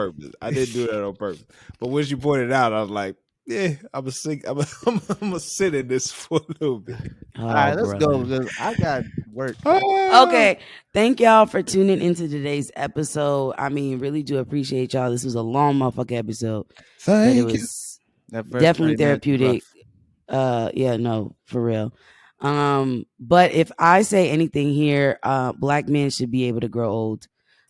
purpose. But when she pointed out, I was like, yeah, I'm gonna sit in this for a little bit. Oh, all right, let's go because I got work. Okay, thank y'all for tuning into today's episode. I mean, really do appreciate y'all. This was a long motherfucking episode. Thank you. Was definitely therapeutic. Yeah, no, for real. But if I say anything here, black men should be able to grow old.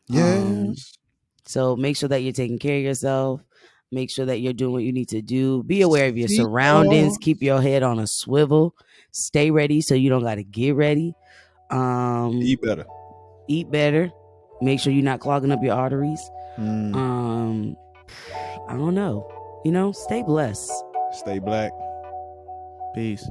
Yes. So make sure that you're taking care of yourself. Make sure that you're doing what you need to do. Be aware of your surroundings. Keep your head on a swivel. Stay ready so you don't got to get ready. Eat better. Eat better. Make sure you're not clogging up your arteries. I don't know. You know, stay blessed. Stay black. Peace.